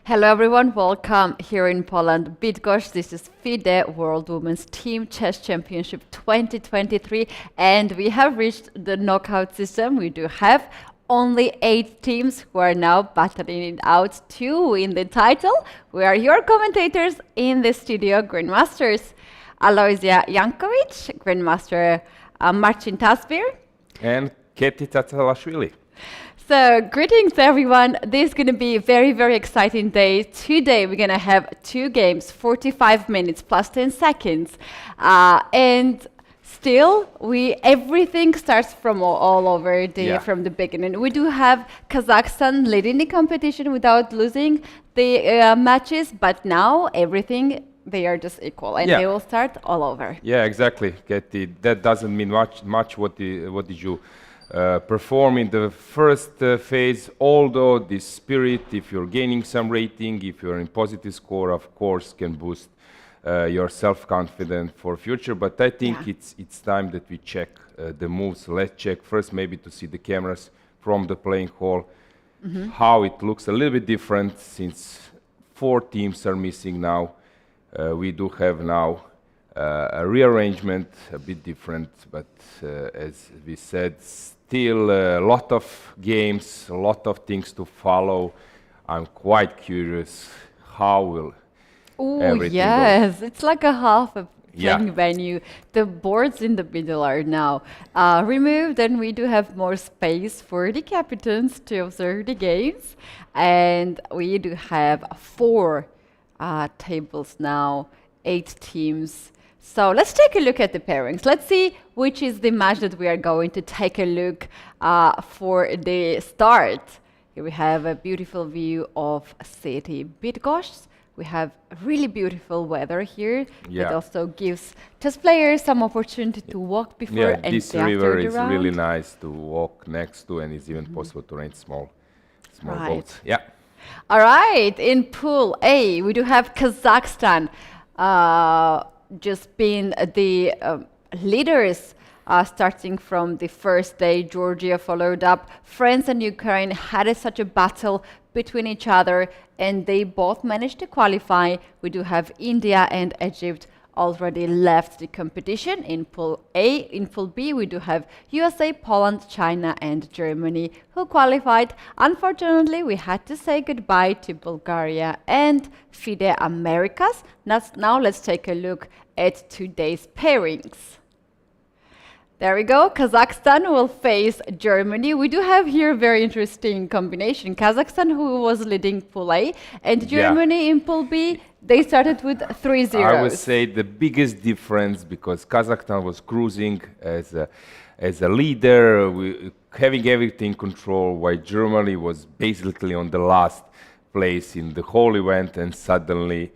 Hello everyone, welcome here in Poland. Bydgoszcz, this is FIDE World Women's Team Chess Championship 2023 and we have reached the knockout system. We do have only 8 teams who are now battling it out to win the title. We are your commentators in the studio, Grandmasters Alojzije Janković, Grandmaster Marcin Tasbir. And Keti Tsatsalashvili. So, greetings everyone. This is going to be a very, very exciting day. Today we're going to have 2 games, 45 minutes plus 10 seconds. And still, everything starts from all over from the beginning. We do have Kazakhstan leading the competition without losing the matches, but now everything, they are just equal and they will start all over. Yeah, exactly, Keti. That doesn't mean much. What did you perform in the first phase, although this spirit, if you're gaining some rating, if you're in positive score, of course, can boost your self-confidence for future. But I think it's time that we check the moves. Let's check first maybe to see the cameras from the playing hall, how it looks a little bit different since 4 teams are missing now. We do have now a rearrangement, a bit different, but as we said, still a lot of games, a lot of things to follow. I'm quite curious how will everything go. It's like a half a playing venue. The boards in the middle are now removed, and we do have more space for the captains to observe the games. And we do have 4 tables now, 8 teams. So let's take a look at the pairings. Let's see which is the match that we are going to take a look for the start. Here we have a beautiful view of city Bydgoszcz. We have really beautiful weather here. It also gives chess players some opportunity to walk before and this after river the is round. really nice to walk next to, and it's even possible to rent small boats. Yeah. All right, in Pool A, we do have Kazakhstan just being the leaders starting from the first day. Georgia followed up. France and Ukraine had such a battle between each other, and they both managed to qualify. We do have India and Egypt already left the competition in Pool A. In Pool B, we do have USA, Poland, China, and Germany who qualified. Unfortunately, we had to say goodbye to Bulgaria and FIDE Americas. Now let's take a look at today's pairings. There we go. Kazakhstan will face Germany. We do have here a very interesting combination. Kazakhstan, who was leading Pool A, and Germany in Pool B, they started with 3 zeros. I would say the biggest difference, because Kazakhstan was cruising as a leader, having everything in control, while Germany was basically on the last place in the whole event, and suddenly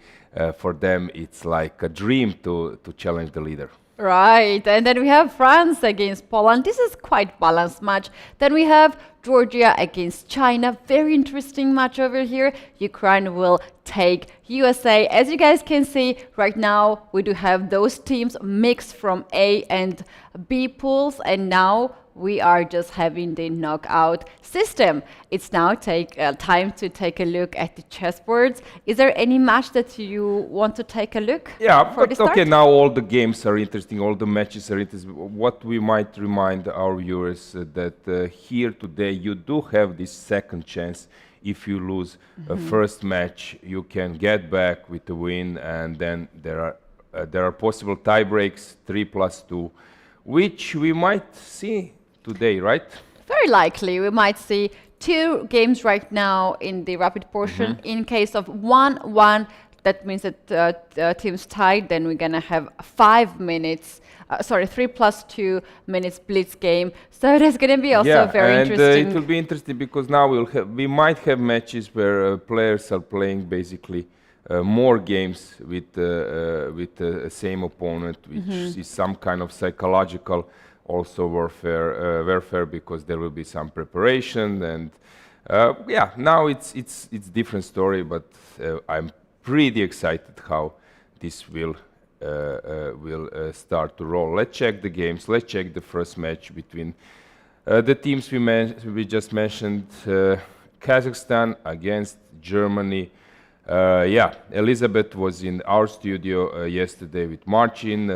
for them it's like a dream to challenge the leader. Right, and then we have France against Poland. This is quite balanced match. Then we have Georgia against China. Very interesting match over here. Ukraine will take USA. As you guys can see, right now we do have those teams mixed from A and B pools, and now we are just having the knockout system. It's now time to take a look at the chessboards. Is there any match that you want to take a look for the start? Okay, now all the games are interesting, all the matches are interesting. What we might remind our viewers that here today you do have this second chance. If you lose a first match, you can get back with a win, and then there are possible tie breaks, 3+2, which we might see today, right? Very likely. We might see 2 games right now in the rapid portion. In case of 1-1, that means that teams tied, then we're going to have 5 minutes, 3+2 minutes blitz game. So it's going to be also very interesting. It will be interesting because now we might have matches where players are playing basically more games with the same opponent, which is some kind of psychological also warfare, because there will be some preparation, and now it's different story, but I'm pretty excited how this will start to roll. Let's check the games. Let's check the first match between the teams we just mentioned. Kazakhstan against Germany. Yeah, Elizabeth was in our studio yesterday with Marcin,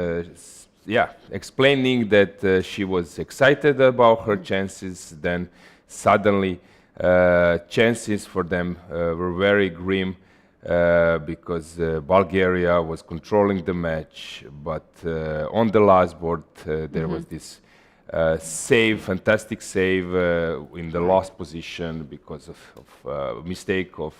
explaining that she was excited about her chances. Then suddenly, chances for them were very grim because Bulgaria was controlling the match. But on the last board, there was this save, fantastic save in the last position because of mistake of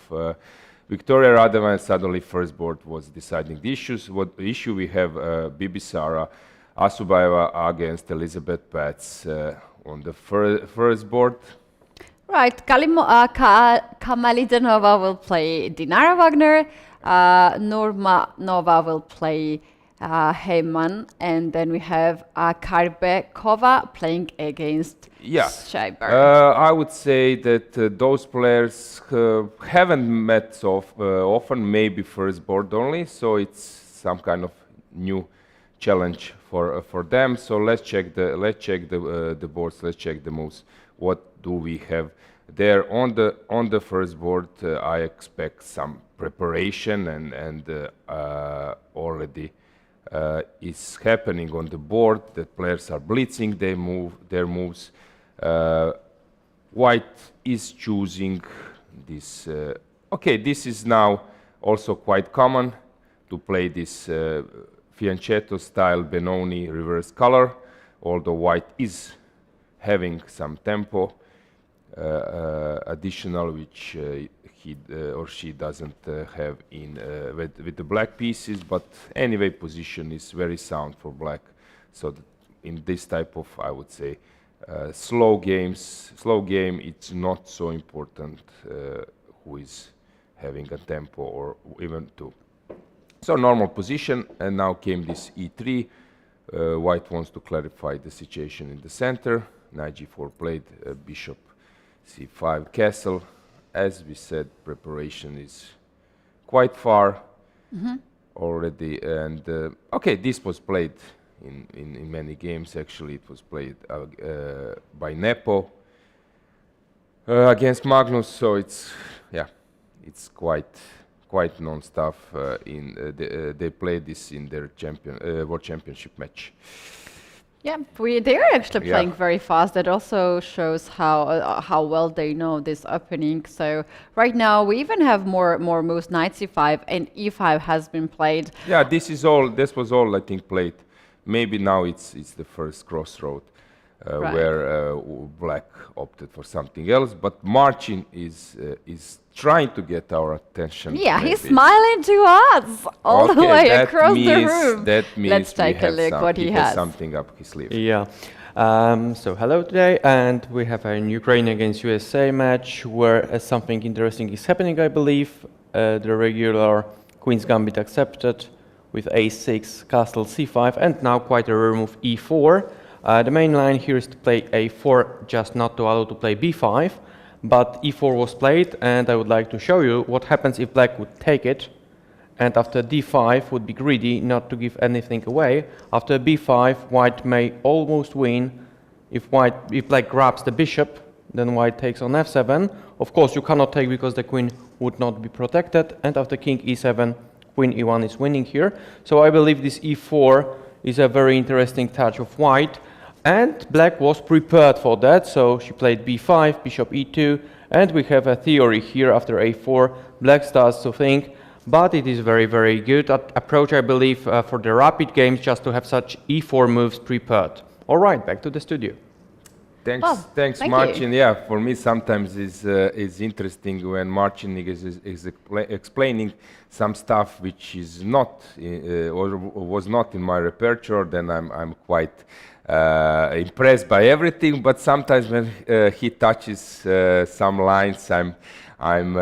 Victoria Radeva, and suddenly first board was deciding the issues. What issue we have? Bibisara Asubayeva against Elizabeth Pats on the first board. Right, Kamalidanova will play Dinara Wagner, Nurmanova will play Heyman, and then we have Karbekova playing against Schreiber. I would say that those players haven't met so often, maybe first board only, so it's some kind of new challenge for them. So let's check the boards. Let's check the moves. What do we have there on the first board? I expect some preparation and already is happening on the board. That players are blitzing their moves. White is choosing this. Okay, this is now also quite common to play this fianchetto style Benoni reverse color, although white is having some tempo additional, which he or she doesn't have in with the black pieces. But anyway, position is very sound for black. So in this type of, I would say, slow game, it's not so important who is having a tempo or even two. So normal position, and now came this e3. White wants to clarify the situation in the center. Knight g4 played, bishop c5 castle. As we said, preparation is quite far already. And okay, this was played in many games. Actually, it was played by Nepo against Magnus. So it's quite known stuff. They played this in their World Championship match. Yeah, they are actually playing very fast. That also shows how well they know this opening. So right now we even have more moves. Knight c5 and e5 has been played. Yeah, this was all I think played. Maybe now it's the first crossroad where black opted for something else. But Marcin is trying to get our attention. Yeah, he's smiling to us all the way across the room. That means let's take a look what he has. Something up his sleeve. Yeah. So hello today, and we have an Ukraine against USA match where something interesting is happening, I believe. The regular Queen's Gambit accepted with a6, castle c5, and now quite a rare move e4. The main line here is to play a4, just not to allow to play b5, but e4 was played, and I would like to show you what happens if black would take it, and after d5 would be greedy not to give anything away. After b5, white may almost win. If black grabs the bishop, then white takes on f7. Of course, you cannot take because the queen would not be protected, and after king e7, queen e1 is winning here. So I believe this e4 is a very interesting touch of white, and black was prepared for that, so she played b5, bishop e2, and we have a theory here after a4. Black starts to think, but it is very, very good approach, I believe, for the rapid games, just to have such e4 moves prepared. All right, back to the studio. Thanks, Marcin. Yeah, for me sometimes is interesting when Marcin is explaining some stuff which is not or was not in my repertoire. Then I'm quite impressed by everything. But sometimes when he touches some lines, I'm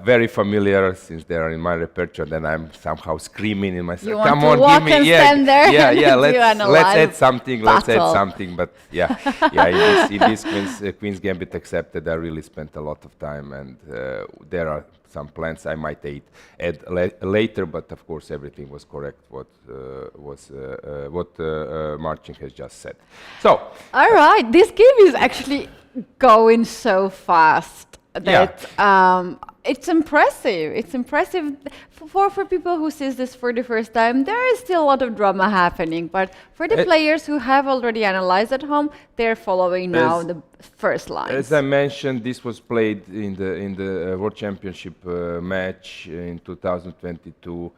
very familiar since they are in my repertoire. Then I'm somehow screaming in myself. You want to walk and stand there? Yeah. Let's add something. Let's add something. But in this Queen's Gambit accepted, I really spent a lot of time, and there are some plans I might add later. But of course, everything was correct. What Marcin has just said. So. All right, this game is actually going so fast. that it's impressive. It's impressive for people who sees this for the first time. There is still a lot of drama happening, but for the players who have already analyzed at home, they're following now the first lines. As I mentioned, this was played in the World Championship match in 2022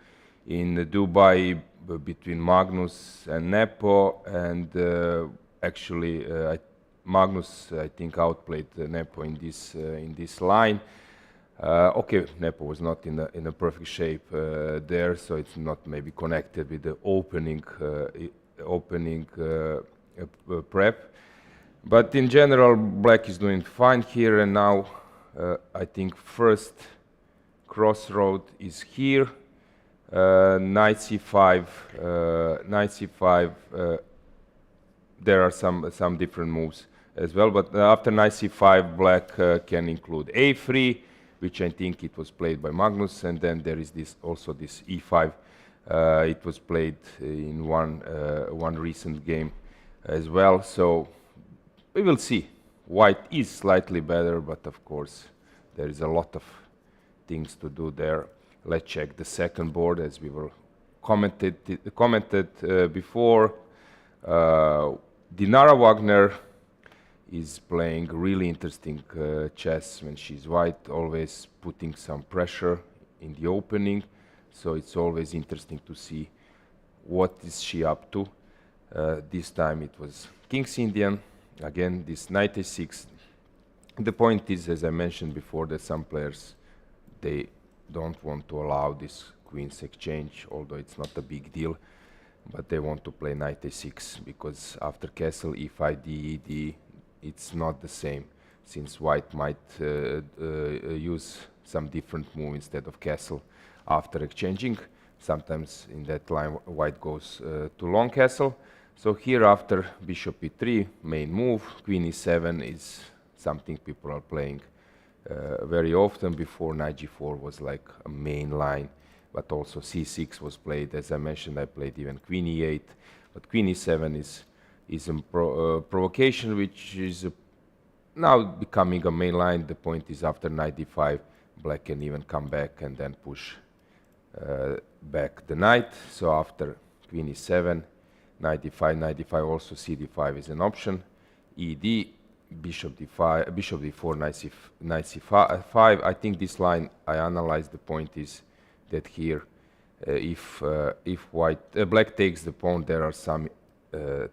in Dubai between Magnus and Nepo, and actually Magnus, I think, outplayed Nepo in this line. Okay, Nepo was not in a perfect shape there, so it's not maybe connected with the opening prep. But in general, Black is doing fine here, and now I think first crossroad is here. Knight c5. Knight c5. There are some different moves as well, but after Knight c5, Black can include a3, which I think it was played by Magnus, and then there is also this e5. It was played in one recent game as well. So we will see. White is slightly better, but of course there is a lot of things to do there. Let's check the second board, as we were commented before. Dinara Wagner is playing really interesting chess when she's white, always putting some pressure in the opening. So it's always interesting to see what is she up to. This time it was King's Indian. Again, this Knight a6. The point is, as I mentioned before, that some players, they don't want to allow this Queen's exchange, although it's not a big deal. But they want to play Knight a6 because after castle e5, d, it's not the same, since White might use some different move instead of castle after exchanging. Sometimes in that line White goes to long castle. So here after bishop e3, main move, queen e7 is something people are playing very often. Before knight g4 was like a main line, but also c6 was played. As I mentioned, I played even queen e8, but queen e7 is a provocation, which is now becoming a main line. The point is after knight d5, Black can even come back and then push back the knight. So after queen e7, knight d5, also cd5 is an option. ed, bishop d5, bishop d4, knight c5. I think this line, I analyzed, the point is that here, if Black takes the pawn, there are some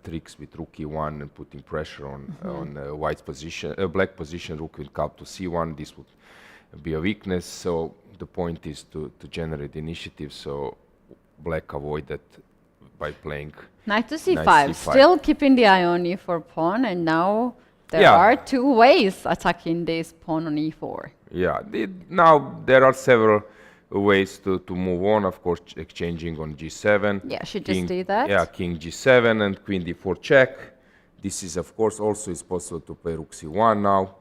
tricks with rook e1 and putting pressure on White's position, Black position. Rook will come to c1. This would be a weakness. So the point is to generate initiative. So Black avoid that by playing knight to c5. Still keeping the eye on e4 pawn, and now there are two ways attacking this pawn on e4. Yeah, now there are several ways to move on. Of course, exchanging on g7. Yeah, she just did that. Yeah, king g7 and queen d4 check. This is, of course, also is possible to play rook c1 now.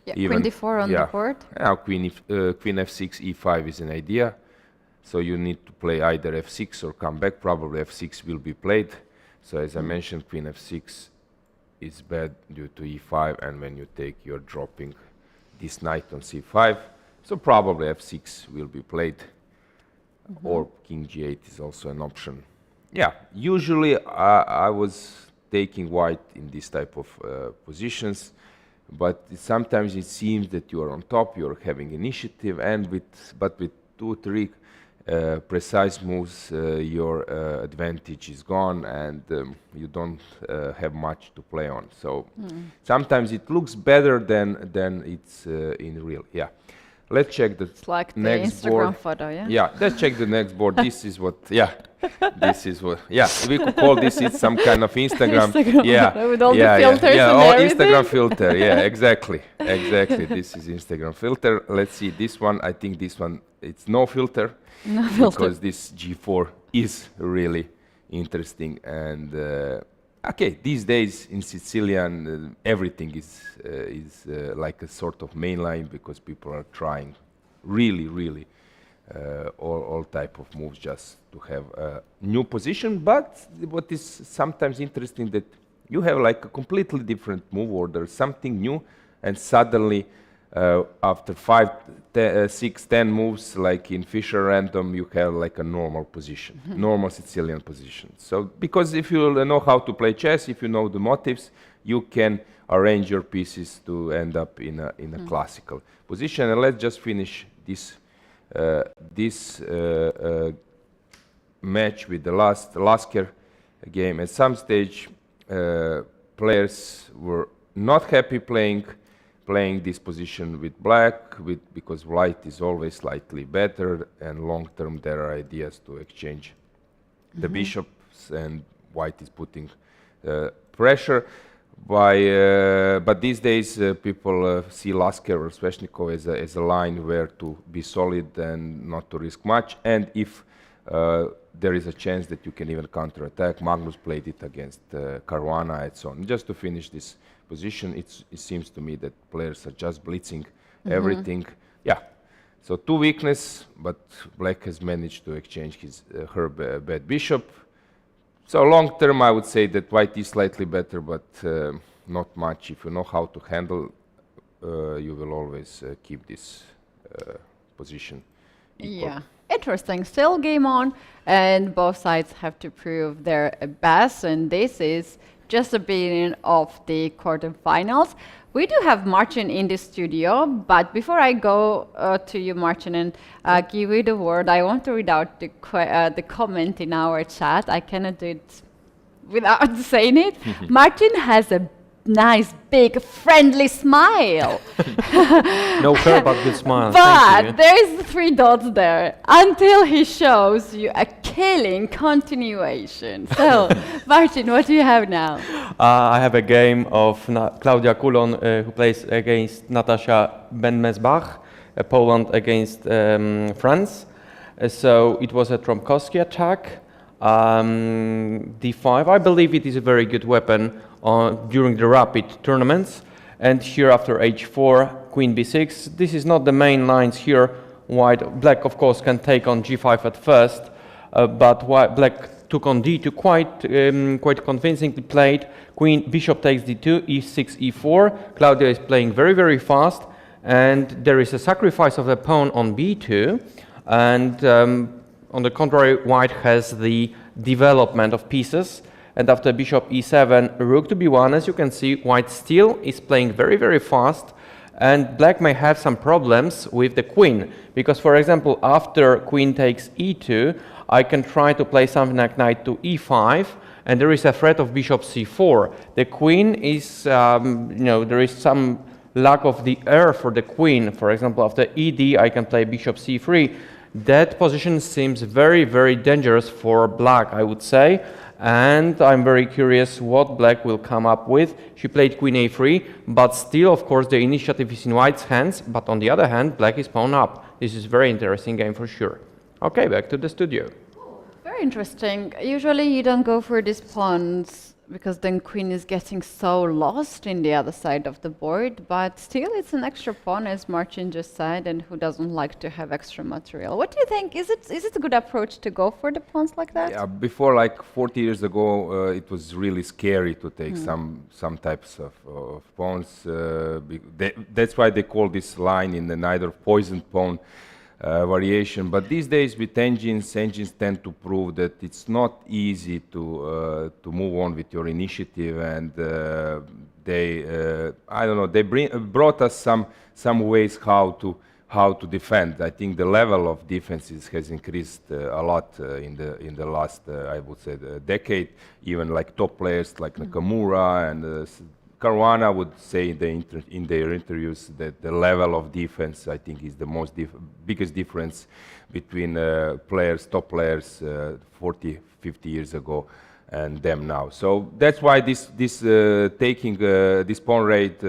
Yeah, even queen d4 on the board. Now queen f6, e5 is an idea. So you need to play either f6 or come back. Probably f6 will be played. So as I mentioned, queen f6 is bad due to e5, and when you take, you're dropping this knight on c5. So probably f6 will be played, or king g8 is also an option. Yeah, usually I was taking White in this type of positions, but sometimes it seems that you are on top, you're having initiative, and with 2-3 precise moves, your advantage is gone, and you don't have much to play on. So sometimes it looks better than it's in real. Yeah. Let's check the next board. Photo, yeah? Yeah, let's check the next board. This is what, this is what, we could call this some kind of Instagram. Yeah, with all the filters and everything. Instagram filter, exactly. This is Instagram filter. Let's see this one. I think this one, it's no filter. No filter. Because this G4 is really interesting. And okay, these days in Sicilian, everything is like a sort of mainline, because people are trying really all type of moves just to have a new position. But what is sometimes interesting, that you have like a completely different move order, something new, and suddenly after 5, 6, 10 moves, like in Fischer random, you have like a normal position, normal Sicilian position. So because if you know how to play chess, if you know the motives, you can arrange your pieces to end up in a classical position. And let's just finish this match with the Lasker game. At some stage, players were not happy playing this position with black, because white is always slightly better, and long term there are ideas to exchange the bishops, and white is putting pressure. But these days people see Lasker or Sveshnikov as a line where to be solid and not to risk much, and if there is a chance that you can even counter-attack. Magnus played it against Caruana and so on. Just to finish this position, it seems to me that players are just blitzing everything. Yeah, so 2 weakness, but black has managed to exchange her bad bishop. So long term, I would say that white is slightly better, but not much. If you know how to handle, you will always keep this position equal. Yeah, interesting. Still game on, and both sides have to prove their best, and this is just the beginning of the quarterfinals. We do have Marcin in the studio, but before I go to you, Marcin, and give you the word, I want to read out the comment in our chat. I cannot do it without saying it. Marcin has a nice, big, friendly smile. No care about good smile. But there is 3 dots there until he shows you a killing continuation. So, Marcin, what do you have now? I have a game of Klaudia Kulon, who plays against Natasha Benmesbach, Poland against France. So it was a Tromkowski attack. D5, I believe it is a very good weapon during the rapid tournaments. And here after h4, queen b6. This is not the main lines here. Black of course can take on g5 at first, but black took on d2 quite convincingly played. Bishop takes d2, e6, e4. Claudia is playing very, very fast, and there is a sacrifice of the pawn on b2, and on the contrary, white has the development of pieces. And after bishop e7, rook to b1, as you can see, white still is playing very, very fast, and black may have some problems with the queen, because for example, after queen takes e2, I can try to play something like knight to e5, and there is a threat of bishop c4. The queen is, there is some lack of the heir for the queen. For example, after ed, I can play bishop c3. That position seems very, very dangerous for black, I would say. And I'm very curious what black will come up with. She played queen a3, but still, of course, the initiative is in white's hands. But on the other hand, black is pawn up. This is a very interesting game for sure. Okay, back to the studio. Very interesting. Usually you don't go for these pawns because then queen is getting so lost in the other side of the board, but still it's an extra pawn, as Marcin just said, and who doesn't like to have extra material. What do you think? Is it a good approach to go for the pawns like that? Yeah, before, like 40 years ago, it was really scary to take some types of pawns. That's why they call this line in the neither poisoned pawn variation. But these days with engines tend to prove that it's not easy to move on with your initiative, and they brought us some ways how to defend. I think the level of defenses has increased a lot in the last I would say decade. Even like top players like Nakamura and Caruana would say in their interviews that the level of defense, I think, is the biggest difference between top players 40, 50 years ago and them now. So that's why this taking this pawn rate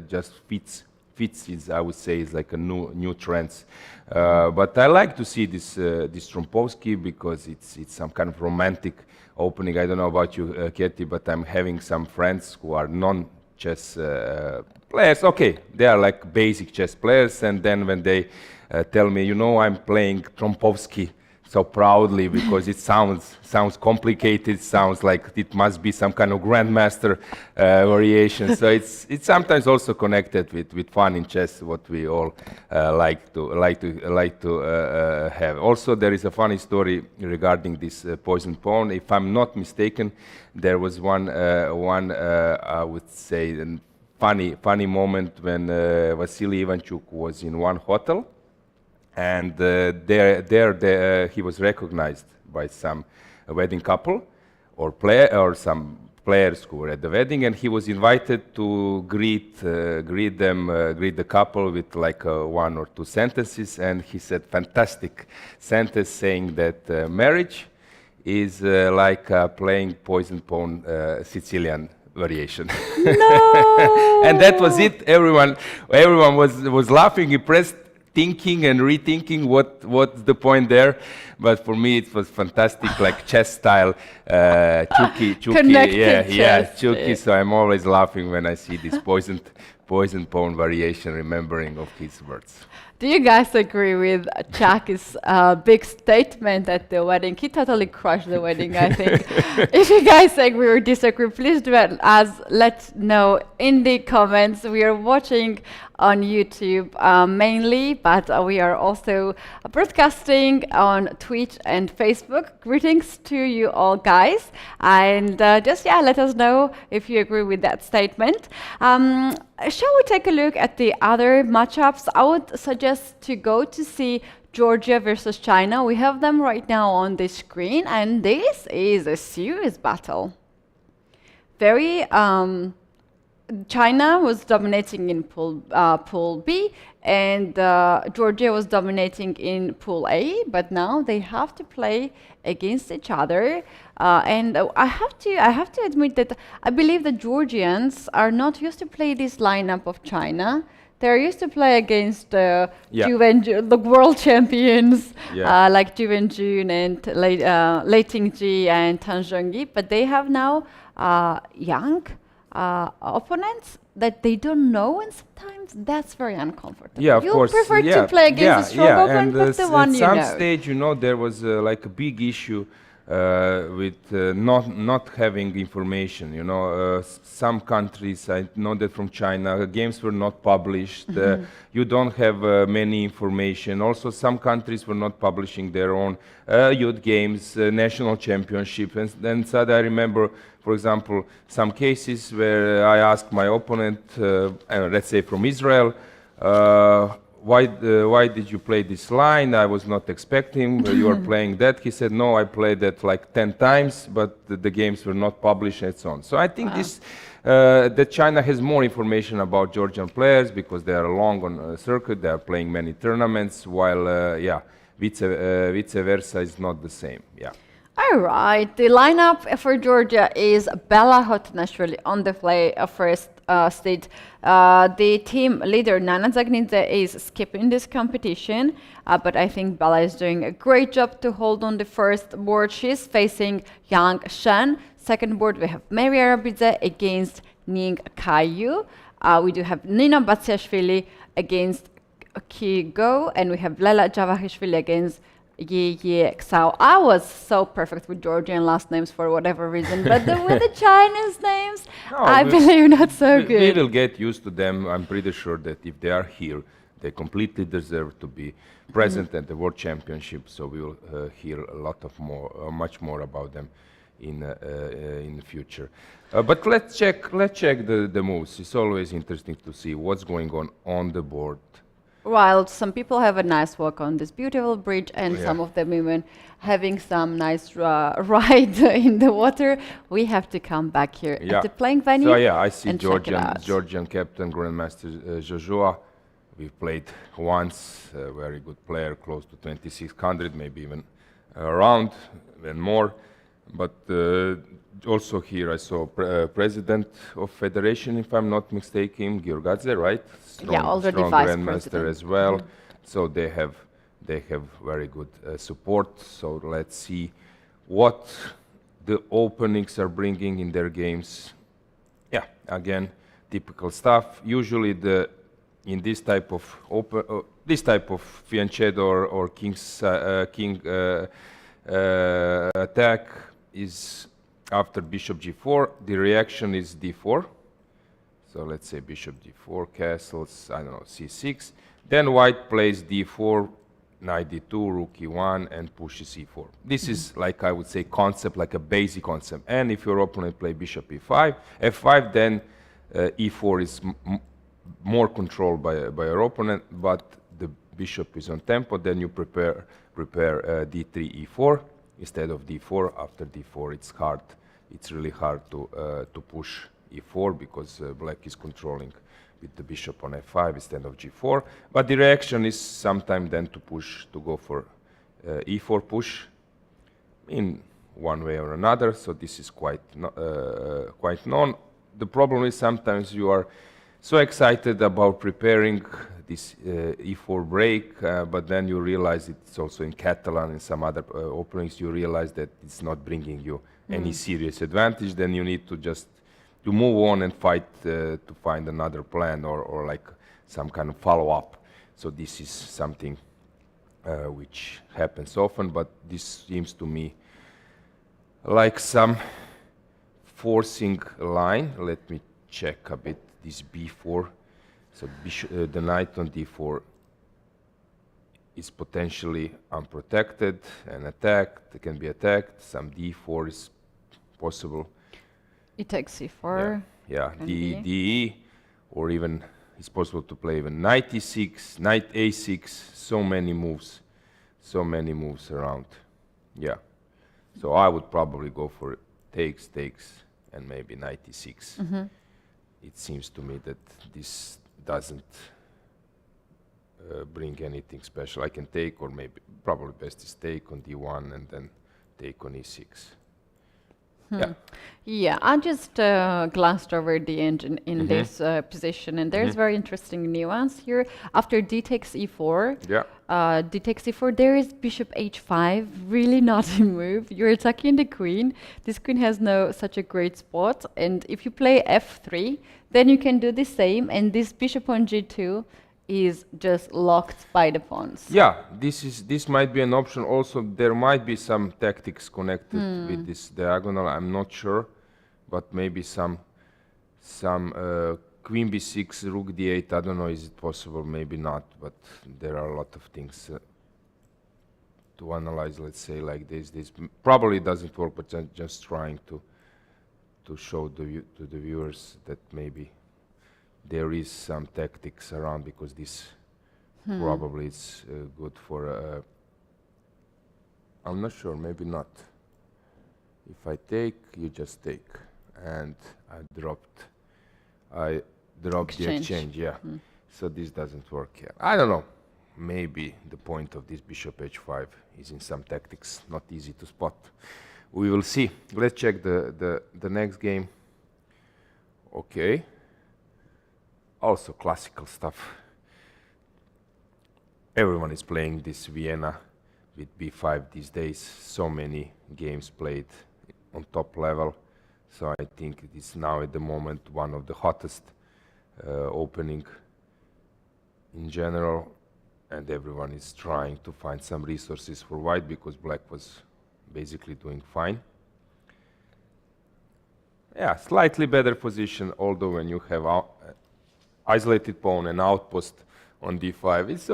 just fits. I would say is like a new trends. But I like to see this Trompowski because it's some kind of romantic opening. I don't know about you, Keti, but I'm having some friends who are non-chess players. Okay, they are like basic chess players, and then when they tell me, I'm playing Trompowski, so proudly because it sounds complicated. Sounds like it must be some kind of grandmaster variation. So it's sometimes also connected with fun in chess, what we all like to have. Also, there is a funny story regarding this poison pawn. If I'm not mistaken, there was one I would say funny moment when Vasily Ivanchuk was in one hotel. And he was recognized by some wedding couple or some players who were at the wedding, and he was invited to greet the couple with like one or two sentences, and he said fantastic sentence saying that marriage is like playing poison pawn Sicilian variation. No! And that was it. Everyone was laughing, impressed, thinking and rethinking what's the point there, but for me it was fantastic, like chess style, Chucky, Chucky. So I'm always laughing when I see this poison pawn variation, remembering of his words. Do you guys agree with Chucky's big statement at the wedding? He totally crushed the wedding, I think. If you guys agree or disagree, please do it let know in the comments. We are watching on YouTube mainly, but we are also broadcasting on Twitch and Facebook. Greetings to you all, guys. And just let us know if you agree with that statement. Shall we take a look at the other matchups? I would suggest to go to see Georgia versus China. We have them right now on the screen, and this is a serious battle. Very China was dominating in pool B, and Georgia was dominating in pool A, but now they have to play against each other. And I have to admit that I believe the Georgians are not used to play this lineup of China. They're used to play against the world champions like Ju Wenjun and Lei Tingji and Tan Zhongyi, but they have now young opponents that they don't know, and sometimes that's very uncomfortable. Yeah, of course. You prefer to play against a strong opponent, but the one you know. At some stage, there was like a big issue with not having information. Some countries, I know that from China, games were not published. You don't have many information. Also, some countries were not publishing their own youth games, national championship. And then I remember, for example, some cases where I asked my opponent, let's say from Israel, why did you play this line? I was not expecting you are playing that. He said, no, I played that like 10 times, but the games were not published and so on. So I think that China has more information about Georgian players because they are long on a circuit, they are playing many tournaments, while vice versa is not the same. Yeah. All right, the lineup for Georgia is Bella Hotnashvili on the first stage. The team leader Nana Zagnidze is skipping this competition, but I think Bella is doing a great job to hold on the first board. She's facing Yang Shen. Second board, we have Mary Arabidze against Ning Kaiyu. We do have Nina Batsiashvili against Ki Go, and we have Lela Javahishvili against Ye Xao. I was so perfect with Georgian last names for whatever reason, but with the Chinese names, I believe not so good. We will get used to them. I'm pretty sure that if they are here, they completely deserve to be present at the World Championship. So we will hear much more about them in the future. But let's check the moves. It's always interesting to see what's going on the board. While some people have a nice walk on this beautiful bridge, and some of them even having some nice ride in the water, we have to come back here at the playing venue. So I see Georgian captain Grandmaster Joshua. We've played once, a very good player, close to 2600, maybe even around and more. But also here I saw president of federation, if I'm not mistaken, Giorgadze, right? Already strong vice grandmaster president as well. So they have very good support. So let's see what the openings are bringing in their games. Yeah, again, typical stuff. Usually the in this type of fianchetto or king attack is after bishop g4. The reaction is d4. So let's say bishop d4, castles, I don't know, c6. Then white plays d4, knight d2, rook e1, and pushes e4. This is like, I would say, concept, like a basic concept. And if your opponent play bishop e5, f5, then e4 is more controlled by your opponent, but the bishop is on tempo. Then you prepare d3, e4 instead of d4. After d4, it's hard. It's really hard to push e4 because black is controlling with the bishop on f5 instead of g4. But the reaction is sometimes then to go for e4 push in one way or another. So this is quite known. The problem is sometimes you are so excited about preparing this e4 break, but then you realize it's also in Catalan and some other openings, you realize that it's not bringing you any serious advantage. Then you need to just to move on and fight to find another plan or like some kind of follow-up. So this is something which happens often, but this seems to me like some forcing line. Let me check a bit this b4. So the knight on d4 is potentially unprotected and attacked. It can be attacked. Some d4 is possible. It takes c4. Yeah, d, or even it's possible to play even knight e6, knight a6. So many moves around. Yeah, so I would probably go for takes, and maybe knight e6. It seems to me that this doesn't bring anything special. I can take, or maybe probably best is take on d1 and then take on e6. Yeah, I just glanced over the engine in this position, and there's very interesting nuance here. After d takes e4, d takes e4, there is bishop h5, really naughty move. You're attacking the queen. This queen has no such a great spot, and if you play f3, then you can do the same, and this bishop on g2 is just locked by the pawns. Yeah, this might be an option. Also, there might be some tactics connected with this diagonal. I'm not sure, but maybe some queen b6, rook d8. I don't know. Is it possible? Maybe not. But there are a lot of things to analyze. Let's say like this. This probably doesn't work, but just trying to show to the viewers that maybe there is some tactics around, because this probably is good for I'm not sure, maybe not. If I take, you just take, and I dropped the exchange, yeah. So this doesn't work here. I don't know. Maybe the point of this bishop h5 is in some tactics, not easy to spot. We will see. Let's check the next game. Okay. Also classical stuff. Everyone is playing this Vienna with b5 these days. So many games played on top level. So I think it is now at the moment one of the hottest opening in general. And everyone is trying to find some resources for white, because black was basically doing fine. Yeah, slightly better position, although when you have isolated pawn and outpost on d5, it's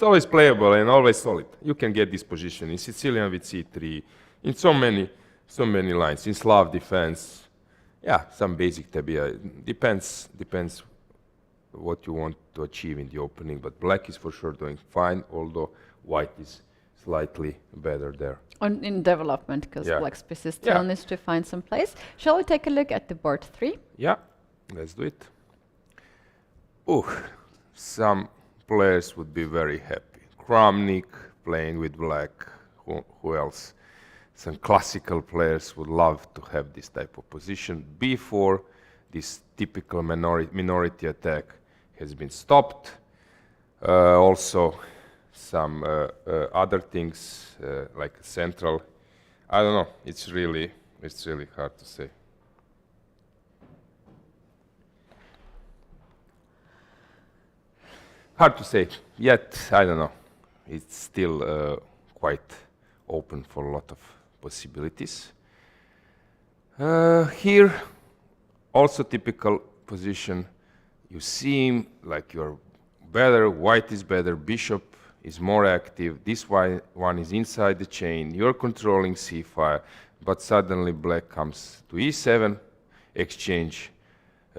always playable and always solid. You can get this position in Sicilian with c3, in so many lines, in Slav defense. Yeah, some basic tabia. Depends what you want to achieve in the opening, but black is for sure doing fine, although white is slightly better there. In development, because black's pieces still needs to find some place. Shall we take a look at the board 3? Yeah. Let's do it. Some players would be very happy. Kramnik playing with black. Who else? Some classical players would love to have this type of position. B4, this typical minority attack has been stopped. Also, some other things like central. I don't know. It's really hard to say. Hard to say. Yet, I don't know. It's still quite open for a lot of possibilities. Here, also typical position. You seem like you're better, white is better, bishop is more active, this one is inside the chain, you're controlling c5, but suddenly black comes to e7, exchange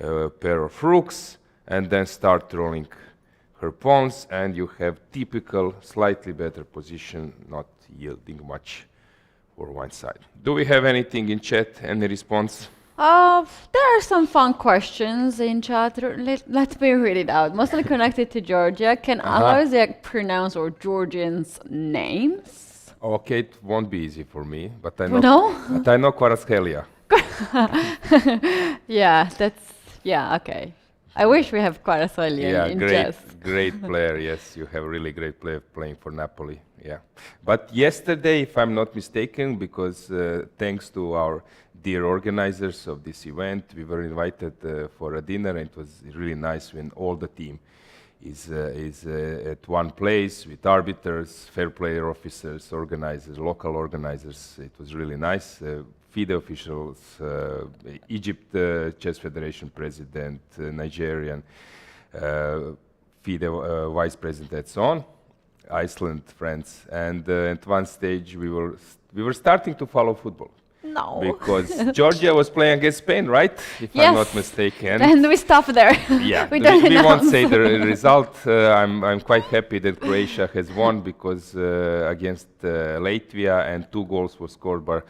a pair of rooks, and then start rolling her pawns, and you have typical, slightly better position, not yielding much for one side. Do we have anything in chat? Any response? There are some fun questions in chat. Let me read it out. Mostly connected to Georgia. Can Alojzije pronounce our Georgians' names? Okay, it won't be easy for me, but I know. No? But I know Quarterfinals. Yeah, okay. I wish we have Tsatsalashvili in chess. Great player. Yes, you have a really great player playing for Napoli. Yeah, but yesterday, if I'm not mistaken, because thanks to our dear organizers of this event, we were invited for a dinner, and it was really nice when all the team is at one place with arbiters, fair player officers, organizers, local organizers. It was really nice. FIDE officials, Egypt Chess Federation president, Nigerian FIDE vice president, and so on. Iceland friends, and at one stage we were starting to follow football. No. Because Georgia was playing against Spain, right? If I'm not mistaken. And we stop there. Yeah, we won't say the result. I'm quite happy that Croatia has won because against Latvia, and 2 goals were scored by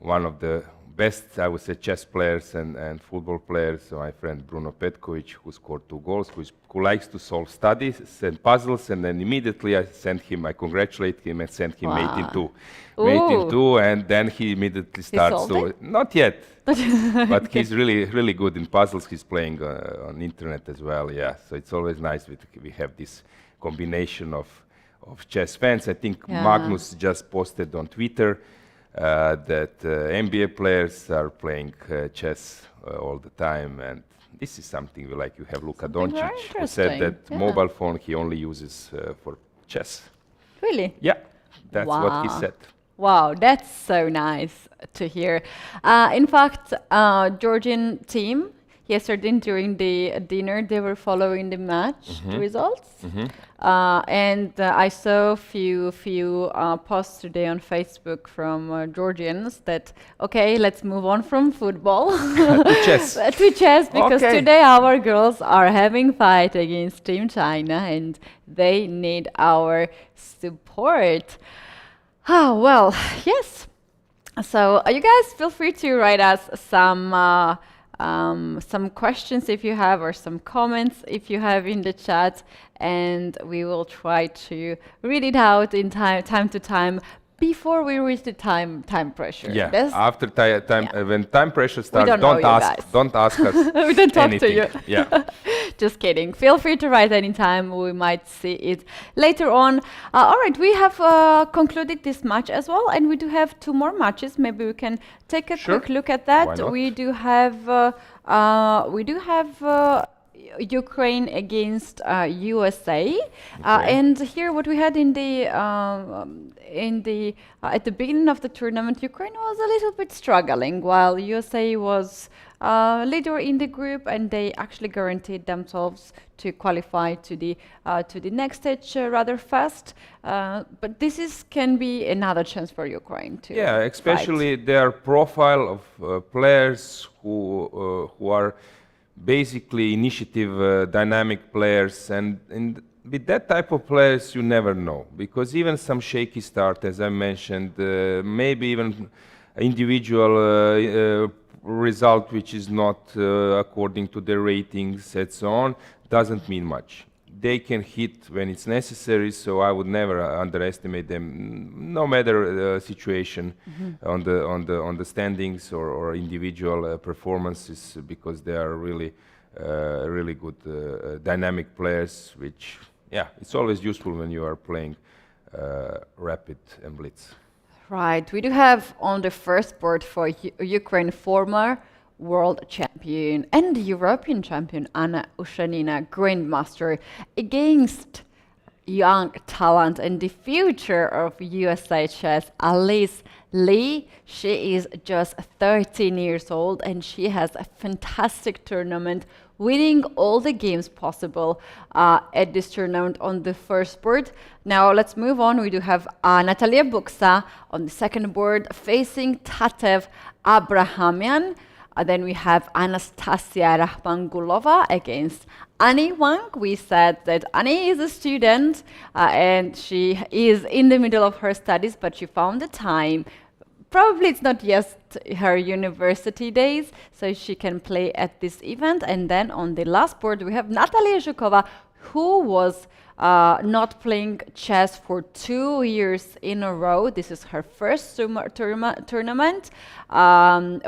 one of the best, I would say, chess players and football players. So my friend Bruno Petkovic, who scored 2 goals, who likes to solve studies and puzzles, and then immediately I congratulate him and sent him mate in 2. Mate in 2, and then he immediately starts to... Not yet, but he's really good in puzzles. He's playing on internet as well, yeah. So it's always nice we have this combination of chess fans. I think Magnus just posted on Twitter that NBA players are playing chess all the time, and this is something we like. You have Luka Doncic, who said that mobile phone he only uses for chess. Really? Yeah, that's what he said. Wow, that's so nice to hear. In fact, Georgian team, yesterday during the dinner, they were following the match results. And I saw a few posts today on Facebook from Georgians that, okay, let's move on from football to chess. To chess, because today our girls are having fight against Team China and they need our support. Oh, well, yes. So you guys feel free to write us some questions if you have, or some comments if you have in the chat, and we will try to read it out in time to time before we reach the time pressure. Yeah, after time when time pressure starts, don't ask us we don't talk anything. to you. Yeah. Just kidding. Feel free to write anytime. We might see it later on. All right, we have concluded this match as well, and we do have 2 more matches. Maybe we can take a quick look at that. Why not? We do have Ukraine against USA, and here what we had in the at the beginning of the tournament, Ukraine was a little bit struggling, while USA was leader in the group, and they actually guaranteed themselves to qualify to the next stage rather fast. But this can be another chance for Ukraine to especially their profile of players who are basically initiative, dynamic players, and with that type of players you never know, because even some shaky start, as I mentioned, maybe even individual result which is not according to their ratings and so on, doesn't mean much. They can hit when it's necessary, so I would never underestimate them, no matter situation on the standings or individual performances, because they are really good dynamic players. Which, it's always useful when you are playing rapid and blitz. Right. We do have on the first board for Ukraine former world champion and European champion Anna Ushanina, grandmaster, against young talent and the future of USA chess, Alice Lee. She is just 13 years old and she has a fantastic tournament, winning all the games possible at this tournament on the first board. Now let's move on. We do have Natalia Buksa on the second board facing Tatev Abrahamian. Then we have Anastasia Rahmangulova against Annie Wang. We said that Annie is a student and she is in the middle of her studies, but she found the time. Probably it's not yet her university days, so she can play at this event. And then on the last board, we have Natalia Zhukova, who was not playing chess for 2 years in a row. This is her first tournament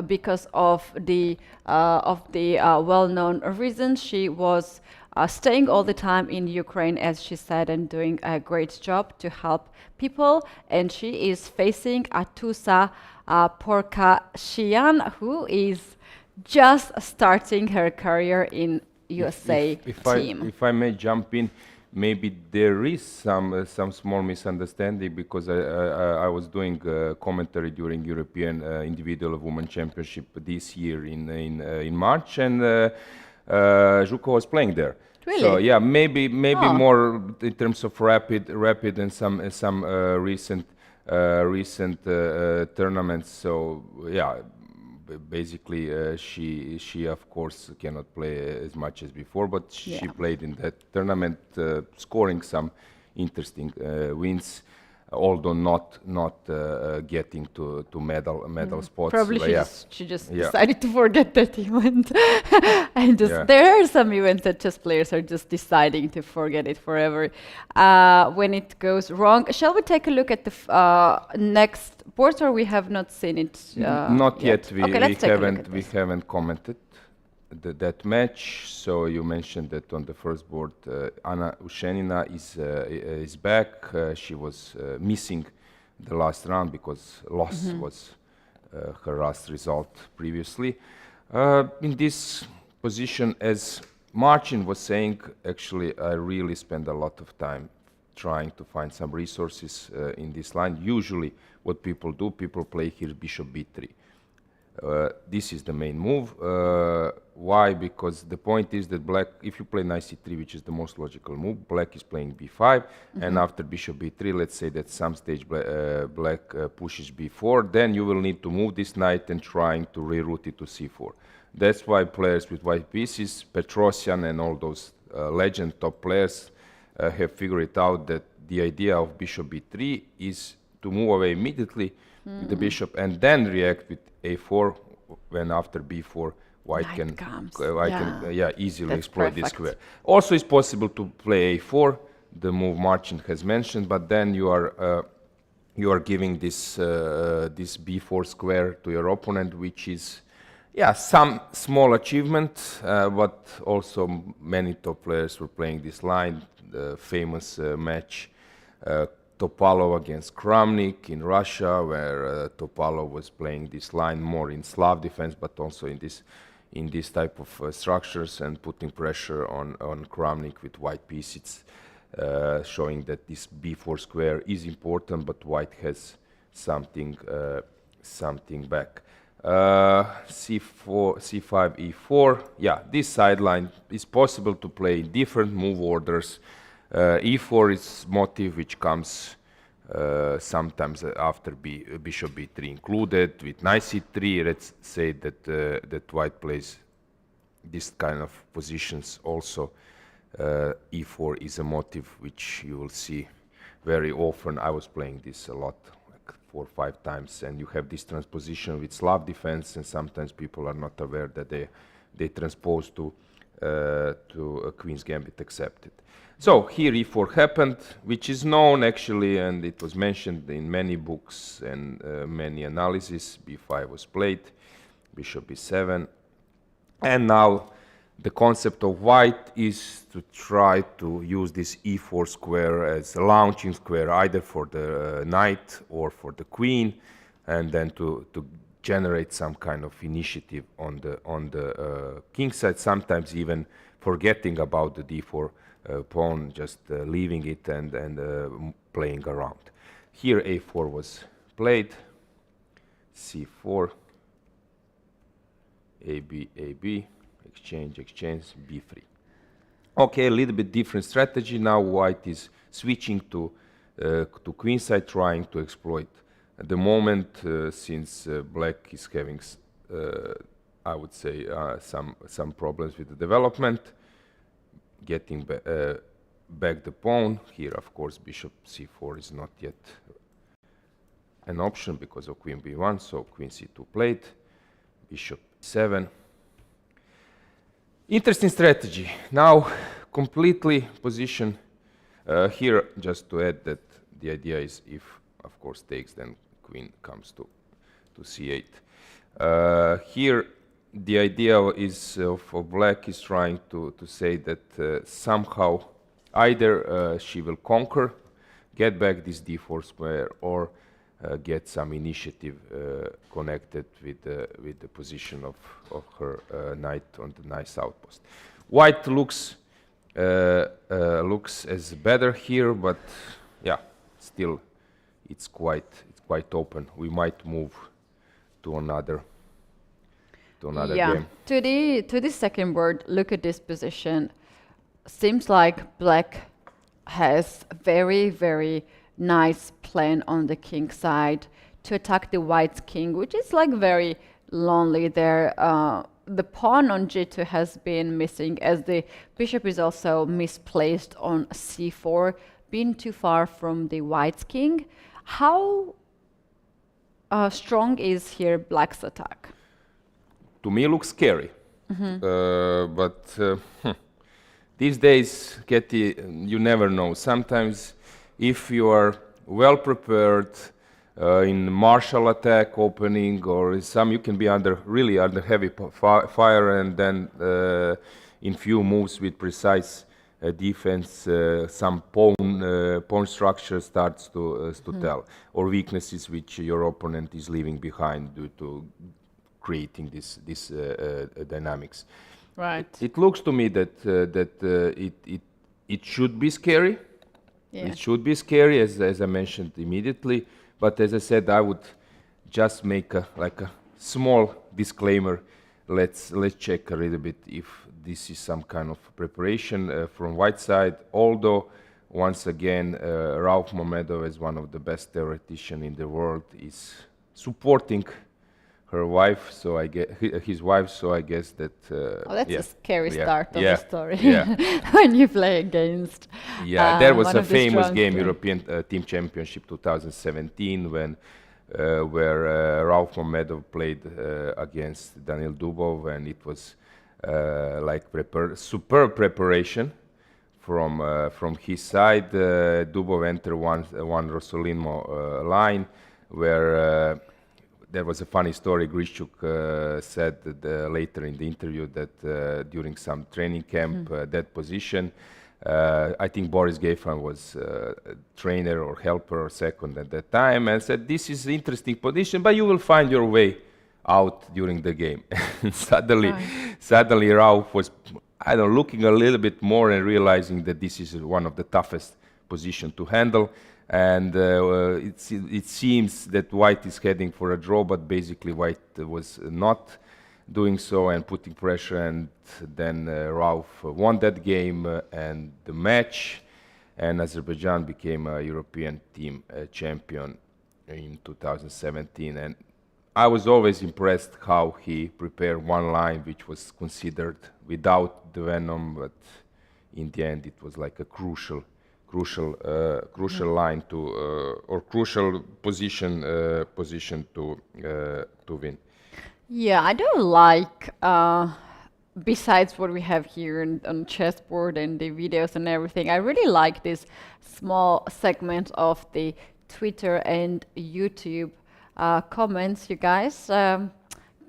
because of the well-known reasons. She was staying all the time in Ukraine, as she said, and doing a great job to help people. And she is facing Atusa Porkashian, who is just starting her career in USA team. If I may jump in, maybe there is some small misunderstanding because I was doing commentary during European Individual Women Championship this year in March, and Zhuko was playing there. Really? So yeah, maybe more in terms of rapid and some recent tournaments. So yeah. Basically, she of course cannot play as much as before, but she played in that tournament, scoring some interesting wins, although not getting to medal spots. Probably she just decided to forget that event, and there are some events that chess players are just deciding to forget it forever when it goes wrong. Shall we take a look at the next board, or we have not seen it? Not yet. We haven't commented that match. So you mentioned that on the first board, Anna Ushanina is back. She was missing the last round because loss was her last result previously. In this position, as Marcin was saying, actually I really spend a lot of time trying to find some resources in this line. Usually what people do, people play here bishop b3. This is the main move. Why? Because the point is that black, if you play knight c3, which is the most logical move, black is playing b5, and after bishop b3, let's say that some stage black pushes b4, then you will need to move this knight and trying to reroute it to c4. That's why players with white pieces, Petrosian and all those legend top players have figured it out that the idea of bishop b3 is to move away immediately with the bishop and then react with a4 when after b4 white can easily exploit this square. Also it's possible to play a4, the move Marcin has mentioned, but then you are giving this this b4 square to your opponent, which is some small achievement, but also many top players were playing this line. The famous match Topalov against Kramnik in Russia, where Topalov was playing this line more in Slav defense, but also in this type of structures and putting pressure on Kramnik with white pieces, showing that this b4 square is important, but white has something back. C4, c5, e4. Yeah, this sideline is possible to play in different move orders. E4 is motive which comes sometimes after bishop b3 included. With knight c3, let's say that white plays this kind of positions also. E4 is a motive which you will see very often. I was playing this a lot, like 4 or 5 times, and you have this transposition with Slav defense, and sometimes people are not aware that they transpose to a Queen's Gambit accepted. So here e4 happened, which is known actually, and it was mentioned in many books and many analyses. b5 was played, bishop b7, and now the concept of white is to try to use this e4 square as a launching square either for the knight or for the queen, and then to generate some kind of initiative on the king side, sometimes even forgetting about the d4 pawn, just leaving it and playing around. Here a4 was played, c4, ab, exchange, b3. Okay, a little bit different strategy. Now white is switching to queenside, trying to exploit the moment, since black is having, I would say, some problems with the development, getting back the pawn. Here, of course, bishop c4 is not yet an option because of queen b1, so queen c2 played, bishop 7. Interesting strategy. Now, completely position here, just to add that the idea is if, of course, takes, then queen comes to c8. Here, the idea is of black is trying to say that somehow either she will conquer, get back this d4 square, or get some initiative connected with the position of her knight on the nice outpost. White looks as better here, but yeah, still it's quite open. We might move to another game. To the second board, look at this position. Seems like black has very, very nice plan on the king side to attack the white's king, which is like very lonely there. The pawn on g2 has been missing, as the bishop is also misplaced on c4, being too far from the white's king. How strong is here black's attack? To me, looks scary. But these days, Keti, you never know. Sometimes, if you are well prepared in martial attack opening, or some, you can be really under heavy fire, and then in few moves with precise defense, some pawn structure starts to tell, or weaknesses which your opponent is leaving behind due to creating this dynamics. Right. It looks to me that it should be scary. Yeah. It should be scary, as I mentioned immediately. But as I said, I would just make a small disclaimer. Let's check a little bit if this is some kind of preparation from white side. Although, once again, Rauf Mamedov, as one of the best theoreticians in the world, is supporting her wife, so I get his wife. So I guess that. That's a scary start of the story. Yeah. When you play against. Yeah, there was a famous game, players. European Team Championship 2017, when where Rauf Mamedov played against Daniil Dubov, and it was like superb preparation from his side. Dubov entered one Rossolimo line, where there was a funny story. Grishchuk said that, later in the interview that during some training camp, that position, I think Boris Gefran was trainer or helper or second at that time, and said, this is an interesting position, but you will find your way out during the game. Suddenly Rauf was, looking a little bit more and realizing that this is one of the toughest positions to handle. And it seems that white is heading for a draw, but basically white was not doing so and putting pressure, and then Rauf won that game and the match, and Azerbaijan became a European team champion in 2017. And I was always impressed how he prepared one line which was considered without the venom, but in the end it was like a crucial line to or crucial position to win. Yeah, I don't like, besides what we have here on chessboard and the videos and everything, I really like this small segment of the Twitter and YouTube comments, you guys. Go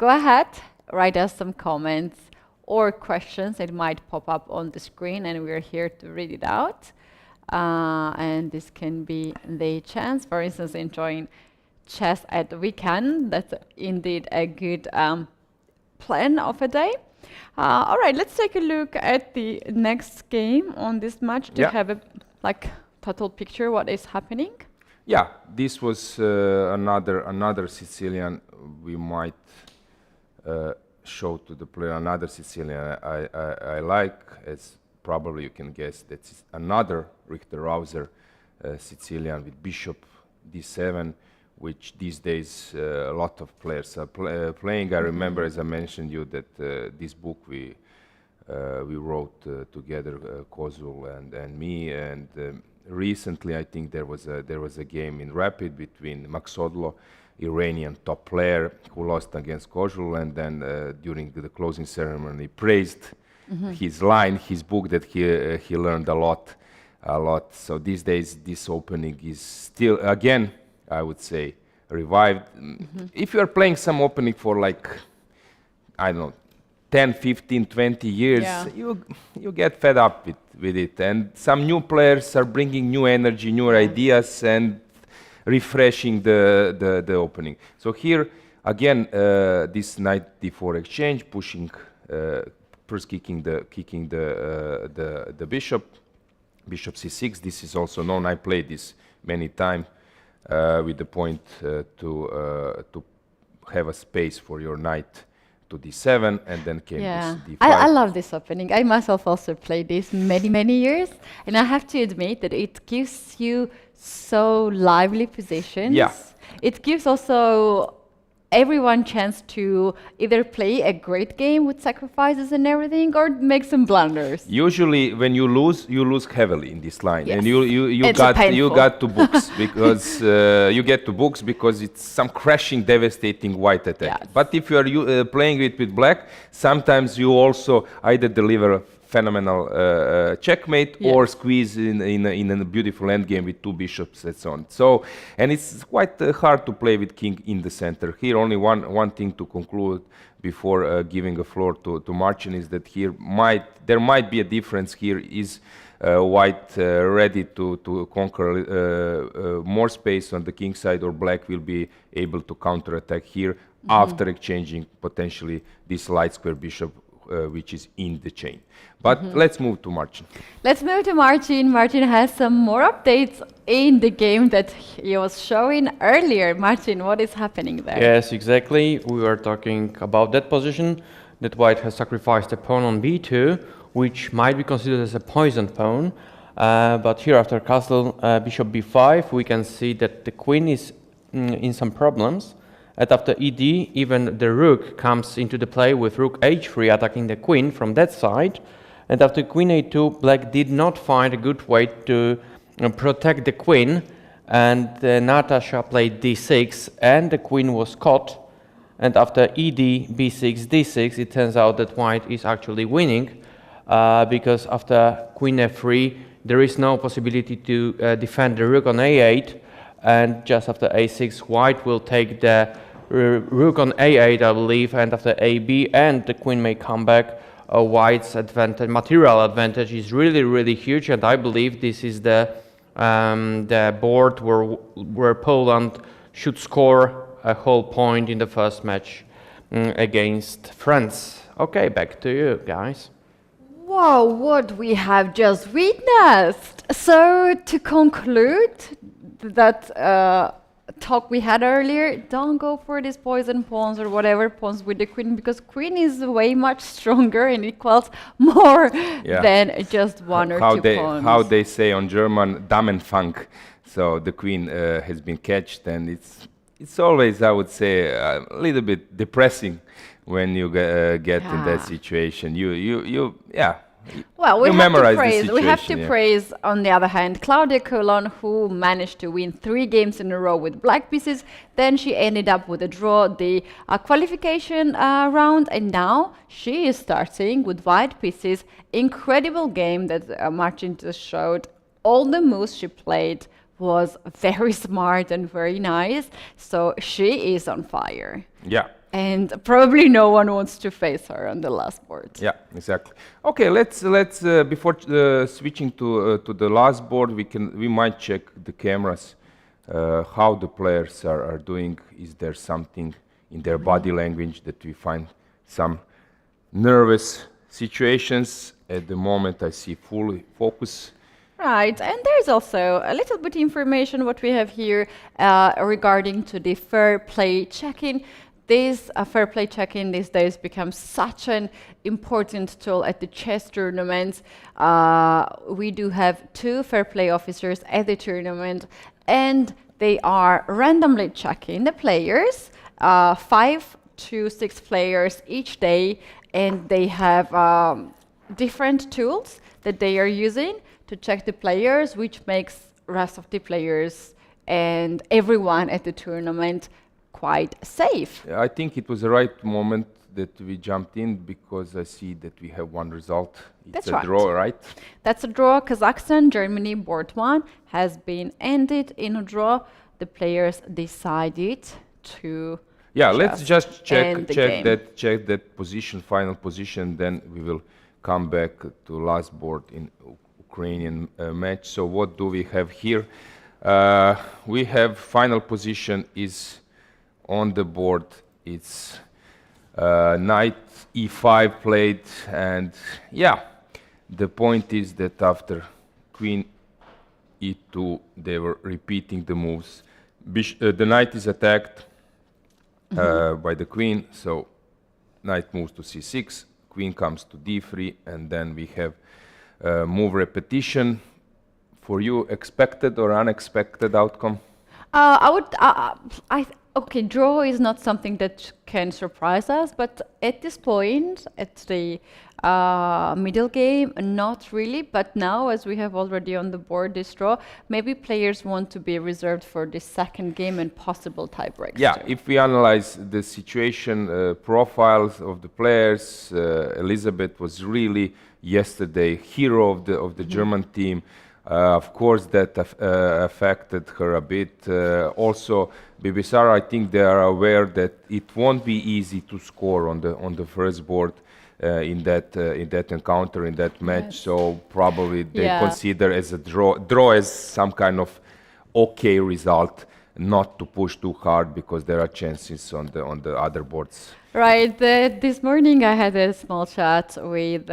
ahead, write us some comments or questions that might pop up on the screen, and we're here to read it out. And this can be the chance, for instance, enjoying chess at the weekend. That's indeed a good plan of a day. All right, let's take a look at the next game on this match to have a total picture what is happening. Yeah, this was another Sicilian. We might show to the player another Sicilian I like, as probably you can guess. That's another Richter Rauser Sicilian with bishop d7, which these days a lot of players are playing. I remember, as I mentioned you, that this book we wrote together, Kozul and me, and recently I think there was a game in Rapid between Maksodlo, Iranian top player, who lost against Kozul, and then during the closing ceremony praised his line, his book, that he learned a lot. So these days this opening is still, again, I would say, revived. If you are playing some opening for like, I don't know, 10, 15, 20 years, you get fed up with it. And some new players are bringing new energy, new ideas, and refreshing the opening. So here, again, this knight d4 exchange, pushing, first kicking the bishop c6. This is also known. I played this many times with the point to have a space for your knight to d7, and then came this d5. I love this opening. I myself also played this many years, and I have to admit that it gives you so lively positions. Yeah. It gives also everyone chance to either play a great game with sacrifices and everything, or make some blunders. Usually, when you lose heavily in this line, Yes. and you got to books because you get to books because it's some crashing, devastating white attack. Yes. But if you are playing it with black, sometimes you also either deliver a phenomenal checkmate or squeeze in a beautiful endgame with two bishops and so on. So, and it's quite hard to play with king in the center. Here, only one thing to conclude before giving a floor to Marcin is that there might be a difference here. Is white ready to conquer more space on the king side, or black will be able to counterattack here after exchanging potentially this light square bishop, which is in the chain. But let's move to Marcin. Let's move to Marcin. Marcin has some more updates in the game that he was showing earlier. Marcin, what is happening there? Yes, exactly. We were talking about that position, that white has sacrificed a pawn on b2, which might be considered as a poisoned pawn. But here, after castle bishop b5, we can see that the queen is in some problems. And after ed, even the rook comes into the play with rook h3 attacking the queen from that side. And after queen a2, black did not find a good way to protect the queen. And Natasha played d6, and the queen was caught. And after ed, b6, d6, it turns out that white is actually winning, because after queen f3, there is no possibility to defend the rook on a8. And just after a6, white will take the rook on a8, I believe, and after ab, and the queen may come back. White's advantage, material advantage, is really huge, and I believe this is the board where Poland should score a whole point in the first match against France. Okay, back to you guys. Wow, what we have just witnessed! So to conclude that talk we had earlier, don't go for these poison pawns or whatever pawns with the queen, because queen is way much stronger and equals more than just one or two pawns. How they say on German, Damenfang. So the queen has been catched, and it's always, I would say, a little bit depressing when you get in that situation. Well, we have to praise, praise, on the other hand, Claudia Colon, who managed to win 3 games in a row with black pieces. Then she ended up with a draw the qualification round, and now she is starting with white pieces. Incredible game that Marcin just showed. All the moves she played was very smart and very nice. So she is on fire. Yeah. And probably no one wants to face her on the last board. Yeah, exactly. Okay, let's before switching to the last board, we might check the cameras how the players are doing. Is there something in their body language that we find some nervous situations? At the moment, I see full focus. Right, and there's also a little bit information what we have here regarding to the fair play check-in. This fair play check-in these days becomes such an important tool at the chess tournaments. We do have 2 fair play officers at the tournament, and they are randomly checking the players, 5 to 6 players each day, and they have different tools that they are using to check the players, which makes rest of the players and everyone at the tournament quite safe. I think it was the right moment that we jumped in because I see that we have one result. It's That's a right. draw, right? That's a draw. Kazakhstan, Germany, board 1 has been ended in a draw. The players decided to Let's just end the game. check that position, final position. Then we will come back to last board in Ukrainian match. So what do we have here? We have final position is on the board. It's knight e5 played, and the point is that after queen e2 they were repeating the moves. The knight is attacked by the queen, so knight moves to c6, queen comes to d3, and then we have move repetition. For you, expected or unexpected outcome? Okay, draw is not something that can surprise us, but at this point, at the middle game, not really. But now, as we have already on the board this draw, maybe players want to be reserved for the second game and possible tiebreaks. Yeah, too. if we analyze the situation, profiles of the players, Elizabeth was really yesterday hero of the German team. Of course, that affected her a bit. Also, Bibisara, I think they are aware that it won't be easy to score on the first board in that encounter, in that match. Yes. So probably they consider as a draw as some kind of okay result, not to push too hard because there are chances on the other boards. Right. This morning I had a small chat with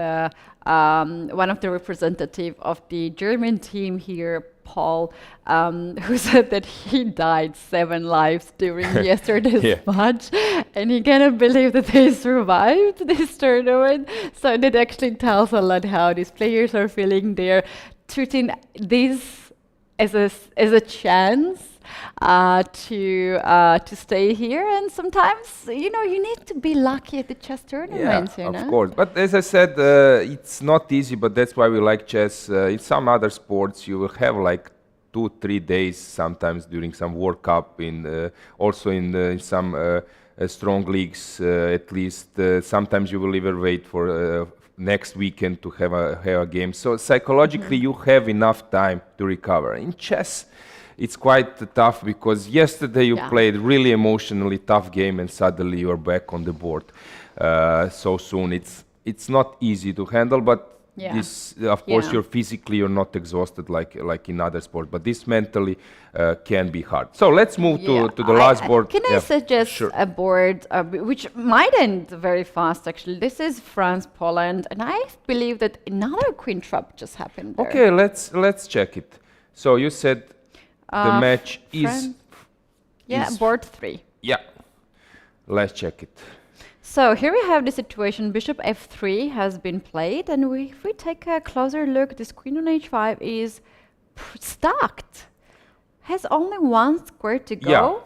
one of the representative of the German team here, Paul, who said that he died 7 lives during yesterday's match, and he cannot believe that they survived this tournament. So that actually tells a lot how these players are feeling. They're treating this as a chance to stay here, and sometimes you need to be lucky at the chess tournaments. Of course. But as I said, it's not easy. But that's why we like chess. In some other sports, you will have like 2-3 days sometimes during some World Cup. Also in some strong leagues, at least. Sometimes you will even wait for next weekend to have a game. So psychologically, you have enough time to recover. In chess, it's quite tough because yesterday you played really emotionally tough game and suddenly you're back on the board so soon. It's not easy to handle, but this, of course, you're not exhausted like in other sports, but this mentally can be hard. So let's move to the last board. Can I suggest a board which might end very fast, actually? This is France-Poland, and I believe that another queen trap just happened there. Okay, let's check it. So you said the match is board 3. Yeah, let's check it. So here we have the situation. Bishop f3 has been played, and if we take a closer look, this queen on h5 is stacked. Has only one square to go.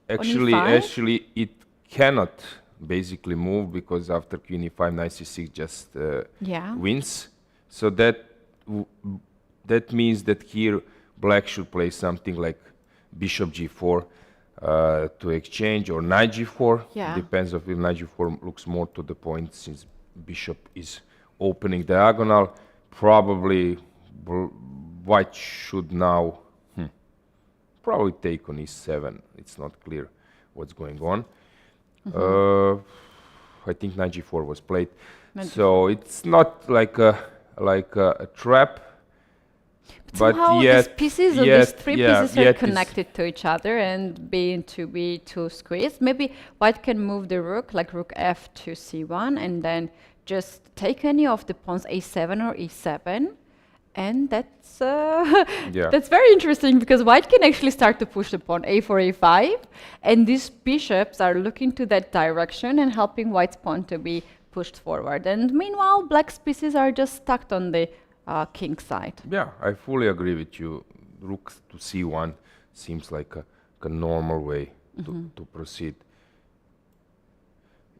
Yeah, actually, it cannot basically move because after queen e5, knight c6 just wins. So that means that here black should play something like bishop g4 to exchange, or knight g4. Depends if knight g4 looks more to the point since bishop is opening diagonal. Probably white should now probably take on e7. It's not clear what's going on. I think knight g4 was played. So it's not like a trap. Somehow yet, these pieces, or yet, these three yeah, pieces are yet is- connected to each other and being to be too squeezed. Maybe white can move the rook, like rook f to c1, and then just take any of the pawns a7 or e7. And that's Yeah. that's very interesting because white can actually start to push the pawn a4, a5, and these bishops are looking to that direction and helping white's pawn to be pushed forward. And meanwhile, black's pieces are just stuck on the king side. Yeah, I fully agree with you. Rook to c1 seems like a normal way to proceed.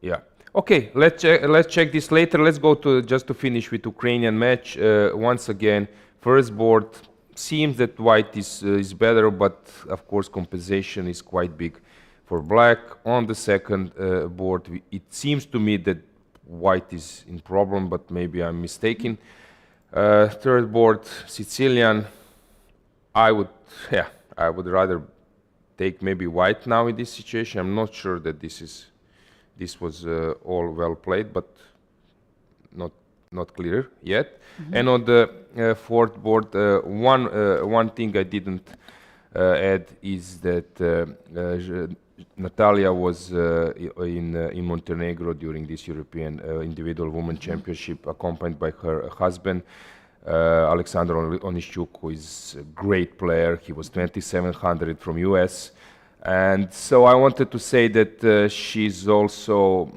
Yeah. Okay, let's check this later. Let's go to just to finish with Ukrainian match. Once again, first board seems that white is better, but of course compensation is quite big for black. On the second board, it seems to me that white is in problem, but maybe I'm mistaken. Third board, Sicilian. I would rather take maybe white now in this situation. I'm not sure that this was all well played, but not clear yet. And on the fourth board, one thing I didn't add is that Natalia was in Montenegro during this European Individual Women Championship, accompanied by her husband, Alexander Onishchuk, who is a great player. He was 2700 from US. And so I wanted to say that she's also,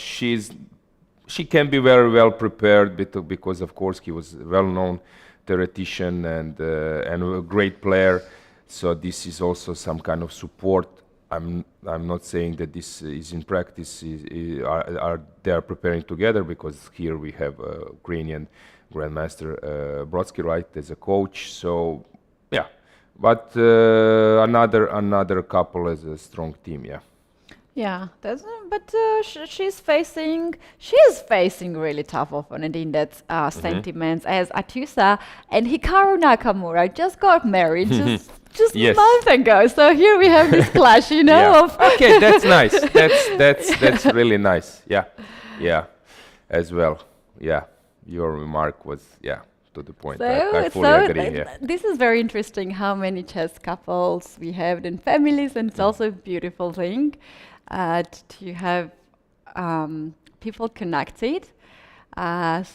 she can be very well prepared because of course he was a well-known theoretician and a great player. So this is also some kind of support. I'm not saying that this is in practice they are preparing together, because here we have Ukrainian Grandmaster Brodsky, right, as a coach. So yeah, but another couple as a strong team. Yeah. Yeah, that's, but she is facing really tough opponent in that sentiments as Atusa and Hikaru Nakamura just got married just Yes. a month ago. So here we have this clash, you know. Yeah. Of Okay, that's nice. That's really nice. Yeah, yeah, as well. Yeah, your remark was to the point. I fully agree. Yeah. This is very interesting how many chess couples we have in families, and it's also a beautiful thing to have people connected. And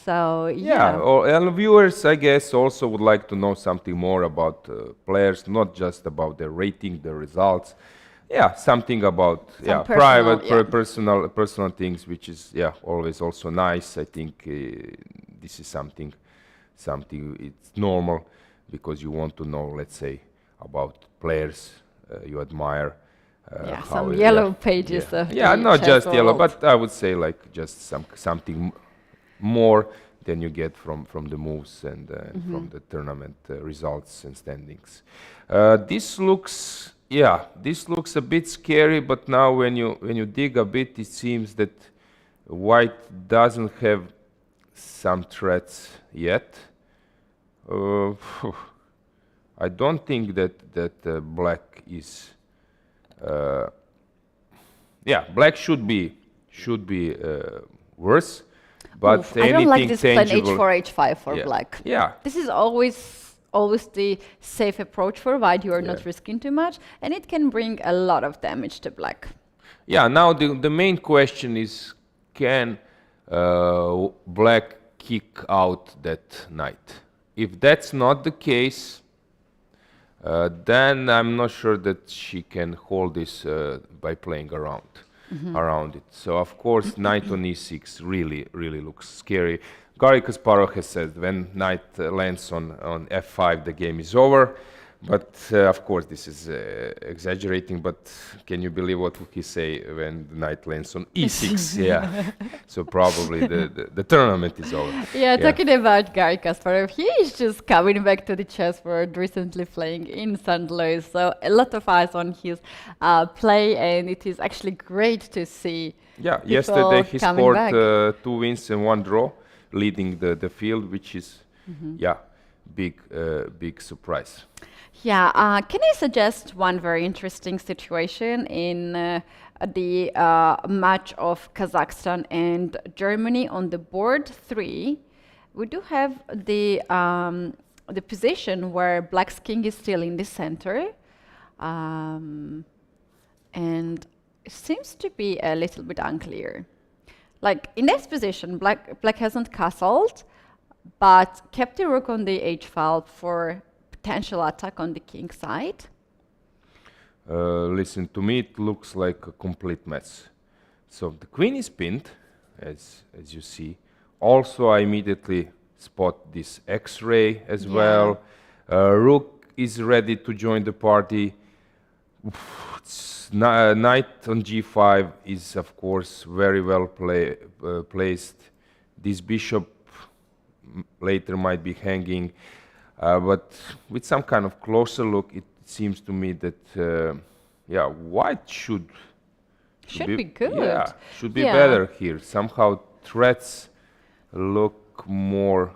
viewers, I guess, also would like to know something more about players, not just about their rating, their results. Yeah, something about private, personal things, which is always also nice. I think this is something it's normal, because you want to know, let's say, about players you admire. Some yellow pages of the not chess just yellow, world. but I would say like just something more than you get from the moves and from the tournament results and standings. This looks a bit scary, but now when you dig a bit, it seems that white doesn't have some threats yet. I don't think that black is. Black should be worse, but I don't like anything this plan tangible. h4, h5 for black. Yeah. This is always the safe approach for white. You are not risking too much, and it can bring a lot of damage to black. Yeah. Now the main question is, can black kick out that knight? If that's not the case, then I'm not sure that she can hold this by playing around it. So of course, knight on e6 really looks scary. Garry Kasparov has said when knight lands on f5, the game is over. But of course, this is exaggerating. But can you believe what would he say when the knight lands on e6? Yeah. So probably the tournament is over. Yeah, talking about Garry Kasparov, he is just coming back to the chess world, recently playing in St. Louis. So a lot of eyes on his play, and it is actually great to see. Yeah, yesterday he scored back. 2 wins and 1 draw, leading the field, which is big surprise. Yeah, can I suggest one very interesting situation in the match of Kazakhstan and Germany on the board 3? We do have the the position where black's king is still in the center, and it seems to be a little bit unclear. Like in this position, black hasn't castled, but kept the rook on the h file for potential attack on the king side. Listen, to me it looks like a complete mess. So the queen is pinned, as you see. Also, I immediately spot this X-ray as well. Rook is ready to join the party. Knight on g5 is, of course, very well placed. This bishop later might be hanging, but with some kind of closer look, it seems to me that, white should be good. Yeah, should be better here. Somehow threats look more.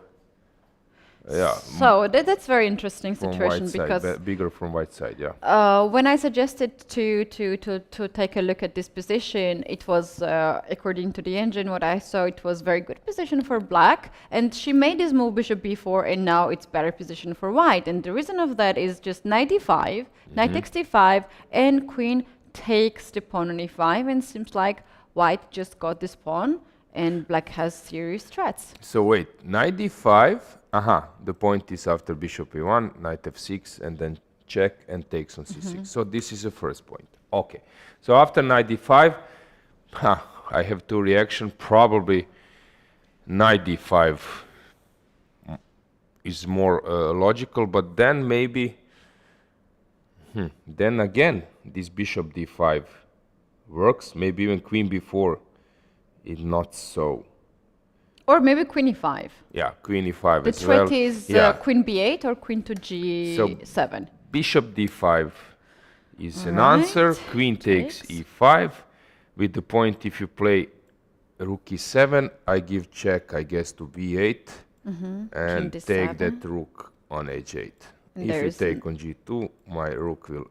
So that's very interesting situation because bigger from white side. Yeah. When I suggested to take a look at this position, it was according to the engine what I saw, it was very good position for black, and she made this move bishop b4, and now it's better position for white. And the reason of that is just knight d5, knight takes d5, and queen takes the pawn on e5, and seems like white just got this pawn, and black has serious threats. So wait, knight d5. The point is after bishop e1, knight f6, and then check and takes on c6. So this is the first point. Okay. So after knight d5, I have two reactions. Probably knight d5 is more logical, but then maybe, then again, this bishop d5 works. Maybe even queen b4 is not so. Or maybe queen e5. Yeah, queen e5 the as well. threat is queen b8 or queen to g7. So bishop d5 is an answer. Queen takes e5. With the point, if you play rook e7, I give check, I guess, to b8 and take that rook on h8. And if you take on g2, my rook will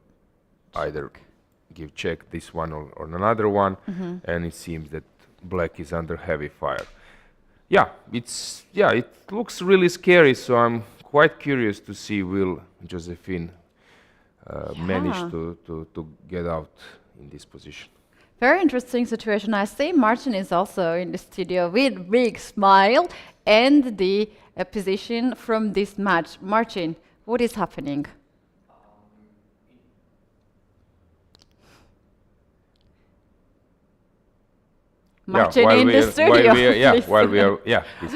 either give check this one or another one, and it seems that black is under heavy fire. It looks really scary, so I'm quite curious to see will Josephine manage to get out in this position. Very interesting situation. I see Martin is also in the studio with big smile and the position from this match. Martin, what is happening? Martin in the studio.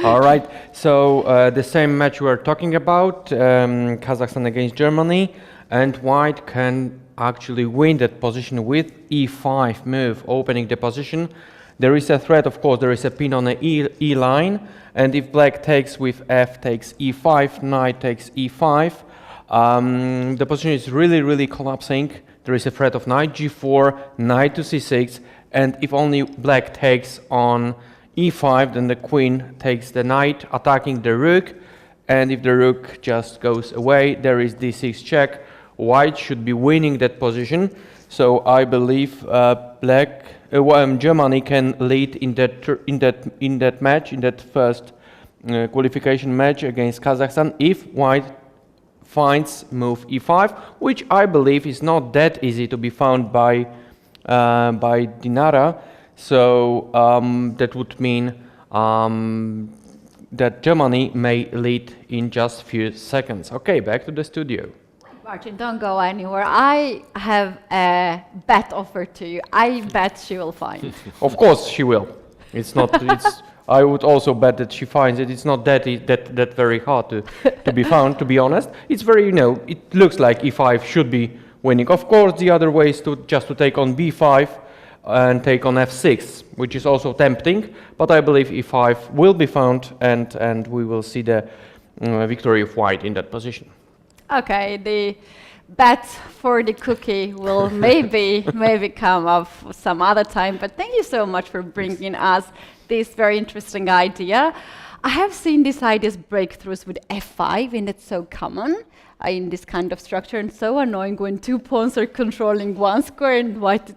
All right. So the same match we're talking about, Kazakhstan against Germany, and white can actually win that position with e5 move, opening the position. There is a threat, of course, there is a pin on the e line, and if black takes with f takes e5, knight takes e5, the position is really collapsing. There is a threat of knight g4, knight to c6, and if only black takes on e5, then the queen takes the knight, attacking the rook, and if the rook just goes away, there is d6 check. White should be winning that position, so I believe Germany can lead in that match, in that first qualification match against Kazakhstan, if white finds move e5, which I believe is not that easy to be found by Dinara. So that would mean that Germany may lead in just few seconds. Okay, back to the studio. Martin, don't go anywhere. I have a bet offer to you. I bet she will find. Of course she will. It's not. I would also bet that she finds it. It's not that very hard to be found. To be honest, it's very. It looks like e5 should be winning. Of course, the other way is to take on b5 and take on f6, which is also tempting. But I believe e5 will be found, and we will see the victory of white in that position. Okay, the bet for the cookie will maybe come up some other time. But thank you so much for bringing us this very interesting idea. I have seen these ideas breakthroughs with f5, and it's so common in this kind of structure, and so annoying when two pawns are controlling one square and white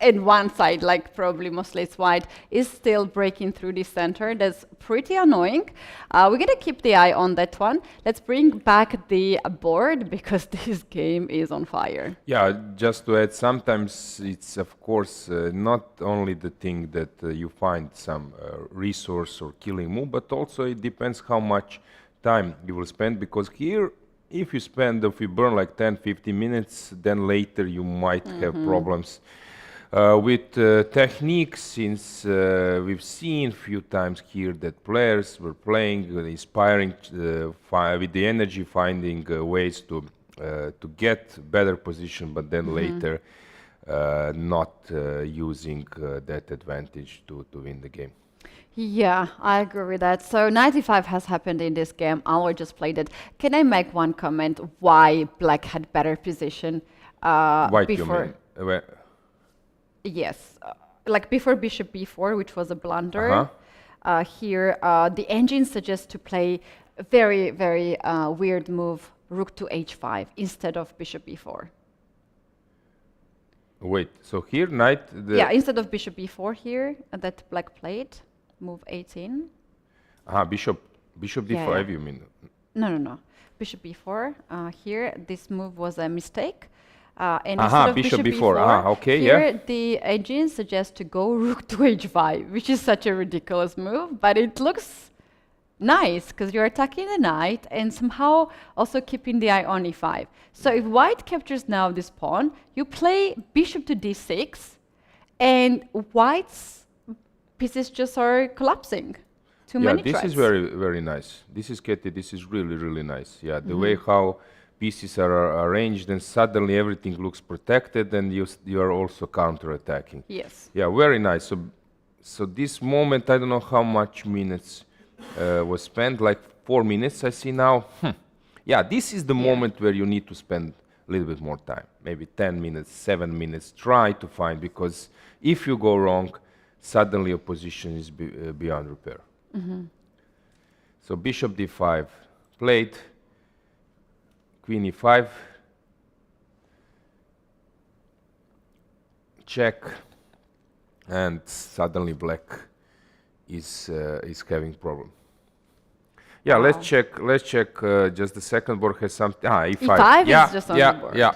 and one side, like probably mostly it's white, is still breaking through the center. That's pretty annoying. We're gonna keep the eye on that one. Let's bring back the board because this game is on fire. Yeah, just to add, sometimes it's of course not only the thing that you find some resource or killing move, but also it depends how much time you will spend, because here if you burn like 10-15 minutes, then later you might have problems with techniques, since we've seen few times here that players were playing inspiring with the energy, finding ways to get better position, but then later not using that advantage to win the game. Yeah, I agree with that. So 95 has happened in this game. Aloj just played it. Can I make one comment why black had better position White, before? you mean? Yes, like before bishop b4, which was a blunder. Here, the engine suggests to play a very, very weird move, rook to h5 instead of bishop b4. Wait, so here knight... Yeah, instead of bishop b4 here, that black played, move 18. Bishop d5, you mean? No. Bishop b4. Here, this move was a mistake. And instead of bishop b4. Okay, here the engine suggests to go rook to h5, which is such a ridiculous move, but it looks nice because you're attacking the knight and somehow also keeping the eye on e5. So if white captures now this pawn, you play bishop to d6, and white's pieces just are collapsing. Too many this threats. is very, very nice. This is Keti, this is really, really nice. Yeah, the way how pieces are arranged, and suddenly everything looks protected, and you are also counter-attacking. Yes. Yeah, very nice. So this moment, I don't know how much minutes was spent, like 4 minutes I see now. Yeah, this is the moment where you need to spend a little bit more time, maybe 10 minutes, 7 minutes, try to find, because if you go wrong, suddenly your position is beyond repair. So bishop d5 played, queen e5, check, and suddenly black is having problem. Yeah, let's check. Let's check. Just the second board has something. E5. E5 is just on the board. Yeah.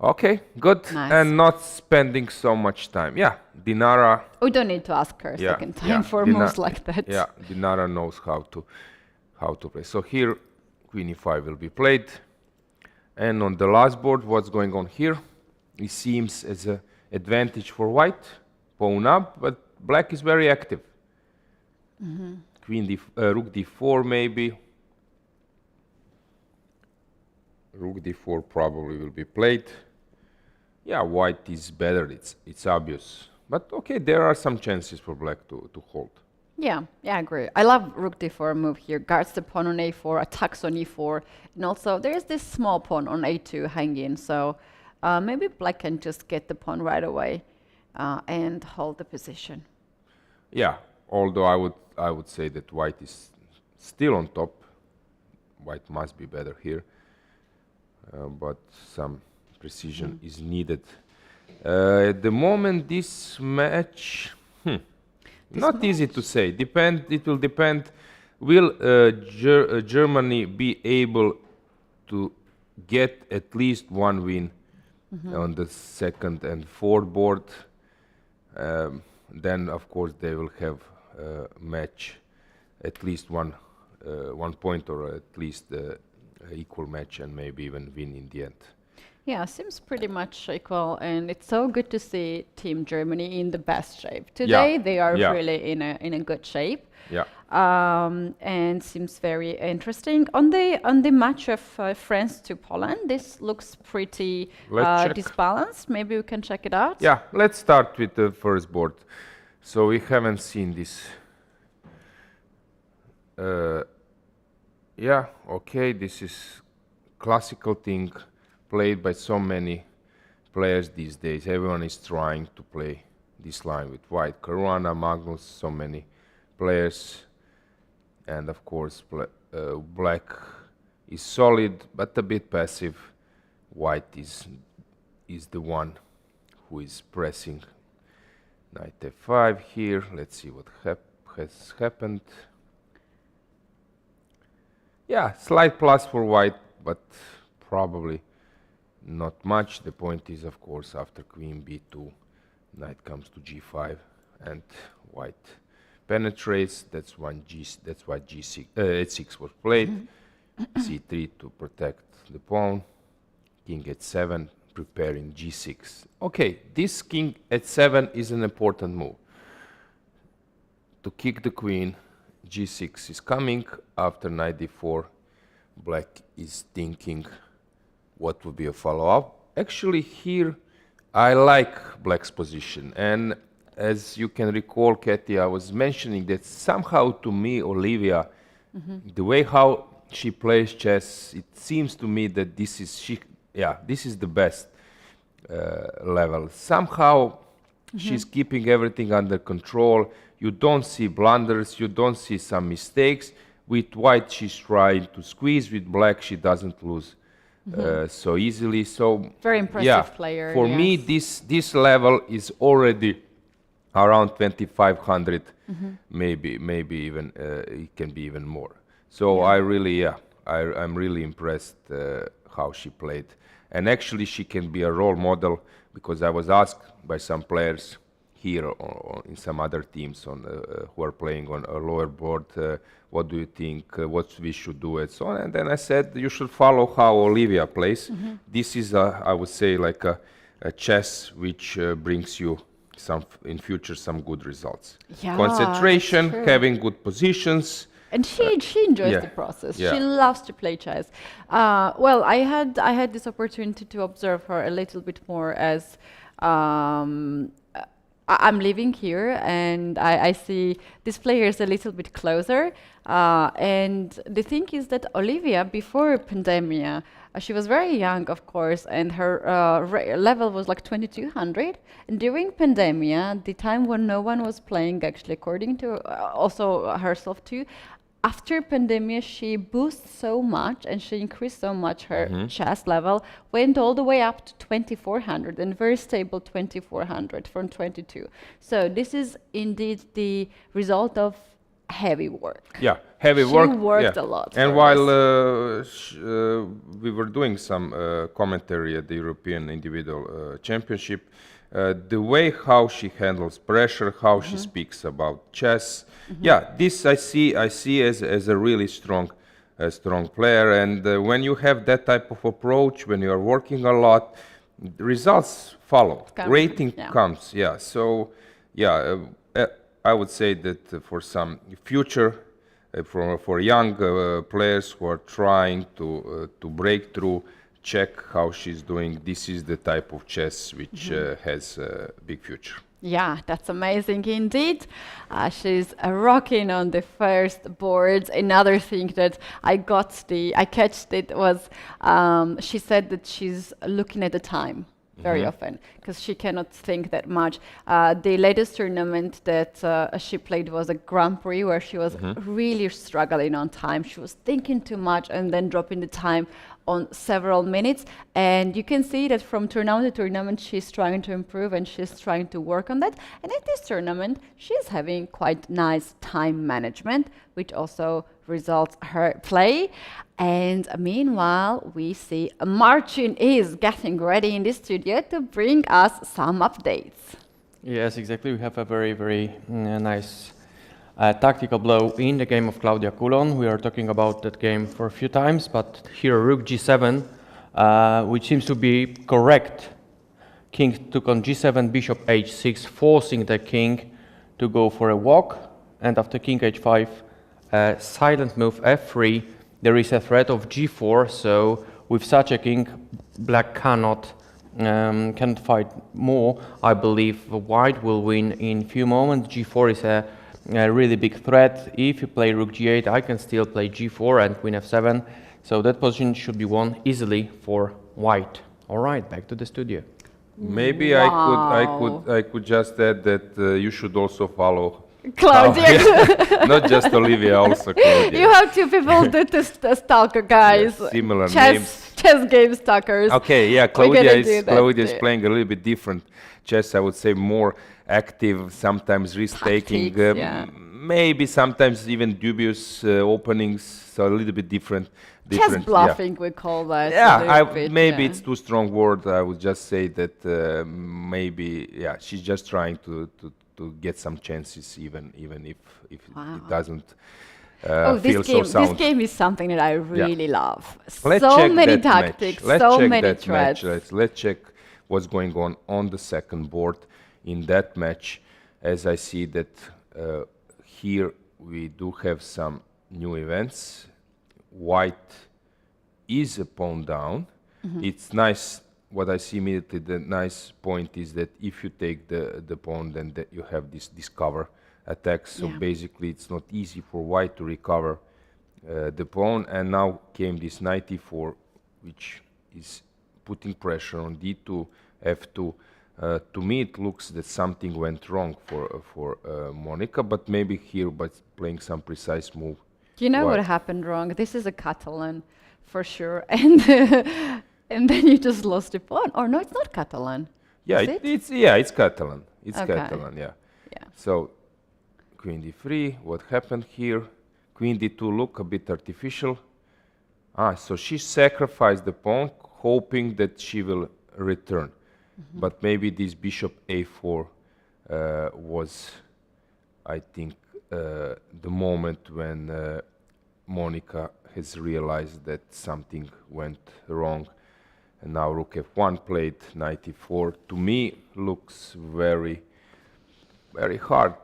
Okay, good. Nice. And not spending so much time. Yeah, Dinara. We don't need to ask her a second time for moves like that. Yeah, Dinara knows how to play. So here, queen e5 will be played. And on the last board, what's going on here? It seems as an advantage for white. Pawn up, but black is very active. Rook d4 maybe. Rook d4 probably will be played. Yeah, white is better, it's obvious. But okay, there are some chances for black to hold. Yeah, I agree. I love rook d4 move here. Guards the pawn on a4, attacks on e4. And also there is this small pawn on a2 hanging. So maybe black can just get the pawn right away and hold the position. Yeah, although I would say that white is still on top. White must be better here. But some precision is needed. At the moment, this match, not easy to say. It will depend. Will Germany be able to get at least one win on the second and fourth board? Then, of course, they will have match at least one point, or at least equal match, and maybe even win in the end. Yeah, seems pretty much equal, and it's so good to see Team Germany in the best shape. Today they are really in a good shape. Yeah. And seems very interesting. On the match of France to Poland, this looks pretty disbalanced. Maybe we can check it out. Yeah, let's start with the first board. So we haven't seen this. Yeah, okay, this is classical thing played by so many players these days. Everyone is trying to play this line with white. Caruana, Magnus, so many players. And of course, black is solid, but a bit passive. White is the one who is pressing. Knight f5 here. Let's see what has happened. Yeah, slight plus for white, but probably not much. The point is, of course, after queen b2, knight comes to g5, and white penetrates. That's why g6, h6 was played. c3 to protect the pawn. King h7, preparing g6. Okay, this king h7 is an important move. To kick the queen, g6 is coming. After knight d4, black is thinking what would be a follow-up. Actually, here I like black's position, and as you can recall, Keti, I was mentioning that somehow to me, Olivia, the way how she plays chess, it seems to me that this is the best level. Somehow she's keeping everything under control. You don't see blunders, you don't see some mistakes. With white, she's trying to squeeze. With black, she doesn't lose so easily. So very impressive player. For me, this level is already around 2500, maybe even it can be even more. So I'm really impressed how she played. And actually, she can be a role model, because I was asked by some players here or in some other teams who are playing on a lower board, what do you think, what we should do, and so on. And then I said, you should follow how Olivia plays. This is, I would say, like a chess which brings you in future some good results. Yeah, concentration, having good positions. And she enjoys the process. She loves to play chess. Well, I had this opportunity to observe her a little bit more as I'm living here, and I see these players a little bit closer. And the thing is that Olivia, before pandemic, she was very young, of course, and her level was like 2200. And during pandemic, the time when no one was playing, actually, according to also herself too, after pandemic, she boosted so much and she increased so much her chess level, went all the way up to 2400 and very stable 2400 from 22. So this is indeed the result of heavy work. Yeah, heavy work. She worked a lot. And while we were doing some commentary at the European Individual Championship, the way how she handles pressure, how she speaks about chess, this I see as a really strong player. And when you have that type of approach, when you are working a lot, the results follow. Rating comes. So I would say that for some future, for young players who are trying to break through, check how she's doing. This is the type of chess which has a big future. Yeah, that's amazing indeed. She's rocking on the first boards. Another thing that I catched it was she said that she's looking at the time very often, because she cannot think that much. The latest tournament that she played was a Grand Prix, where she was really struggling on time. She was thinking too much and then dropping the time on several minutes. And you can see that from tournament to tournament, she's trying to improve and she's trying to work on that. And at this tournament, she's having quite nice time management, which also results her play. And meanwhile, we see Marcin is getting ready in the studio to bring us some updates. Yes, exactly. We have a very, very nice tactical blow in the game of Claudia Coulon. We are talking about that game for a few times, but here rook g7, which seems to be correct. King took on g7, bishop h6, forcing the king to go for a walk. And after king h5, silent move f3. There is a threat of g4, so with such a king, black cannot fight more. I believe white will win in few moments. g4 is a really big threat. If you play rook g8, I can still play g4 and queen f7. So that position should be won easily for white. All right, back to the studio. Maybe I could just add that you should also follow Claudia. not just Olivia, also Claudia. You have two people to stalker, guys. Similar chess, names. chess game stalkers. Okay, yeah, We're gonna Claudia do is, that Claudia is too. playing a little bit different chess, I would say more active, sometimes risk-taking, Tactics, yeah. maybe sometimes even dubious openings, so a little bit different. Chess different bluffing, we call that. Yeah, a little bit, maybe yeah. it's too strong word. I would just say that maybe, yeah, she's just trying to get some chances, even if Wow. it doesn't Oh, feel this so game! sound. This game is something that I Yeah. really love. Let's So check many that match. tactics, Let's so check many that match. threats. Let's check what's going on the second board in that match. As I see that here we do have some new events. White is a pawn down. It's nice. What I see immediately, the nice point is that if you take the pawn, then you have this discover attacks. So Yeah. basically, it's not easy for white to recover the pawn. And now came this knight e4, which is putting pressure on d2, f2. To me, it looks that something went wrong for Monica, but maybe here by playing some precise move. You know Why? what happened wrong? This is a Catalan, for sure. And and then you just lost the pawn. Or no, it's not Catalan. Yeah, Is it? it's Catalan. It's Okay. Catalan, yeah. Yeah. So queen d3, what happened here? Queen d2 look a bit artificial. So she sacrificed the pawn, hoping that she will return. But maybe this bishop a4 was, I think, the moment when Monica has realized that something went wrong. And now rook f1 played, knight e4. To me, looks very, very hard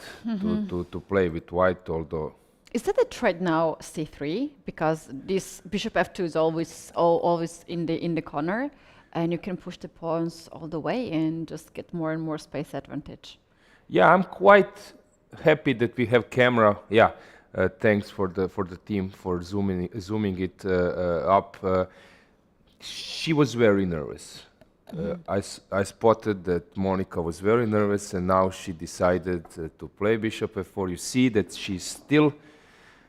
to play with white, although Is that a threat now, c3? Because this bishop f2 is always in the corner, and you can push the pawns all the way and just get more and more space advantage. yeah, I'm quite happy that we have camera. Yeah, thanks for the team for zooming it up. She was very nervous. I spotted that Monica was very nervous, and now she decided to play bishop f4. You see that she's still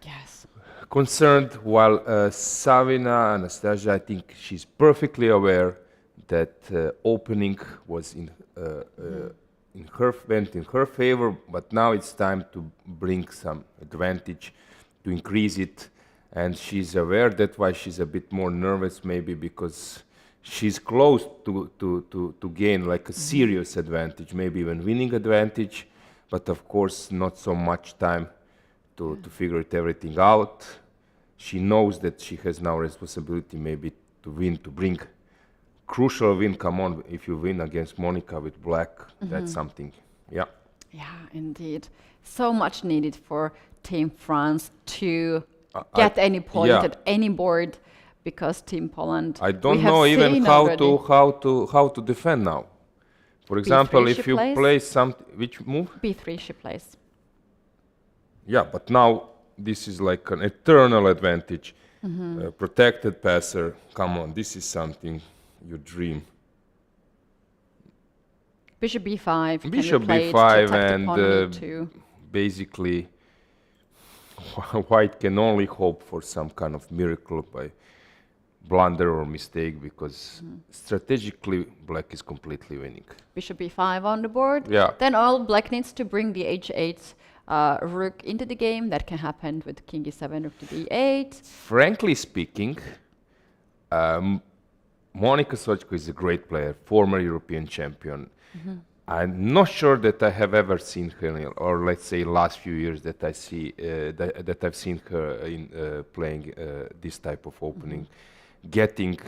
Yes. concerned, while Savina, Anastasia, I think she's perfectly aware that opening was went in her favor, but now it's time to bring some advantage, to increase it, and she's aware. That's why she's a bit more nervous, maybe because she's close to gain like a serious advantage, maybe even winning advantage, but of course not so much time to figure everything out. She knows that she has now responsibility maybe to win, to bring crucial win. Come on, if you win against Monica with black, that's something. Yeah. Yeah, indeed. So much needed for Team France to get any point yeah. at any board, because Team Poland. I we don't have know even seen how already. how to defend now. For example, B3 if she you plays. play some which move? B3 she plays. Yeah, but now this is like an eternal advantage. Protected passer. Come on, this is something you dream. Bishop b5. Can Bishop you play it to b5 attack the and pawn on e2? basically white can only hope for some kind of miracle by blunder or mistake, because strategically black is completely winning. Bishop b5 on the board. Yeah. Then all black needs to bring the h8 rook into the game. That can happen with king e7, rook to d8. Frankly speaking, Monika Sochko is a great player, former European champion. I'm not sure that I have ever seen her, or let's say last few years that I see that I've seen her in playing this type of opening, getting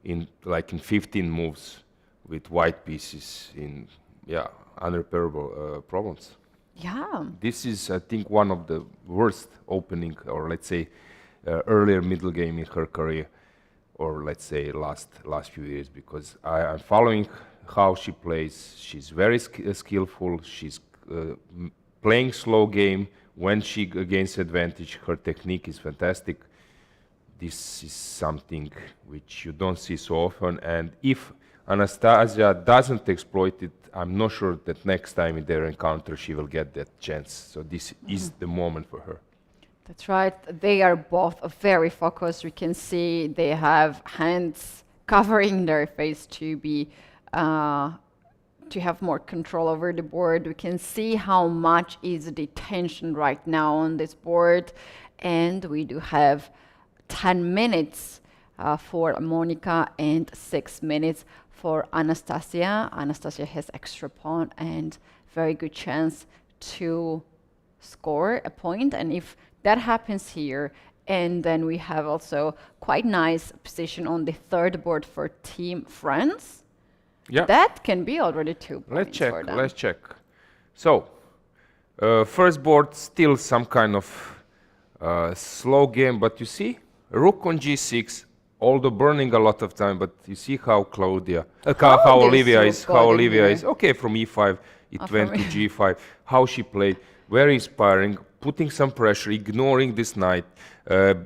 in like in 15 moves with white pieces in unrepairable problems. Yeah. This is, I think, one of the worst opening, or let's say earlier middle game in her career, or let's say last few years, because I'm following how she plays. She's very skillful. She's playing slow game. When she gains advantage, her technique is fantastic. This is something which you don't see so often, and if Anastasia doesn't exploit it, I'm not sure that next time in their encounter she will get that chance. So this is the moment for her. That's right. They are both very focused. We can see they have hands covering their face to be to have more control over the board. We can see how much is the tension right now on this board, and we do have 10 minutes for Monica and 6 minutes for Anastasia. Anastasia has extra pawn and very good chance to score a point, and if that happens here, and then we have also quite nice position on the third board for Team France. Yeah. That can be already 2 points Let's check. for them. Let's check. So, first board still some kind of slow game, but you see, Rook on G6, although burning a lot of time, but you see how Claudia, how Olivia is, okay from E5, it went to G5, how she played, very inspiring, putting some pressure, ignoring this knight.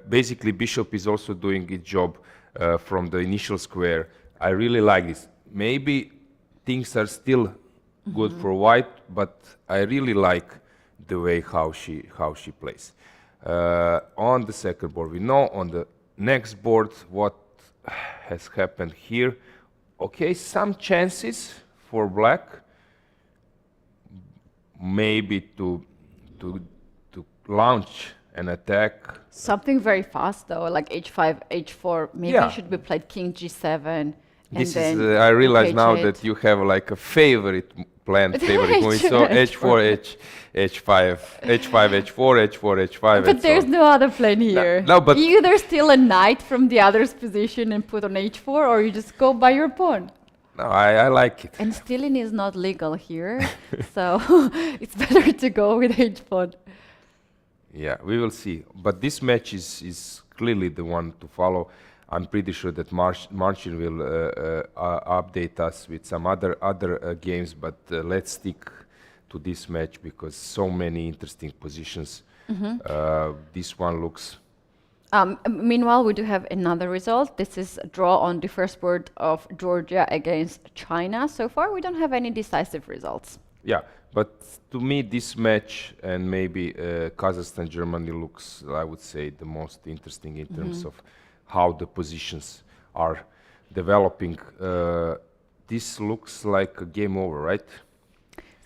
Basically, Bishop is also doing its job from the initial square. I really like this. Maybe things are still good for White, but I really like the way how she plays. On the second board, we know on the next board what has happened here. Okay, some chances for Black, maybe to launch an attack. Something very fast though, like H5, H4. Maybe Yeah. it should be played King G7. This and is, then I realize now H8. that you have like a planned favorite movie. So H4, H5, H5, H4, H4, H5. But there's no other plan here. no, but- you either steal a knight from the other's position and put on H4, or you just go by your pawn. No, I like it. And stealing is not legal here, so it's better to go with H4. Yeah, we will see. But this match is clearly the one to follow. I'm pretty sure that Marcin will update us with some other games, but let's stick to this match because so many interesting positions. This one looks... Meanwhile, we do have another result. This is a draw on the first board of Georgia against China. So far, we don't have any decisive results. Yeah, but to me, this match and maybe Kazakhstan, Germany looks, I would say, the most interesting in terms of how the positions are developing. This looks like a game over, right?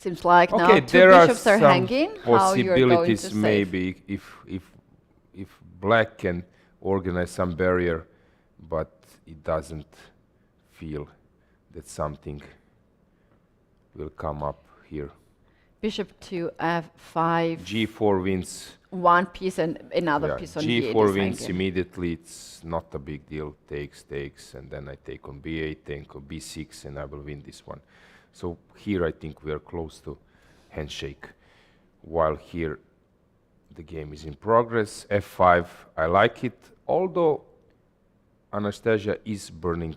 Seems like now Okay, two there are bishops are some hanging. How you're going to possibilities save? maybe if Black can organize some barrier, but it doesn't feel that something will come up here. Bishop to F5. G4 wins. One piece and another Yeah, piece on B8 G4 is wins hanging. immediately. It's not a big deal. Takes, and then I take on B8, take on B6, and I will win this one. So here I think we are close to handshake. While here the game is in progress. F5, I like it. Although Anastasia is burning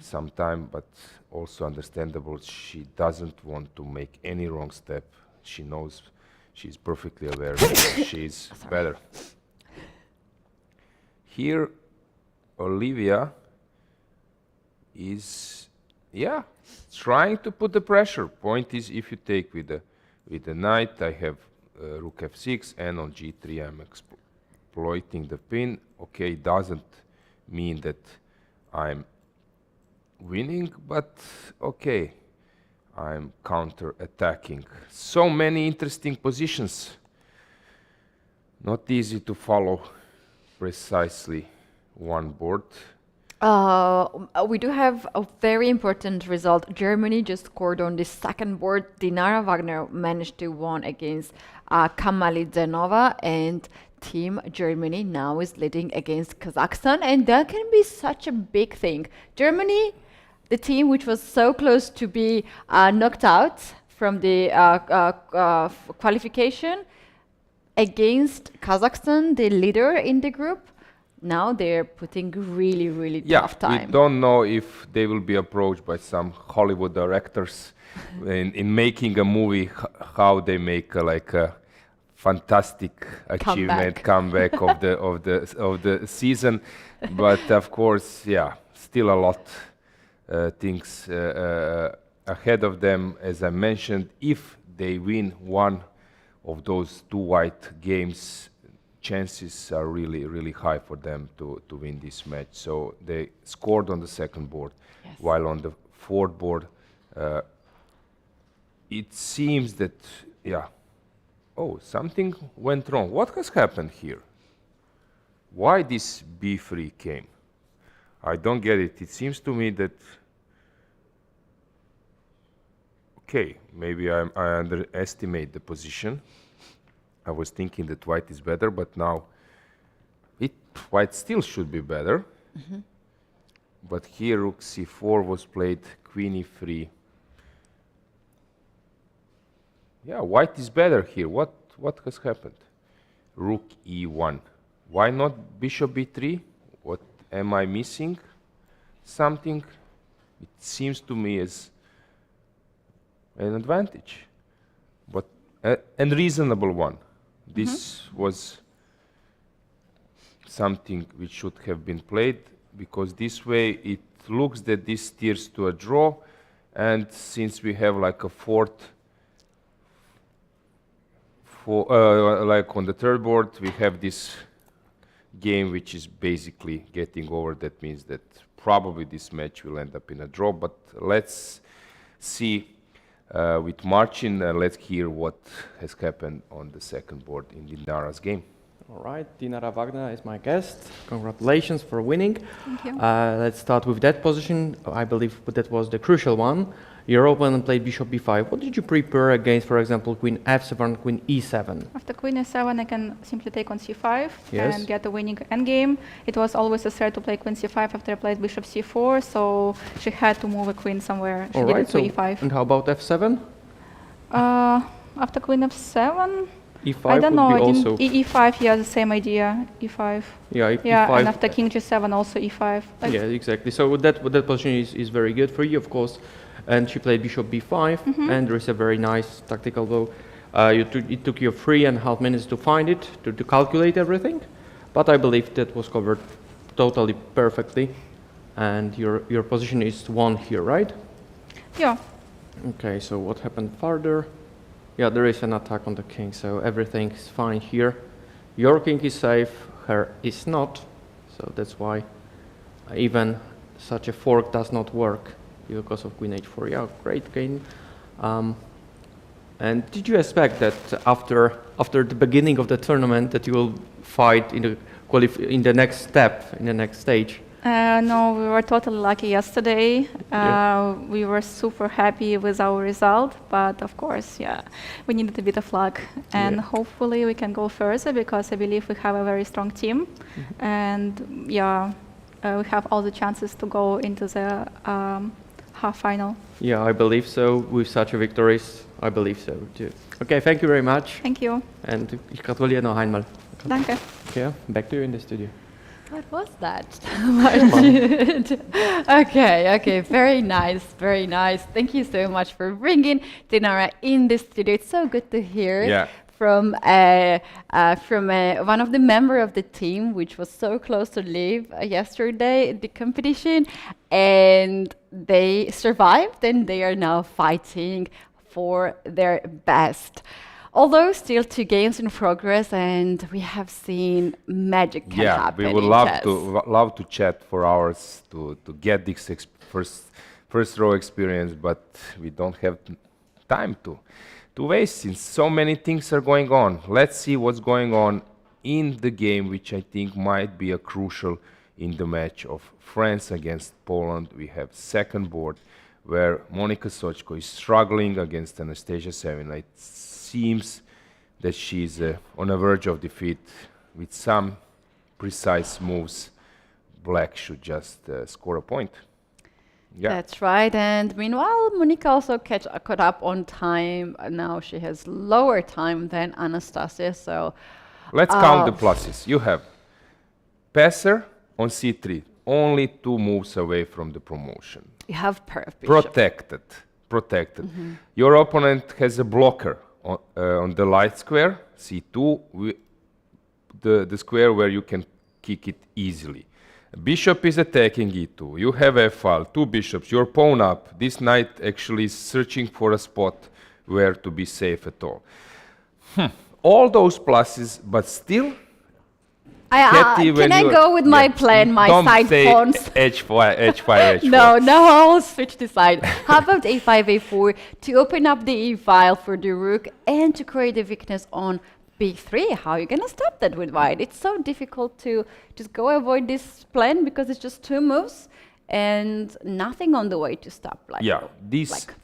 some time, but also understandable. She doesn't want to make any wrong step. She knows, she's perfectly aware that she's better. Here, Olivia is, trying to put the pressure. Point is, if you take with the knight, I have Rook F6, and on G3 I'm exploiting the pin. Okay, doesn't mean that I'm winning, but okay, I'm counter-attacking. So many interesting positions. Not easy to follow precisely one board. We do have a very important result. Germany just scored on the second board. Dinara Wagner managed to win against Kamalidzhanova, and Team Germany now is leading against Kazakhstan, and that can be such a big thing. Germany, the team which was so close to be knocked out from the qualification, against Kazakhstan, the leader in the group. Now they're putting really tough time. We don't know if they will be approached by some Hollywood directors in making a movie, how they make like a fantastic achievement comeback of the season. But of course, still a lot things ahead of them. As I mentioned, if they win one of those two white games, chances are really high for them to win this match. So they scored on the second board, Yes. while on the fourth board, it seems that, something went wrong. What has happened here? Why this b3 came? I don't get it. It seems to me that, okay, maybe I underestimate the position. I was thinking that white is better, but now white still should be better. But here rook c4 was played, queen e3. Yeah, white is better here. What has happened? Rook e1. Why not bishop b3? What am I missing? Something? It seems to me as an advantage, but a reasonable one. This was something which should have been played, because this way it looks that this steers to a draw, and since we have like a fourth, like on the third board, we have this game which is basically getting over. That means that probably this match will end up in a draw, but let's see with Marcin. Let's hear what has happened on the second board in Dinara's game. All right, Dinara Wagner is my guest. Congratulations for winning. Thank you. Let's start with that position. I believe that was the crucial one. Your opponent played bishop b5. What did you prepare against, for example, queen f7, queen e7? After queen e7, I can simply take on c5 Yes. and get a winning endgame. It was always a threat to play queen c5 after I played bishop c4, so she had to move a queen somewhere. She All did right, it to e5. and how about f7? After queen f7, e5 I don't would know. be I also... didn't, e5, yeah, the same idea. e5. Yeah, Yeah, e5. and after king g7, also e5. Like, Yeah, exactly. So that position is very good for you, of course. And she played bishop b5, and there is a very nice tactical blow. It took you 3.5 minutes to find it, to calculate everything, but I believe that was covered totally perfectly. And your position is won here, right? Yeah. Okay, so what happened further? Yeah, there is an attack on the king, so everything is fine here. Your king is safe, her is not, so that's why even such a fork does not work because of queen h4. Yeah, great game. And did you expect that after the beginning of the tournament that you will fight in the next step, in the next stage? No, we were totally lucky yesterday. Yeah. We were super happy with our result, but of course, yeah, we needed a bit of luck. And Yeah. hopefully we can go further, because I believe we have a very strong team. And yeah, we have all the chances to go into the half final. Yeah, I believe so. With such a victories, I believe so too. Okay, thank you very much. Thank you. And ich gratuliere noch einmal. Danke. Okay, back to you in the studio. What was that? Marcin? Okay, very nice, very nice. Thank you so much for bringing Dinara in the studio. It's so good to hear from one of the member of the team, which was so close to leave yesterday the competition, and they survived, and they are now fighting for their best. Although still 2 games in progress, and we have seen magic can happen. We would in love chess. love to chat for hours to get this first row experience, but we don't have time to waste, since so many things are going on. Let's see what's going on in the game, which I think might be a crucial in the match of France against Poland. We have second board, where Monika Sochko is struggling against Anastasia Sevina. It seems that she's on the verge of defeat. With some precise moves, Black should just score a point. Yeah. That's right. And meanwhile, Monika also caught up on time. Now she has lower time than Anastasia. So Let's count the pluses. You have passer on c3, only 2 moves away from the promotion. you have bishop. Protected. Your opponent has a blocker on the light square, c2, the square where you can kick it easily. Bishop is attacking e2. You have a file, 2 bishops, your pawn up. This knight actually is searching for a spot where to be safe at all. All those pluses, but still Keti, when can I you- go with my yeah, plan, my don't side say pawns? H5, H4. No, I'll switch the side. How about a5, a4 to open up the e file for the rook and to create a weakness on b3? How are you going to stop that with white? It's so difficult to just go avoid this plan because it's just 2 moves and nothing on the way to stop. Like, Yeah, this like-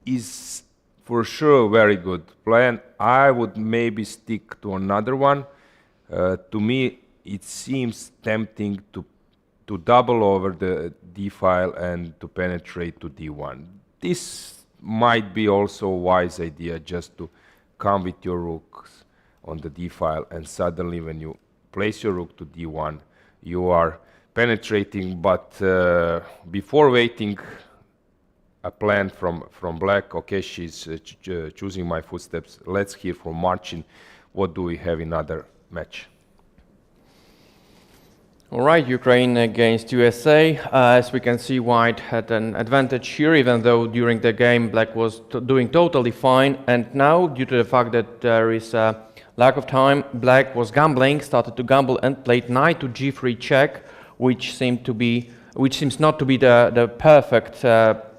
is for sure a very good plan. I would maybe stick to another one. To me, it seems tempting to double over the d file and to penetrate to d1. This might be also a wise idea, just to come with your rooks on the d file, and suddenly when you place your rook to d1, you are penetrating. But before waiting a plan from black, okay, she's choosing my footsteps. Let's hear from Marcin. What do we have in other match? All right, Ukraine against USA. As we can see, white had an advantage here, even though during the game black was doing totally fine. And now, due to the fact that there is a lack of time, black was gambling, started to gamble and played knight to g3 check, which seems not to be the perfect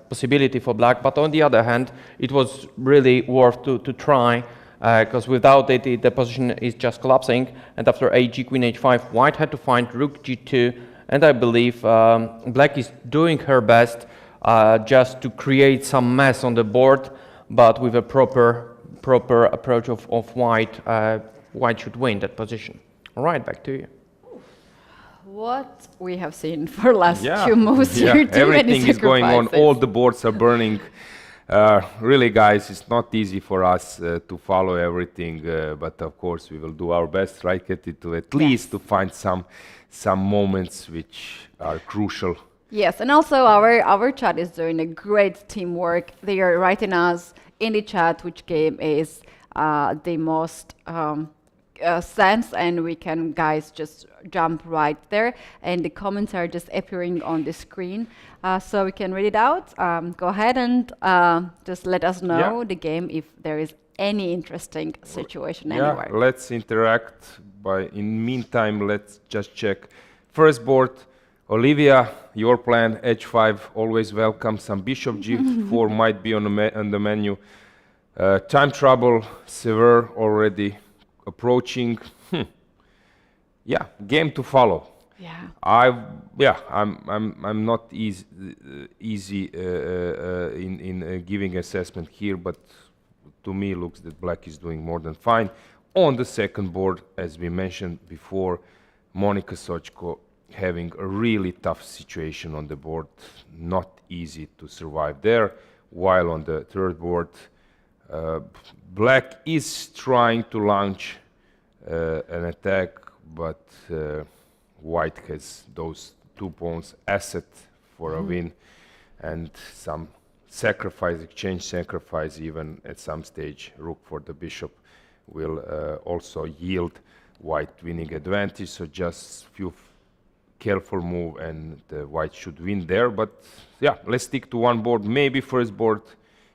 possibility for black. But on the other hand, it was really worth to try, because without it, the position is just collapsing. And after g queen h5, white had to find rook g2, and I believe black is doing her best just to create some mess on the board, but with a proper approach of white, white should win that position. All right, back to you. What we have seen for last 2 moves here, too everything many is going on. sacrifices. All the boards are burning. Really, guys, it's not easy for us to follow everything, but of course we will do our best, right, Keti, to at least to find some moments which are crucial. Yes, and also our chat is doing a great teamwork. They are writing us in the chat which game is the most sense, and we can, guys, just jump right there, and the comments are just appearing on the screen, so we can read it out. Go ahead and just let us know the game if there is any interesting situation anywhere. Let's interact. In meantime, let's just check first board. Olivia, your plan, h5, always welcome. Some bishop g4 might be on the menu. Time trouble, severe already approaching. Yeah, game to follow. Yeah. I'm not easy in giving assessment here, but to me looks that black is doing more than fine. On the second board, as we mentioned before, Monika Sochko having a really tough situation on the board, not easy to survive there. While on the third board, black is trying to launch an attack, but white has those 2 pawns asset for a win, and some sacrifice, exchange sacrifice, even at some stage, rook for the bishop will also yield white winning advantage. So just few careful move and white should win there. But yeah, let's stick to one board. Maybe first board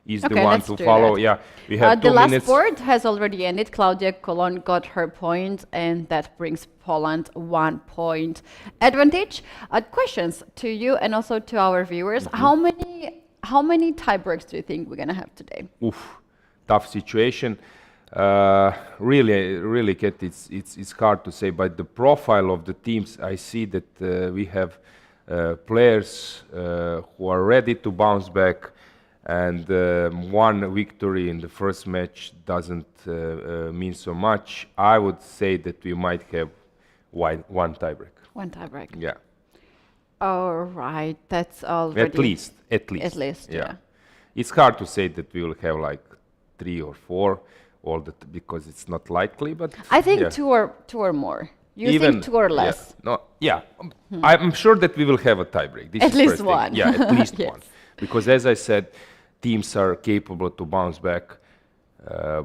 is the one to follow. That. Yeah, we have 2 the minutes. last board has already ended. Claudia Colon got her point, and that brings Poland 1 point advantage. Questions to you and also to our viewers. How many tie breaks do you think we're gonna have today? Oof, tough situation. Really, Keti, it's hard to say. By the profile of the teams, I see that we have players who are ready to bounce back, and one victory in the first match doesn't mean so much. I would say that we might have one tiebreak. One tiebreak. Yeah. All right, that's already... At least. Yeah. It's hard to say that we will have like 3 or 4, because it's not likely. But I think two or more. You think 2 or less? I'm sure that we will have a tiebreak. At least one. Yeah, at least Yes. one. Because as I said, teams are capable to bounce back.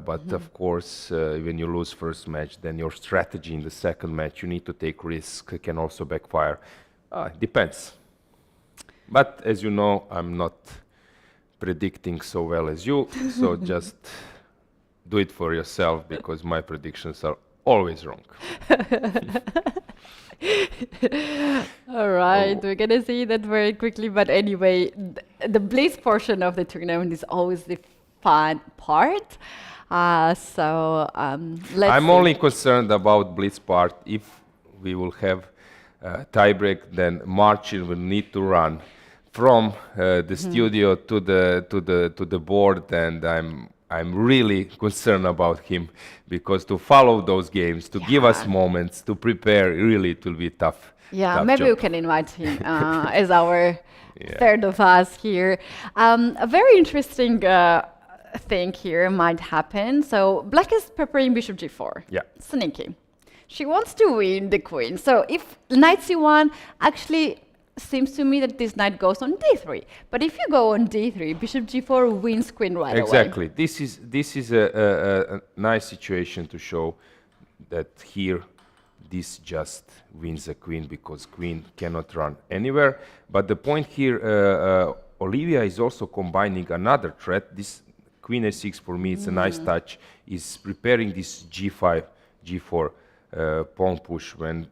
But of course, when you lose first match, then your strategy in the second match, you need to take risk. It can also backfire. Depends. But as you know, I'm not predicting so well as you. So just do it for yourself, because my predictions are always wrong. All right, we're gonna see that very quickly. But anyway, the blitz portion of the tournament is always the fun part. Let's I'm see. only concerned about blitz part. If we will have tiebreak, then Marcin will need to run from the studio to the board, and I'm really concerned about him, because to follow those games, to give us moments, to prepare, really it will be tough. Yeah, tough maybe job. we can invite him as our third of us here. A very interesting thing here might happen. So Black is preparing bishop g4. Yeah. Sneaky. She wants to win the queen. So if knight c1, actually seems to me that this knight goes on d3. But if you go on d3, bishop g4 wins queen right away. Exactly. This is a nice situation to show that here this just wins a queen, because queen cannot run anywhere. But the point here, Olivia is also combining another threat. This queen a6 for me, it's a nice touch, is preparing this g5, g4 pawn push. When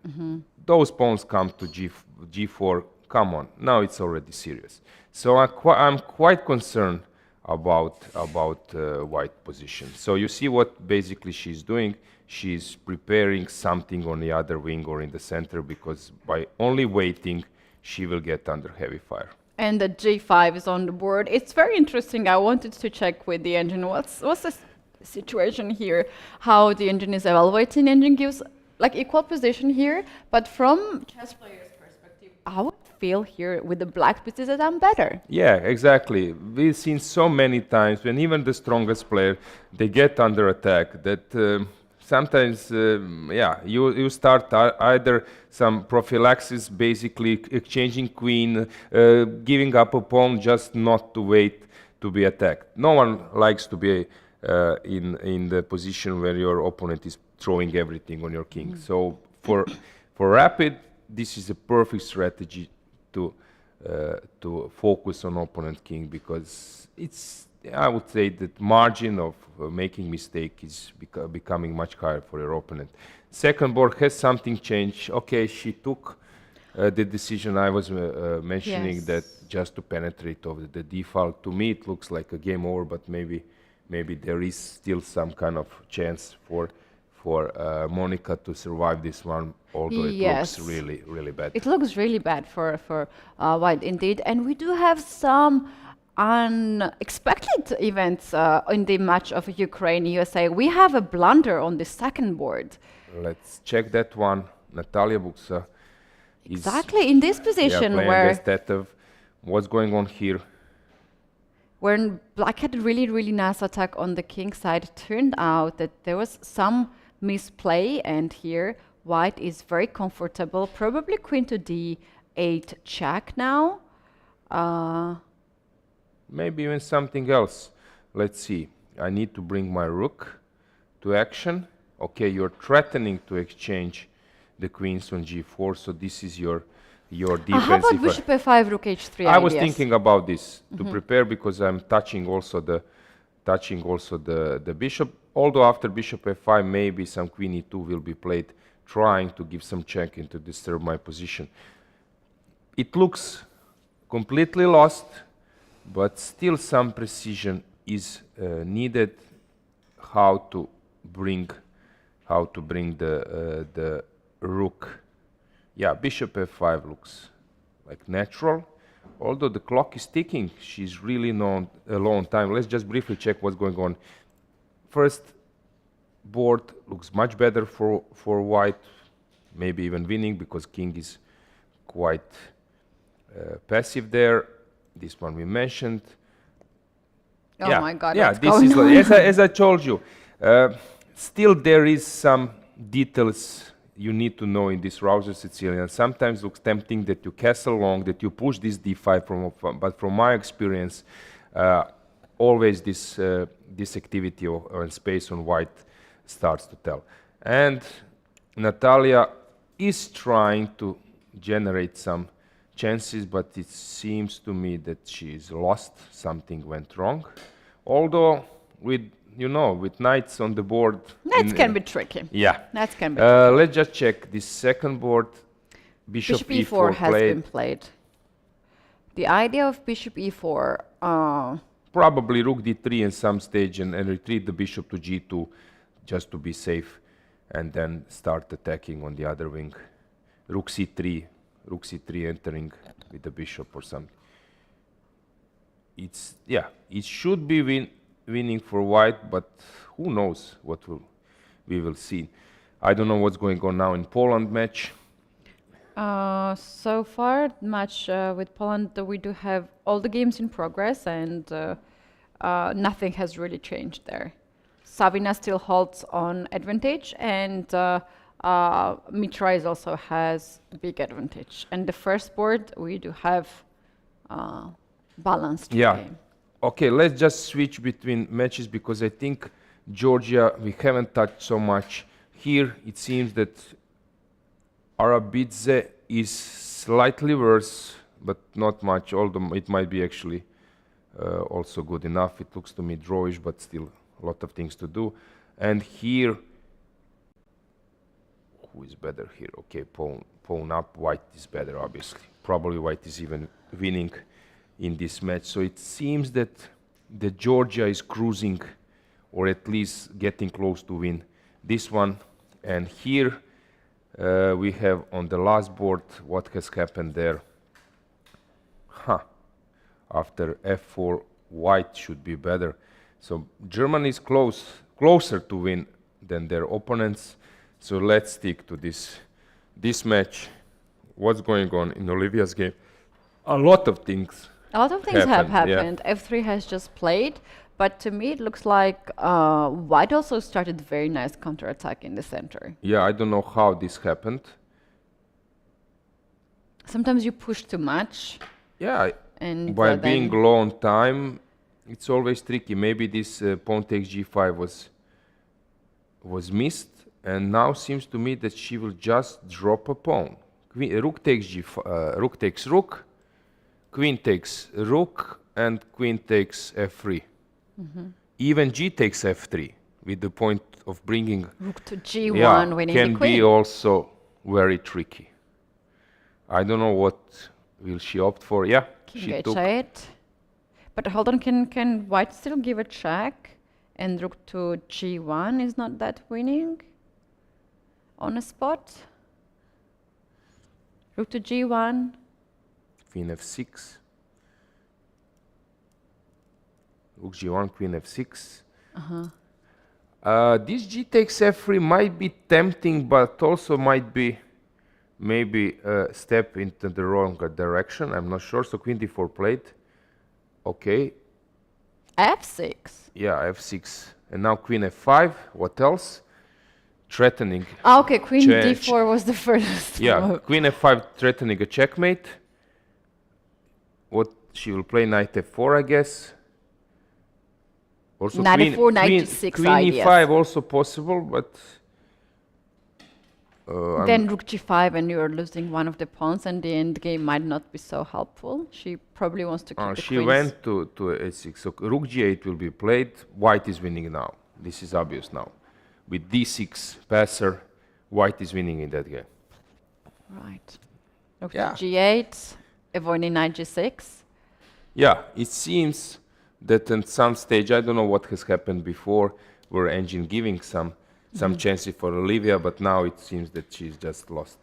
those pawns come to g4, come on, now it's already serious. So I'm quite concerned about white position. So you see what basically she's doing. She's preparing something on the other wing or in the center, because by only waiting, she will get under heavy fire. And the g5 is on the board. It's very interesting. I wanted to check with the engine. What's the situation here? How the engine is evaluating. Engine gives like equal position here, but from chess players' perspective, I would feel here with the black pieces that I'm better. Yeah, exactly. We've seen so many times when even the strongest player, they get under attack, that sometimes, you start either some prophylaxis, basically exchanging queen, giving up a pawn just not to wait to be attacked. No one likes to be in the position where your opponent is throwing everything on your king. So for rapid, this is a perfect strategy to focus on opponent king, because it's, I would say that margin of making mistake is becoming much higher for your opponent. Second board has something changed. Okay, she took the decision I was mentioning, that just to penetrate over the d-file. To me, it looks like a game over, but maybe there is still some kind of chance for Monica to survive this one, although it looks really, really bad. It looks really bad for white indeed, and we do have some unexpected events in the match of Ukraine-USA. We have a blunder on the second board. Let's check that one. Natalia Buksa is exactly in this position where what's going on here. When black had a really, really nice attack on the king side, it turned out that there was some misplay, and here white is very comfortable. Probably queen to d8 check now. Maybe even something else. Let's see. I need to bring my rook to action. Okay, you're threatening to exchange the queens on g4, so this is your defensive. How about bishop f5, rook h3? I was thinking about this to prepare, because I'm touching also the bishop. Although after bishop f5, maybe some queen e2 will be played, trying to give some check and to disturb my position. It looks completely lost, but still some precision is needed. How to bring the rook. Yeah, bishop f5 looks like natural. Although the clock is ticking, she's really a long time. Let's just briefly check what's going on. First board looks much better for white, maybe even winning, because king is quite passive there. This one we mentioned. Oh my God! Yeah, what's this going is on? like, as I told you. Still, there is some details you need to know in this rouser Sicilian. Sometimes looks tempting that you castle long, that you push this d5 but from my experience, always this activity or space on white starts to tell. And Natalia is trying to generate some chances, but it seems to me that she's lost. Something went wrong. Although with knights on the board, Knights can be tricky. Yeah. Knights can be tricky. Let's just check this second board. bishop Bishop e4 has played. been played. The idea of bishop e4, Probably rook d3 in some stage and retreat the bishop to g2 just to be safe, and then start attacking on the other wing. Rook c3 entering with the bishop or something. It should be winning for white, but who knows what we will see. I don't know what's going on now in Poland match. so far, match with Poland, we do have all the games in progress, and nothing has really changed there. Savina still holds on advantage, and Mitra also has a big advantage. And the first board, we do have balanced game. Okay, let's just switch between matches, because I think Georgia, we haven't touched so much. Here, it seems that Arabidze is slightly worse, but not much, although it might be actually also good enough. It looks to me drawish, but still a lot of things to do. And here, who is better here? Okay, pawn up, white is better, obviously. Probably white is even winning in this match. So it seems that the Georgia is cruising, or at least getting close to win this one. And here we have on the last board what has happened there. After f4, white should be better. So Germany is closer to win than their opponents. So let's stick to this match. What's going on in Olivia's game? A lot of things. A lot of things have happened. Yeah. F3 has just played, but to me it looks like white also started very nice counterattack in the center. Yeah, I don't know how this happened. Sometimes you push too much. Yeah, and by being low on time, it's always tricky. Maybe this pawn takes g5 was missed, and now seems to me that she will just drop a pawn. Rook takes rook takes rook, queen takes rook, and queen takes f3. Even g takes f3 with the point of bringing rook to g1, winning can the queen. be also very tricky. I don't know what will she opt for. Yeah, she took. H8. But hold on, can white still give a check? And rook to g1 is not that winning on a spot. Rook to g1. Queen f6. Rook g1, queen f6. This g takes f3 might be tempting, but also might be maybe a step into the wrong direction. I'm not sure. So queen d4 played. Okay. f6. Yeah, f6. And now queen f5. What else? Threatening. Okay, queen d4 was the first. Yeah, queen f5 threatening a checkmate. What she will play, knight f4, I guess. Also knight f4, knight g6 queen e5 also possible, but then rook g5 and you're losing one of the pawns, and the end game might not be so helpful. She probably wants to keep the she queens. went to a6. So rook g8 will be played. White is winning now. This is obvious now. With d6 passer, white is winning in that game. Right. Rook to g8, avoiding knight g6. Yeah, it seems that at some stage, I don't know what has happened before, were engine giving some chances for Olivia, but now it seems that she's just lost.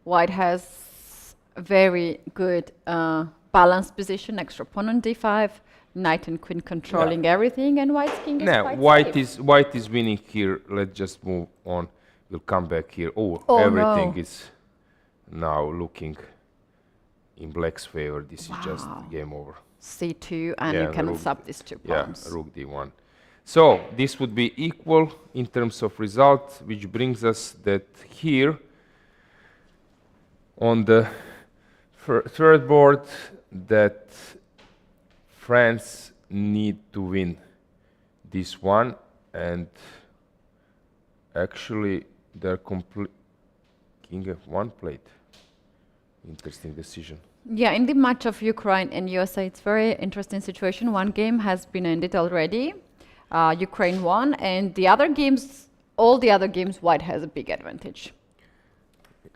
White has a very good balanced position, extra pawn on d5, knight and queen controlling everything, and white's king is quite safe. White is winning here. Let's just move on. We'll come back here. Everything is now looking in black's favor. This is just game over. c2, and you can sub these two pawns. Yeah, rook d1. So this would be equal in terms of result, which brings us that here on the third board that France need to win this one, and actually they're king f1 played. Interesting decision. Yeah, in the match of Ukraine and USA, it's very interesting situation. One game has been ended already. Ukraine won, and the other games, all the other games, white has a big advantage.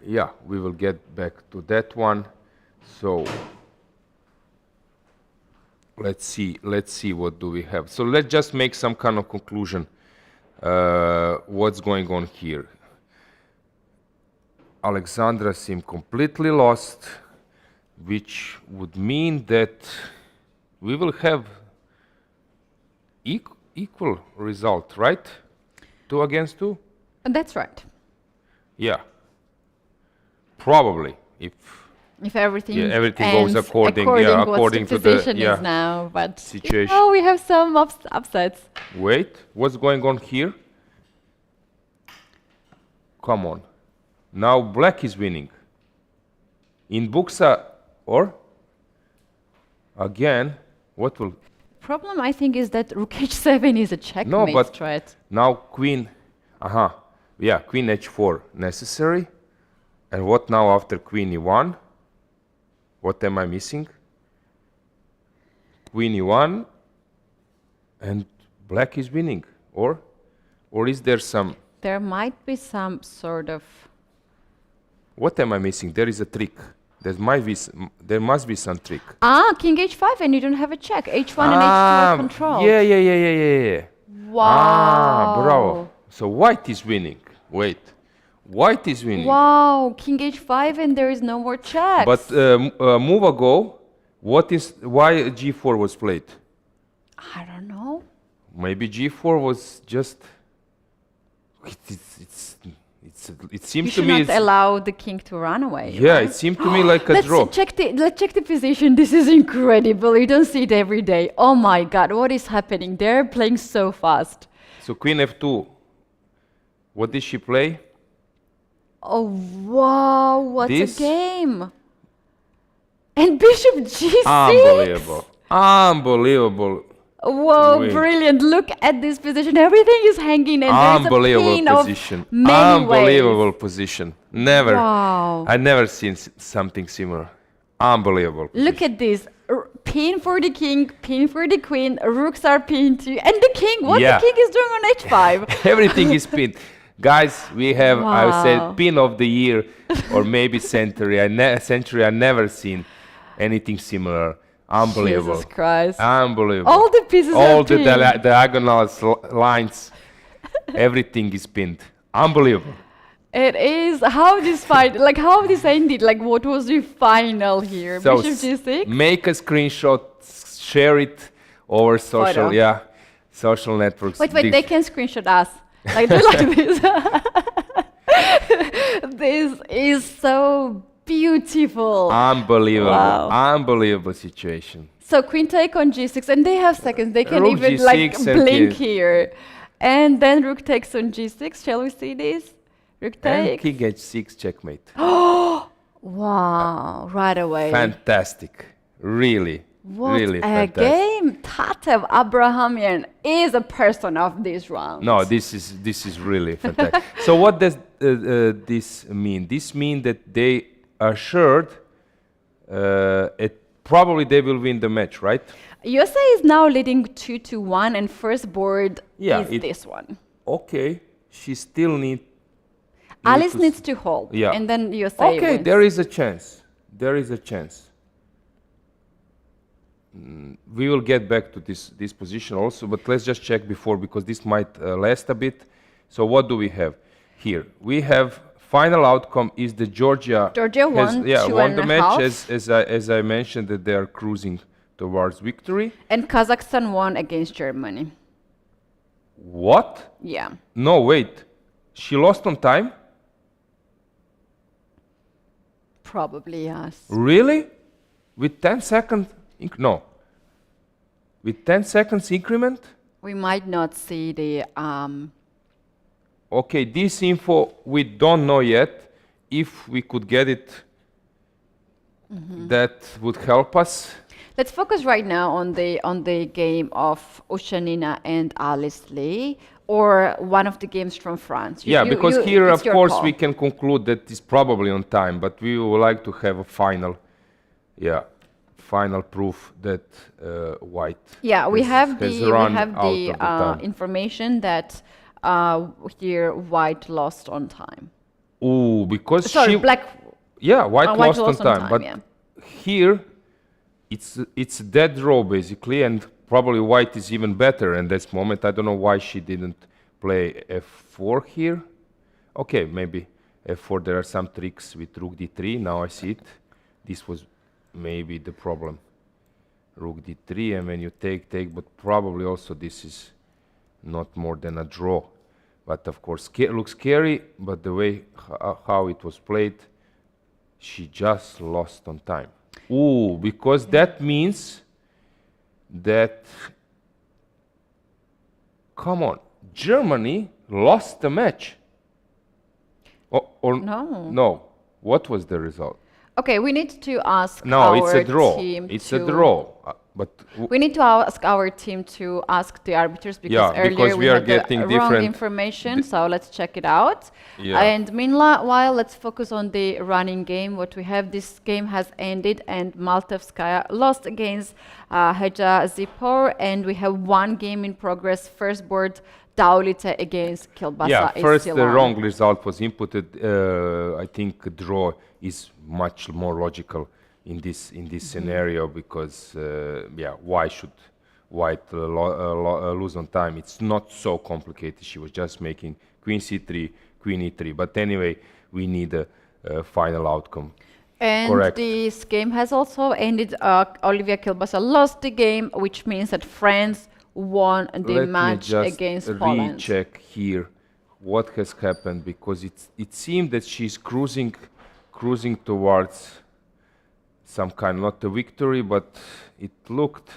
yeah, we will get back to that one. So let's see what do we have. So let's just make some kind of conclusion. What's going on here? Alexandra seemed completely lost, which would mean that we will have equal result, right? 2 against 2? That's right. Yeah. Probably, if everything everything ends goes according what to the the position is now, but situation. you know, we have some upsets. Wait, what's going on here? Come on. Now black is winning. In Buksa, or again, what will... Problem, I think, is that rook h7 is a checkmate No, but strat. now queen, yeah, queen h4 necessary. And what now after queen e1? What am I missing? Queen e1, and black is winning, or is there some... There might be some sort of... What am I missing? There is a trick. There must be some trick. King h5, and you don't have a check. h1 and h2 are controlled. Yeah. Wow. Bravo. So white is winning. Wait, white is winning. Wow, king h5, and there is no more checks. But move ago, why g4 was played? I don't know. Maybe g4 was just... It seems to me... You should not allow the king to run away. Yeah, right? it seemed to me like a draw. Let's check the position. This is incredible. You don't see it every day. Oh my God, what is happening? They're playing so fast. So queen f2. What did she play? Oh wow, what This? a game! And bishop g6. Unbelievable. Unbelievable. Whoa, Wait. Brilliant. Look at this position. Everything is hanging and there's a Unbelievable pin position. of many Unbelievable ways. position. Never. Wow. I never seen something similar. Unbelievable. Look at this. Pin for the king, pin for the queen, rooks are pinned too. And the king, what Yeah. the king is doing on h5? Everything is pinned. Guys, we have, I would Wow. say, pin of the year or maybe century. I never seen anything similar. Unbelievable. Jesus Christ. Unbelievable. All the pieces All are the pinned. diagonal lines, everything is pinned. Unbelievable. It is. How this fight, like how this ended, like what was the final here? So Bishop g6? make a screenshot, share it over social, Photo. social networks. Wait, they can screenshot us. Like do like this. This is so beautiful. Unbelievable, Wow. unbelievable situation. So queen take on g6, and they have seconds. They can Rook even like G6 and blink king. here. And then rook takes on g6. Shall we see this? Rook And takes. king h6 checkmate. Wow, right away. Fantastic, really, What really a fantastic. game! Tatev Abrahamian is a person of this round. No, this is really fantastic. So what does this mean? This means that they assured probably they will win the match, right? USA is now leading 2-1, and first board is this one. Okay, she still needs... Alice needs to hold, Yeah. and then USA Okay, wins. there is a chance. There is a chance. We will get back to this position also, but let's just check before, because this might last a bit. So what do we have here? We have final outcome is the Georgia won won the match, 2.5. as I mentioned, that they are cruising towards victory. And Kazakhstan won against Germany. What? Yeah. No, wait. She lost on time? Probably, yes. Really? With 10 seconds? No. With 10 seconds increment? We might not see the... Okay, this info we don't know yet. If we could get it, that would help us. Let's focus right now on the game of Ushanina and Alice Lee, or one of the games from France. Because here, it's of your course, call. we can conclude that it's probably on time, but we would like to have a final proof that white. Yeah, we have has the run out of the time. information that here white lost on time. Ooh, because Sorry, she... black. Yeah, white White lost on time. But yeah. here, it's dead draw, basically, and probably white is even better in this moment. I don't know why she didn't play f4 here. Okay, maybe f4. There are some tricks with rook d3. Now I see it. This was maybe the problem. Rook d3, and when you take, but probably also this is not more than a draw. But of course, looks scary, but the way how it was played, she just lost on time. Ooh, because that means that, come on, Germany lost the match. Or No. No. What was the result? Okay, we need to ask No, our it's a draw. team It's to... a draw. But We need to ask our team to ask the arbiters because Yeah, earlier because we are had the getting wrong different- information. So let's check it out. Yeah. And meanwhile, let's focus on the running game. What we have, this game has ended, and Maltevskaya lost against Heja Zipor, and we have one game in progress. First board, Daulice against Kilbasa. yeah, is first still the on. wrong result was inputted. I think a draw is much more logical in this scenario because yeah, why should white lose on time? It's not so complicated. She was just making queen c3, queen e3. But anyway, we need a final outcome. And Correct. this game has also ended. Olivia Kilbasa lost the game, which means that France won the Let match me just against Poland. recheck here what has happened, because it seemed that she's cruising towards some kind, not a victory, but it looked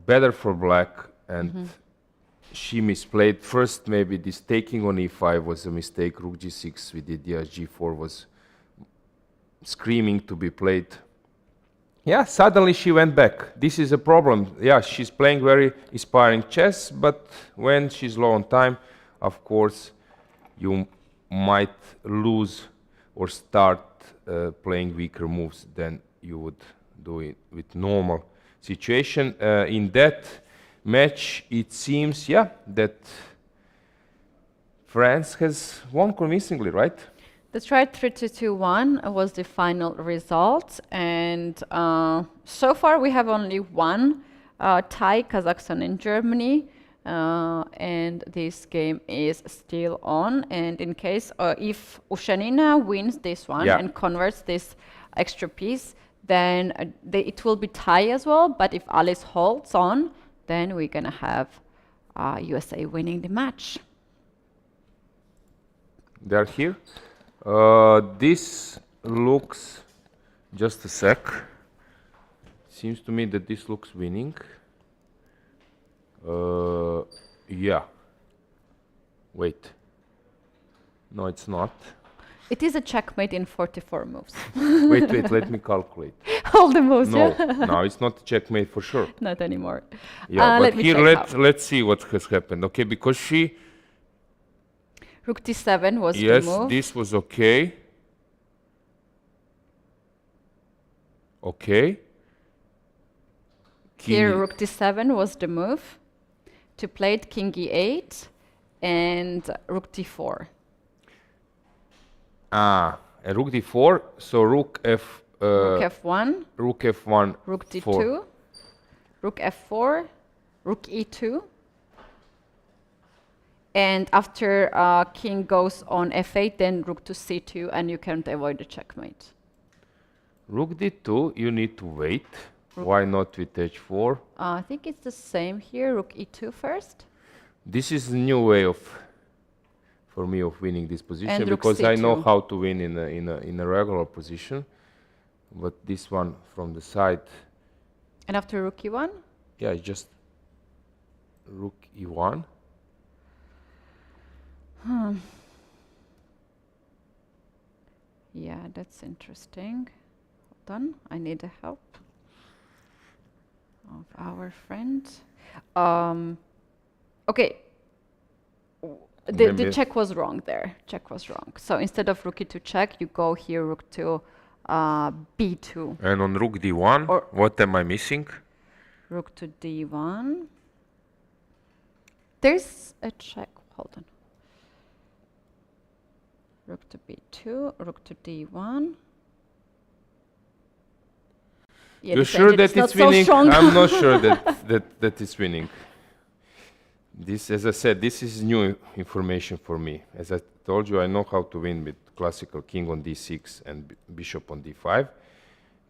better for black, and she misplayed. First, maybe this taking on e5 was a mistake. Rook g6 with the g4 was screaming to be played. Yeah, suddenly she went back. This is a problem. Yeah, she's playing very inspiring chess, but when she's low on time, of course, you might lose or start playing weaker moves than you would do it with normal situation. In that match, it seems, yeah, that France has won convincingly, right? That's right, 3-2-1 was the final result. And so far we have only one tie, Kazakhstan and Germany. And this game is still on. And in case if Ushanina wins this one and converts this extra piece, then it will be tie as well. But if Alice holds on, then we're going to have USA winning the match. They're here. This looks, just a sec. Seems to me that this looks winning. Yeah. Wait. No, it's not. It is a checkmate in 44 moves. Wait, let me calculate. All the moves, No, yeah? no, it's not a checkmate for sure. Not anymore. Yeah, let but me here check let's see what has happened. Okay, because she... Rook d7 was the Yes, move. this was okay. Okay. Here, rook d7 was the move. To play it, king e8 and rook d4. Ah, and rook d4. So rook f. Rook f1. Rook f1. Rook d2. 4. Rook f4. Rook e2. And after king goes on f8, then rook to c2, and you can't avoid the checkmate. Rook d2, you need to wait. Why not with h4? I think it's the same here. Rook e2 first. This is a new way for me of winning this position, And rook because I know c2. how to win in a regular position. But this one from the side, And after rook e1? yeah, it's just rook e1. Yeah, that's interesting. Hold on, I need the help of our friend. Okay, the check was wrong there. Check was wrong. So instead of rook e2 check, you go here rook to b2. And on rook d1, Or- what am I missing? Rook to d1. There's a check. Hold on. Rook to b2, rook to d1. Yeah, You're this sure engine is that not it's so winning? strong. I'm not sure that it's winning. This, as I said, this is new information for me. As I told you, I know how to win with classical king on d6 and bishop on d5.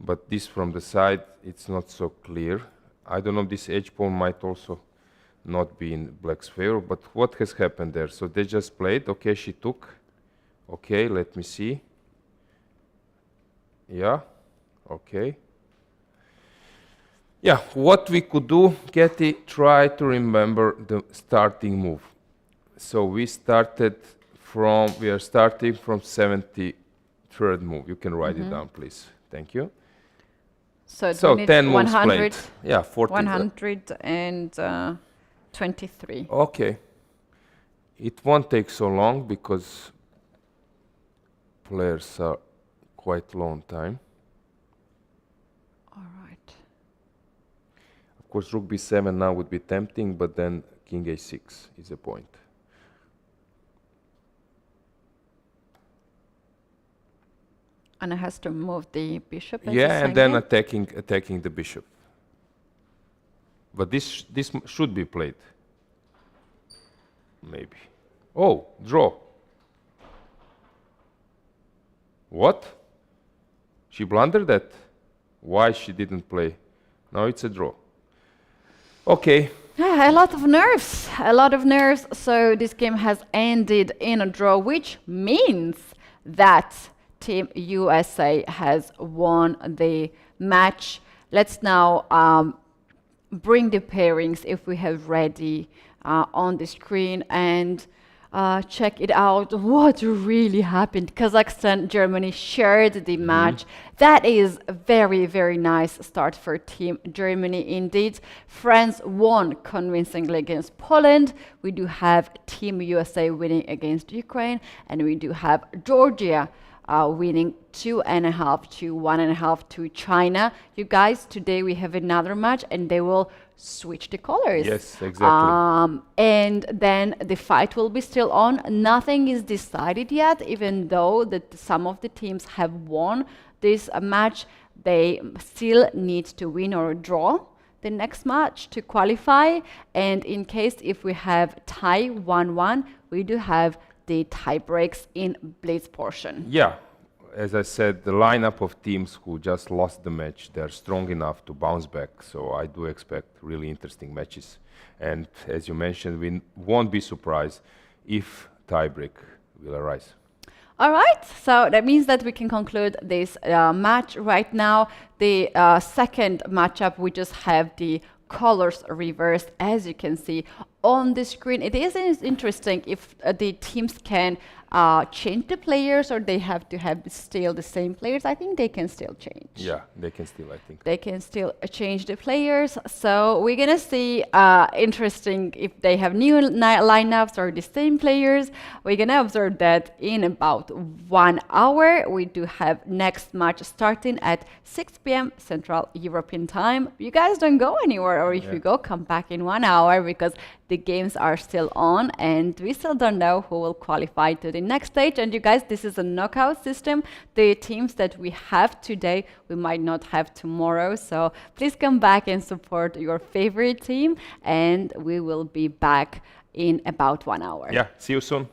But this from the side, it's not so clear. I don't know, this edge pawn might also not be in black's favor, but what has happened there? So they just played. Okay, she took. Okay, let me see. Yeah, okay. Yeah, what we could do, Keti, try to remember the starting move. So we are starting from 73rd move. You can write it down, please. Thank you. So, So 10 moves 100, played. Yeah, 40. 123. Okay. It won't take so long because players are quite long time. All right. Of course, rook b7 now would be tempting, but then king a6 is the point. And it has to move the bishop. As Yeah, and then attacking the bishop. But this should be played. Maybe. Oh, draw. What? She blundered that? Why she didn't play? Now it's a draw. Okay. Yeah, a lot of nerves. A lot of nerves. So this game has ended in a draw, which means that Team USA has won the match. Let's now bring the pairings if we have ready on the screen and check it out. What really happened? Kazakhstan, Germany shared the match. That is a very, very nice start for Team Germany indeed. France won convincingly against Poland. We do have Team USA winning against Ukraine, and we do have Georgia winning 2.5 to 1.5 to China. You guys, today we have another match and they will switch the colors. Yes, exactly. And then the fight will be still on. Nothing is decided yet, even though that some of the teams have won this match. They still need to win or draw the next match to qualify. And in case if we have tie 1-1, we do have the tie breaks in blitz portion. Yeah, as I said, the lineup of teams who just lost the match, they're strong enough to bounce back. So I do expect really interesting matches. And as you mentioned, we won't be surprised if tiebreak will arise. All right, so that means that we can conclude this match right now. The second matchup, we just have the colors reversed, as you can see on the screen. It is interesting if the teams can change the players or they have to have still the same players. I think they can still change. Yeah, they can still, I think. They can still change the players. So we're going to see interesting if they have new lineups or the same players. We're going to observe that in about 1 hour. We do have next match starting at 6 p.m. Central European time. You guys don't go anywhere, or if you go, come back in 1 hour because the games are still on and we still don't know who will qualify to the next stage. And you guys, this is a knockout system. The teams that we have today, we might not have tomorrow. So please come back and support your favorite team. And we will be back in about 1 hour. Yeah, see you soon.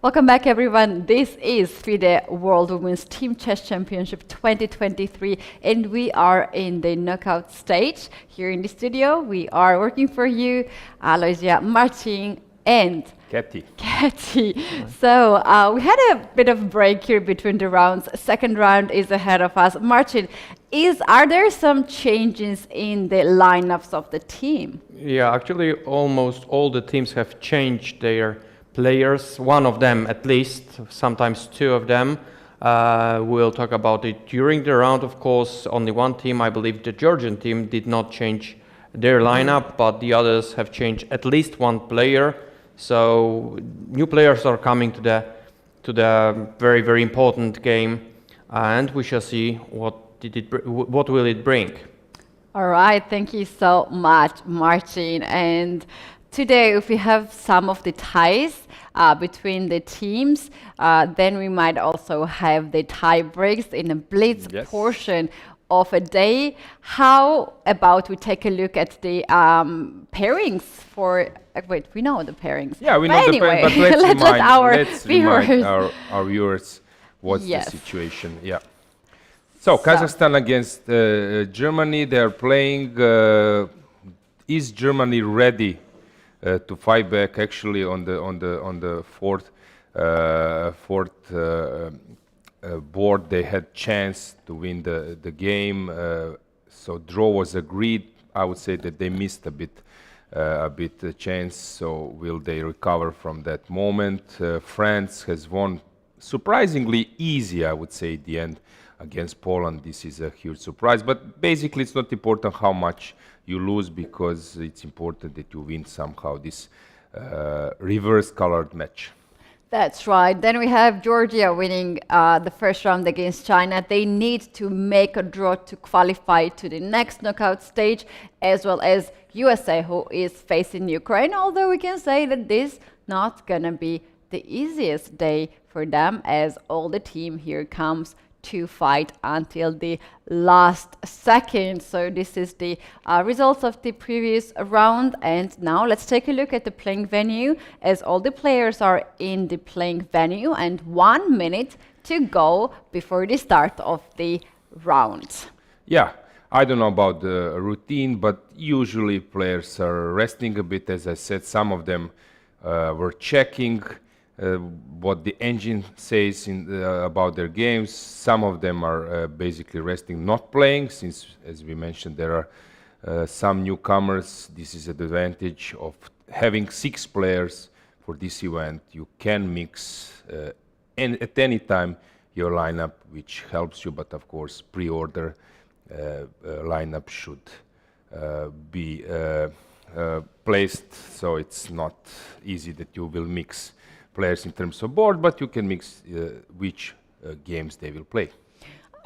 Welcome back, everyone. This is FIDE World Women's Team Chess Championship 2023, and we are in the knockout stage. Here in the studio, we are working for you, Alojzije, Martin, and Keti. So we had a bit of break here between the rounds. Second round is ahead of us. Martin, are there some changes in the lineups of the team? Yeah, actually almost all the teams have changed their players, one of them at least, sometimes two of them. We'll talk about it during the round, of course. Only one team, I believe the Georgian team, did not change their lineup, but the others have changed at least one player. So new players are coming to the very, very important game, and we shall see what will it bring. All right, thank you so much, Martin. And today, if we have some of the ties between the teams, then we might also have the tie breaks in a blitz portion of a day. How about we take a look at the pairings for... wait, we know the pairings. Yeah, we but know anyway, the pairings, but let's remind our viewers what's the situation. Yeah. So Kazakhstan against Germany, they're playing. Is Germany ready to fight back? Actually, on the fourth board, they had chance to win the game. So draw was agreed. I would say that they missed a bit chance. So will they recover from that moment? France has won surprisingly easy, I would say, at the end against Poland. This is a huge surprise, but basically it's not important how much you lose, because it's important that you win somehow this reverse colored match. That's right. Then we have Georgia winning the first round against China. They need to make a draw to qualify to the next knockout stage, as well as USA, who is facing Ukraine, although we can say that this not gonna be the easiest day for them, as all the team here comes to fight until the last second. So this is the results of the previous round, and now let's take a look at the playing venue, as all the players are in the playing venue and 1 minute to go before the start of the round. Yeah, I don't know about the routine, but usually players are resting a bit. As I said, some of them were checking what the engine says about their games. Some of them are basically resting, not playing, since, as we mentioned, there are some newcomers. This is an advantage of having 6 players for this event. You can mix at any time your lineup, which helps you, but of course pre-order lineup should be placed, so it's not easy that you will mix players in terms of board, but you can mix which games they will play.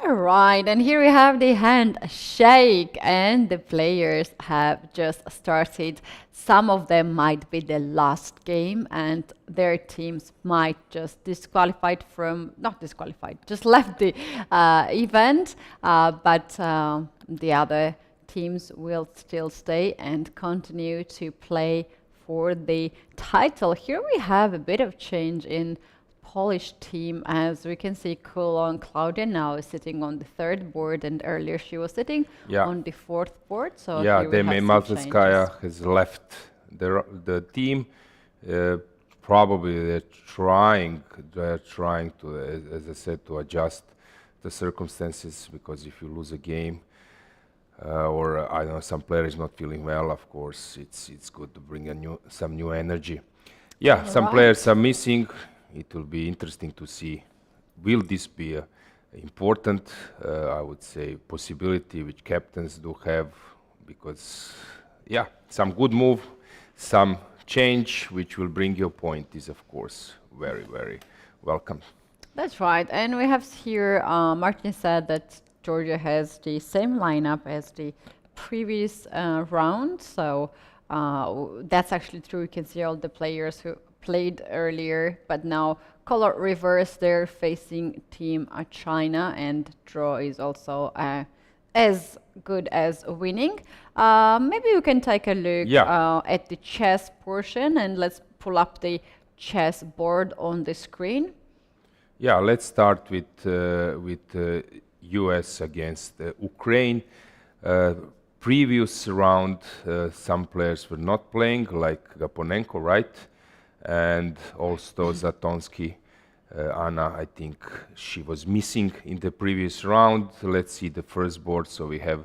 All right, and here we have the handshake, and the players have just started. Some of them might be the last game, and their teams might just just left the event, but the other teams will still stay and continue to play for the title. Here we have a bit of change in Polish team, as we can see Claudia now is sitting on the 3rd board, and earlier she was sitting on the 4th board. So yeah, Demi Maltskaya has left the team. Probably they're trying to, as I said, to adjust the circumstances, because if you lose a game, or I don't know, some player is not feeling well, of course, it's good to bring some new energy. Yeah, some players are missing. It will be interesting to see. Will this be an important, I would say, possibility which captains do have? Because, yeah, some good move, some change which will bring your point is, of course, very, very welcome. That's right. And we have here, Martin said that Georgia has the same lineup as the previous round. So that's actually true. You can see all the players who played earlier, but now color reverse, they're facing team China, and draw is also as good as winning. Maybe you can take a look at the chess portion, and let's pull up the chess board on the screen. Yeah, let's start with US against Ukraine. Previous round, some players were not playing, like Gaponenko, right? And also Zatonsky. Anna, I think she was missing in the previous round. Let's see the first board. So we have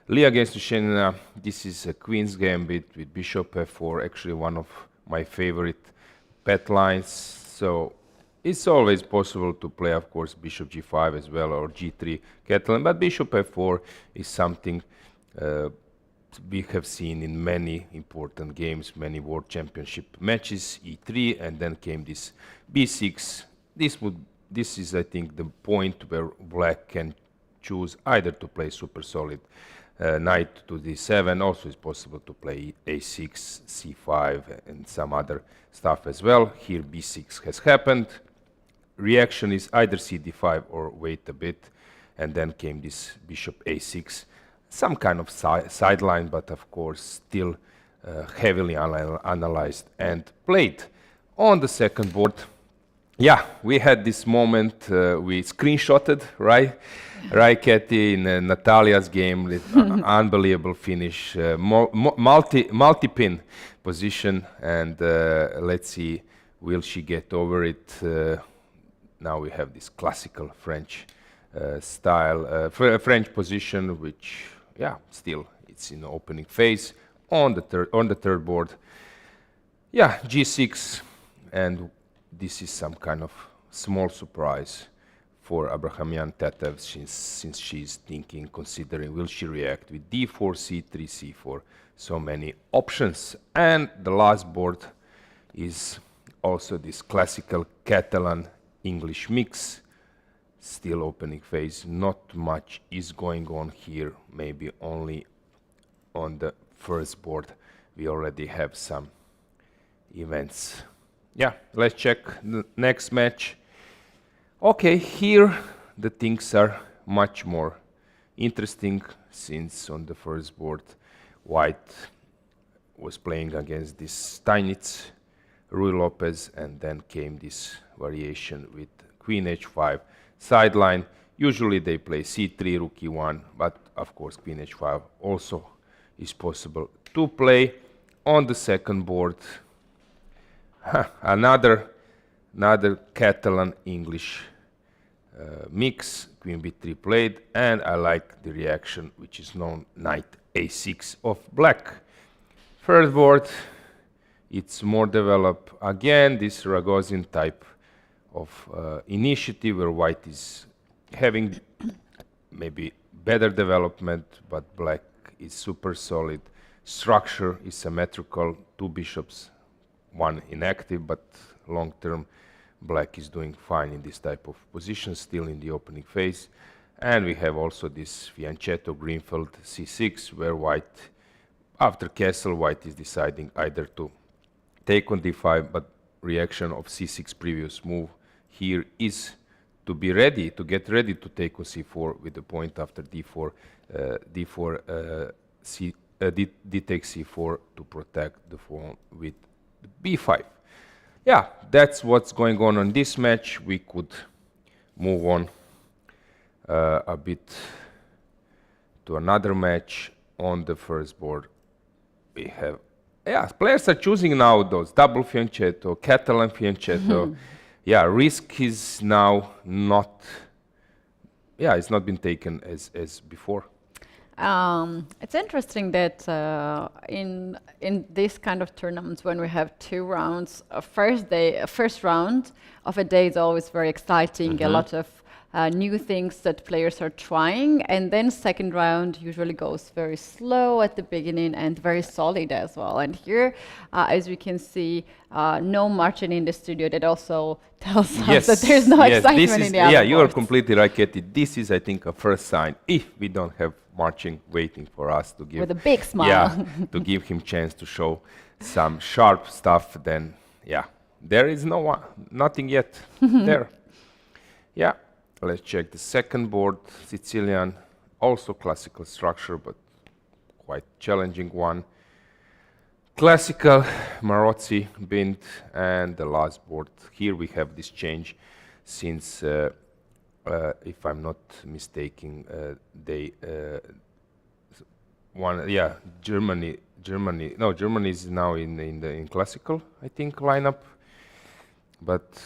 Lee against Ushenina. This is a Queen's Gambit with Bishop f4, actually one of my favorite pet lines. So it's always possible to play, of course, Bishop g5 as well, or g3 Catalan, but Bishop f4 is something we have seen in many important games, many World Championship matches, e3, and then came this b6. This is, I think, the point where black can choose either to play super solid knight to d7. Also, it's possible to play a6, c5, and some other stuff as well. Here, b6 has happened. Reaction is either cd5 or wait a bit, and then came this bishop a6. Some kind of sideline, but of course, still heavily analyzed and played. On the second board, yeah, we had this moment, we screenshotted, right? Right, Keti, in Natalia's game, with unbelievable finish, multi-pin position, and let's see, will she get over it? Now we have this classical French style, French position, which, yeah, still it's in the opening phase. On the third board, yeah, g6, and this is some kind of small surprise for Abrahamian Tetev, since she's thinking, considering, will she react with d4, c3, c4, so many options. And the last board is also this classical Catalan English mix, still opening phase. Not much is going on here, maybe only on the first board we already have some events. Yeah, let's check the next match. Okay, here the things are much more interesting, since on the first board white was playing against this Steinitz, Rui Lopez, and then came this variation with queen h5 sideline. Usually they play c3, rook e1, but of course queen h5 also is possible to play. On the second board, another Catalan English mix, queen b3 played, and I like the reaction, which is known knight a6 of black. Third board, it's more developed. Again, this Rogozin type of initiative, where white is having maybe better development, but black is super solid. Structure is symmetrical, two bishops, one inactive, but long term black is doing fine in this type of position, still in the opening phase. And we have also this fianchetto Greenfield c6, where white, after castle, white is deciding either to take on d5, but reaction of c6 previous move here is to be ready, to get ready to take on c4 with the point after d4, d takes c4 to protect the pawn with b5. Yeah, that's what's going on this match. We could move on a bit to another match. On the first board, we have, yeah, players are choosing now those double fianchetto, Catalan fianchetto. Yeah, risk is now not, yeah, it's not been taken as before. It's interesting that in this kind of tournaments, when we have two rounds, first round of a day is always very exciting. A lot of new things that players are trying, and then second round usually goes very slow at the beginning and very solid as well. And here, as we can see, no marching in the studio. That also tells us that there's no excitement in the other Yeah, you are boards. completely right, Keti. This is, I think, a first sign, if we don't have marching waiting for us to give, With a big smile. yeah, to give him chance to show some sharp stuff, then yeah, there is nothing yet there. Yeah, let's check the second board, Sicilian, also classical structure, but quite challenging one. Classical, Marozzi, Bint, and the last board. Here we have this change since, if I'm not mistaken, Germany is now in classical, I think, lineup. But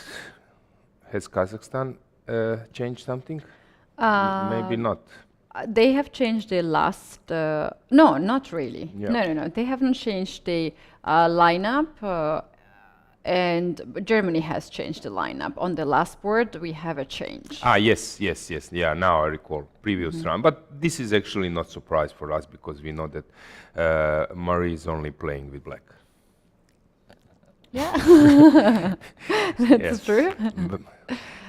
has Kazakhstan changed something? Maybe not. They have changed the last. No, not really. Yeah. No. They haven't changed the lineup, and Germany has changed the lineup. On the last board, we have a change. Yes. Yeah, now I recall previous round. But this is actually not surprise for us because we know that Murray is only playing with black. Yeah, that's true.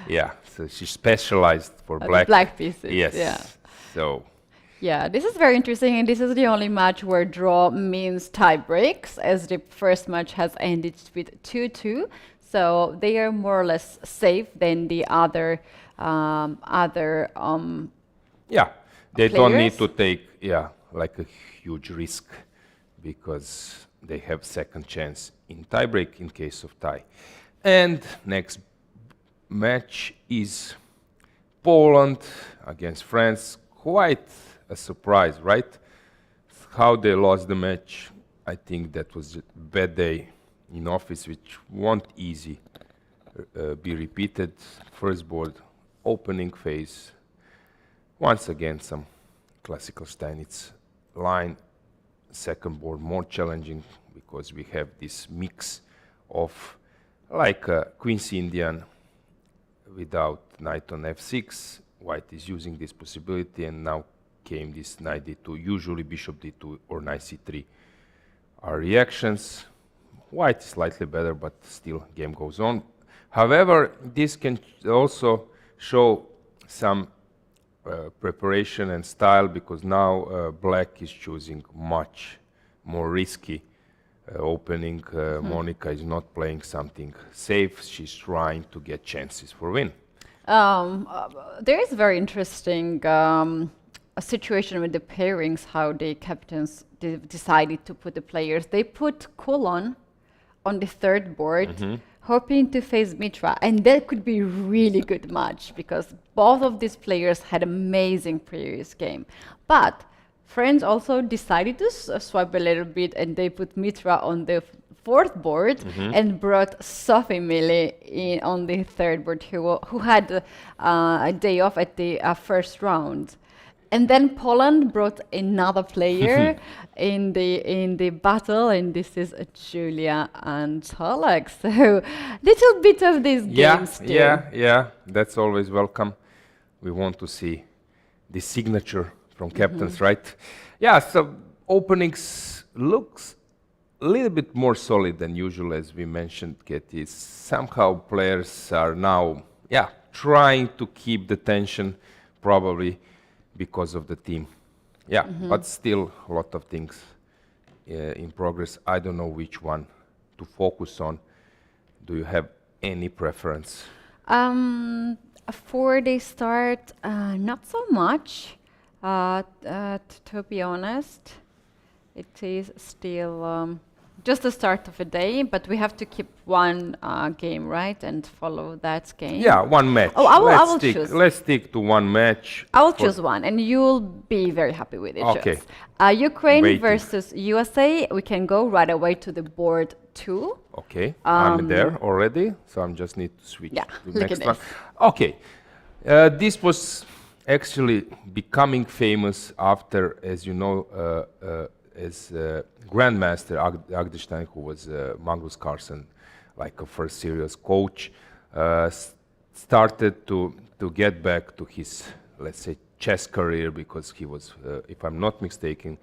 Yeah, so she's specialized for black. Black pieces. Yes. Yeah. So. Yeah, this is very interesting, and this is the only match where draw means tie breaks, as the first match has ended with 2-2. So they are more or less safe than the other Yeah, they don't need players. to take like a huge risk because they have second chance in tiebreak in case of tie. And next match is Poland against France. Quite a surprise, right? How they lost the match, I think that was a bad day in office, which won't easy be repeated. First board, opening phase. Once again, some classical Steinitz line. Second board more challenging because we have this mix of like Queen's Indian without knight on f6. White is using this possibility, and now came this knight d2, usually bishop d2 or knight c3 are reactions. White is slightly better, but still game goes on. However, this can also show some preparation and style because now black is choosing much more risky opening. Monica is not playing something safe. She's trying to get chances for win. There is very interesting a situation with the pairings, how the captains decided to put the players. They put Colon on the third board, hoping to face Mitra, and that could be really good match because both of these players had amazing previous game. But France also decided to swap a little bit, and they put Mitra on the fourth board and brought Sophie Mille in on the third board, who had a day off at the first round. And then Poland brought another player in the battle, and this is Julia Antolak. So little bit of these games too. Yeah, that's always welcome. We want to see the signature from captains, right? Yeah, so openings looks a little bit more solid than usual, as we mentioned, Keti. Somehow players are now, trying to keep the tension, probably because of the team. Yeah, but still a lot of things in progress. I don't know which one to focus on. Do you have any preference? For the start, not so much. To be honest, it is still just the start of a day, but we have to keep one game, right, and follow that game. Yeah, one match. Oh, I will choose. Let's stick to one match. I will choose one, and you'll be very happy with it. Okay. Ukraine Waiting. versus USA. We can go right away to the board 2. Okay, I'm there already, so I just need to switch Yeah, to the look next at one. this. Okay, this was actually becoming famous after, as you know, as Grandmaster Agdestein, who was Magnus Carlsen, like a first serious coach, started to get back to his, let's say, chess career, because he was, if I'm not mistaken,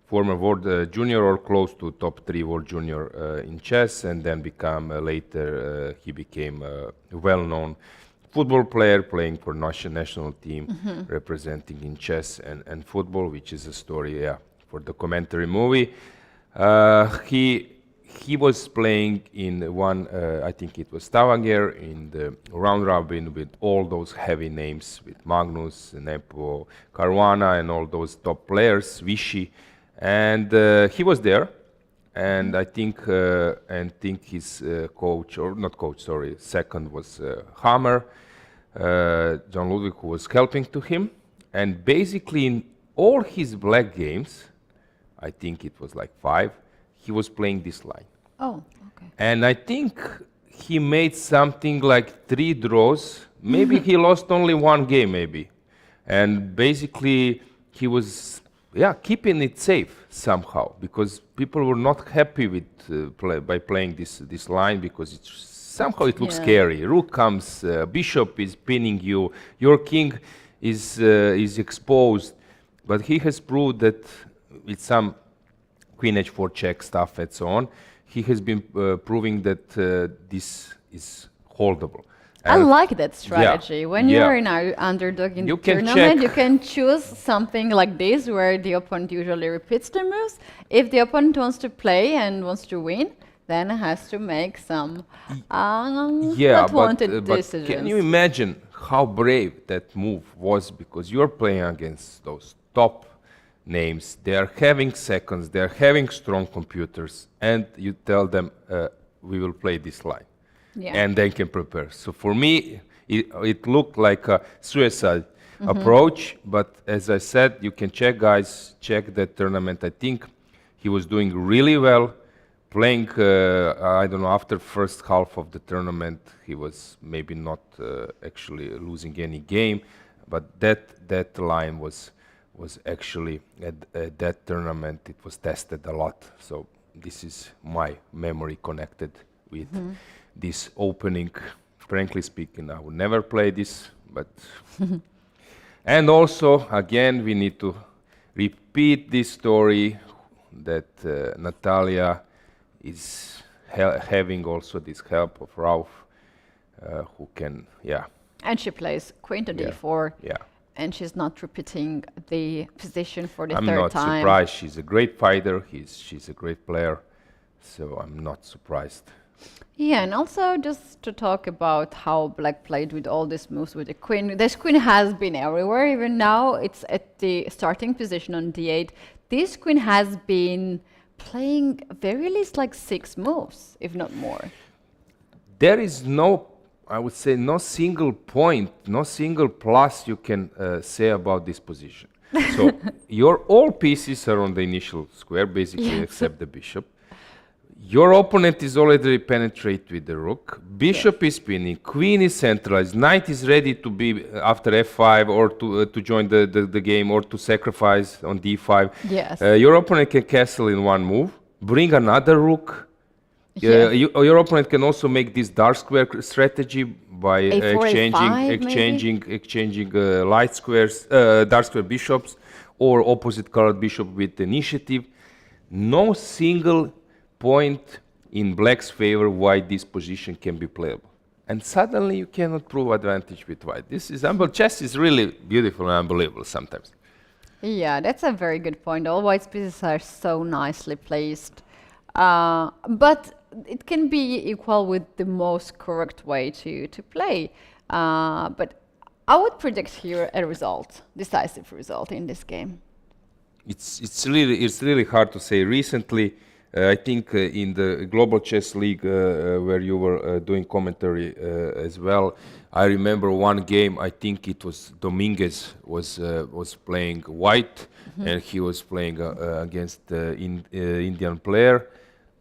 former world junior or close to top 3 world junior in chess, and then later he became a well-known football player playing for national team, representing in chess and football, which is a story, for the commentary movie. He was playing in one, I think it was Stavanger, in the round robin with all those heavy names, with Magnus, Nepo, Caruana, and all those top players, Vichy. And he was there and I think his coach, or not coach, sorry, second was Hammer, John Ludwig, who was helping to him. And basically in all his black games, I think it was like 5, he was playing this line. Oh, okay. And I think he made something like 3 draws. Maybe he lost only 1 game, maybe. And basically he was, keeping it safe somehow, because people were not happy with by playing this line, because somehow it looks scary. Rook comes, bishop is pinning you, your king is exposed. But he has proved that with some queen h4 check stuff and so on, he has been proving that this is holdable. I And like that strategy. When you're in an underdog in the tournament, you can choose something like this, where the opponent usually repeats the moves. If the opponent wants to play and wants to win, then has to make some not wanted decisions. Can you imagine how brave that move was? Because you're playing against those top names, they are having seconds, they are having strong computers, and you tell them, we will play this line. And they can prepare. So for me, it looked like a suicide approach, but as I said, you can check, guys, check that tournament. I think he was doing really well, playing, I don't know, after first half of the tournament, he was maybe not actually losing any game, but that line was actually, at that tournament, it was tested a lot. So this is my memory connected with this opening. Frankly speaking, I would never play this, but and also again we need to repeat this story that Natalia is having also this help of Rauf, who can, and she plays queen to d4, yeah. and she's not repeating the position for the I'm third not time. surprised. She's a great fighter. She's a great player, so I'm not surprised. Yeah, and also just to talk about how Black played with all these moves with the queen. This queen has been everywhere. Even now, it's at the starting position on d8. This queen has been playing very least like 6 moves, if not more. There is no, I would say, no single point, no single plus you can say about this position. So all pieces are on the initial square, basically, except the bishop. Your opponent is already penetrated with the rook. Bishop is spinning. Queen is centralized. Knight is ready to be after f5 or to join the game or to sacrifice on d5. Yes. Your opponent can castle in 1 move. Bring another rook. Your opponent can also make this dark square strategy by exchanging light squares, dark square bishops, or opposite colored bishop with initiative. No single point in Black's favor why this position can be playable. And suddenly you cannot prove advantage with white. This is unbelievable. Chess is really beautiful and unbelievable sometimes. Yeah, that's a very good point. All white pieces are so nicely placed. But it can be equal with the most correct way to play. But I would predict here a result, decisive result in this game. It's really hard to say. Recently, I think in the Global Chess League, where you were doing commentary as well, I remember one game. I think it was Dominguez was playing white, and he was playing against Indian player,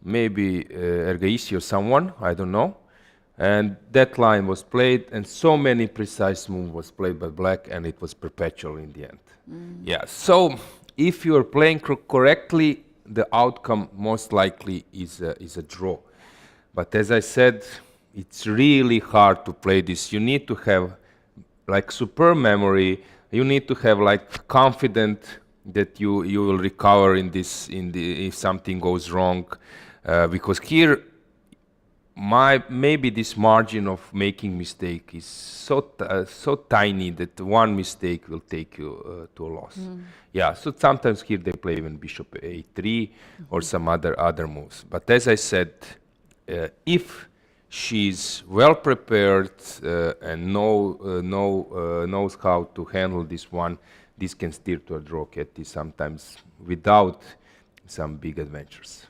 maybe Ergaisi or someone, I don't know. And that line was played, and so many precise moves was played by Black, and it was perpetual in the end. Yeah. So if you are playing correctly, the outcome most likely is a draw. But as I said, it's really hard to play this. You need to have like super memory. You need to have like confident that you will recover in this if something goes wrong, because here maybe this margin of making mistake is so tiny that one mistake will take you to a loss. Yeah, so sometimes here they play even bishop a3 or some other moves. But as I said, if she's well prepared and knows how to handle this one, this can steer to a draw, Keti, sometimes without some big adventures.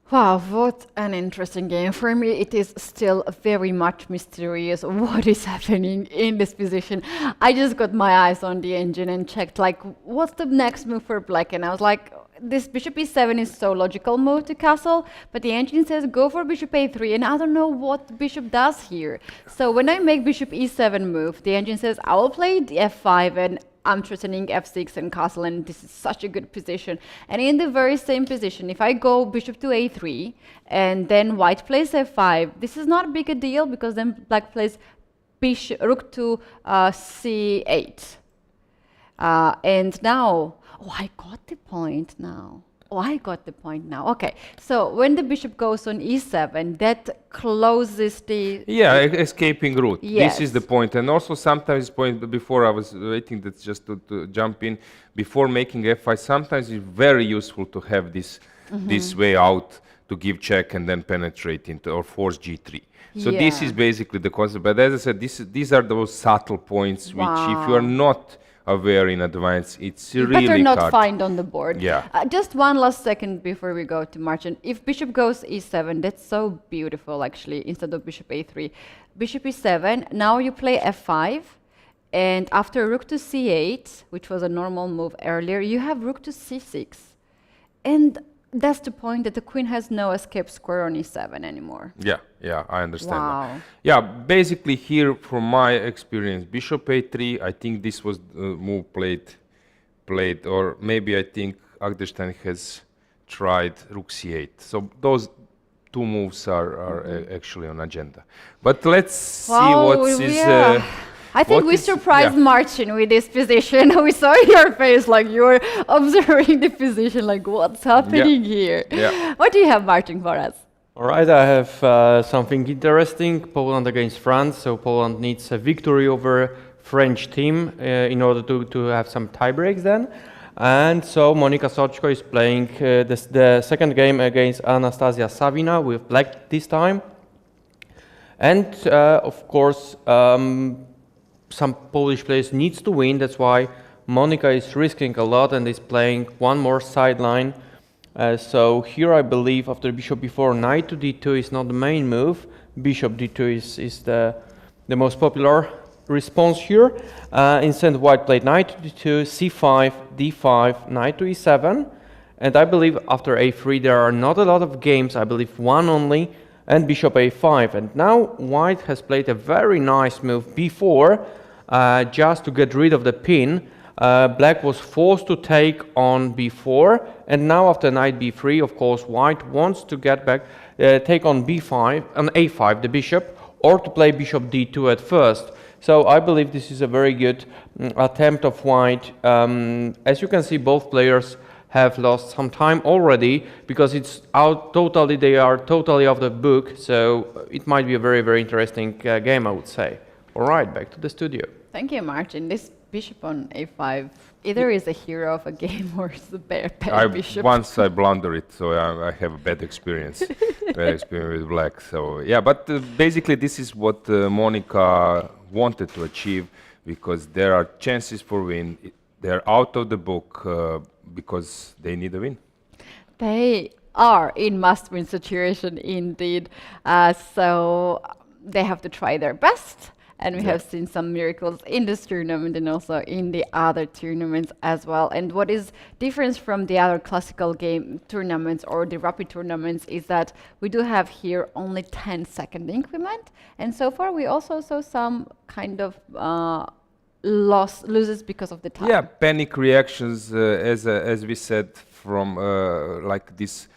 Wow, what an interesting game. For me, it is still very much mysterious what is happening in this position. I just got my eyes on the engine and checked, like, what's the next move for black? And I was like, this bishop e7 is so logical move to castle, but the engine says go for bishop a3, and I don't know what the bishop does here. So when I make bishop e7 move, the engine says I will play the f5, and I'm threatening f6 and castle, and this is such a good position. And in the very same position, if I go bishop to a3 and then white plays f5, this is not a big a deal because then black plays bishop, rook to c8. And now, oh, I got the point now. Oh, I got the point now. Okay, so when the bishop goes on e7, that closes the... Yeah, escaping route. Yes. This is the point. And also sometimes point before I was waiting that just to jump in, before making f5, sometimes it's very useful to have this this way out to give check and then penetrate into or force g3. So this is basically the concept. But as I said, these are those subtle points which if you are not aware in advance, it's really better not hard. find on the board. Yeah. Just one last second before we go to Marcin. If bishop goes e7, that's so beautiful actually, instead of bishop a3. Bishop e7, now you play f5, and after rook to c8, which was a normal move earlier, you have rook to c6. And that's the point, that the queen has no escape square on e7 anymore. Yeah, yeah, I understand. Wow. That. Yeah, basically here, from my experience, bishop a3, I think this was the move played, or maybe I think Agderstein has tried rook c8. So those two moves are actually on agenda. But let's see what is... I think we surprised Marcin with this position. We saw your face like you were observing the position, like what's happening here. Yeah. What do you have, Marcin, for us? All right, I have something interesting. Poland against France. So Poland needs a victory over French team in order to have some tie breaks then. And so Monika Soczko is playing the second game against Anastasia Savina with black this time. And of course, some Polish players needs to win. That's why Monika is risking a lot and is playing one more sideline. So here I believe after bishop b4, knight to d2 is not the main move. Bishop d2 is the most popular response here. Instead white played knight to d2, c5, d5, knight to e7. And I believe after a3 there are not a lot of games, I believe one only, and bishop a5. And now white has played a very nice move b4 just to get rid of the pin. Black was forced to take on b4, and now after knight b3, of course, white wants to get back, take on b5, on a5, the bishop, or to play bishop d2 at first. So I believe this is a very good attempt of white. As you can see, both players have lost some time already because it's out totally, they are totally off the book, so it might be a very, very interesting game, I would say. All right, back to the studio. Thank you, Marcin. This bishop on a5 either is a hero of a game or is a bad bishop. Once I blunder it, so I have a bad experience, with black. So yeah, but basically this is what Monika wanted to achieve, because there are chances for win. They're out of the book because they need a win. They are in must-win situation indeed. So they have to try their best. And we have seen some miracles in this tournament and also in the other tournaments as well. And what is different from the other classical game tournaments or the rapid tournaments is that we do have here only 10-second increment. And so far we also saw some kind of losses because of the time. Yeah, panic reactions, as we said, from like this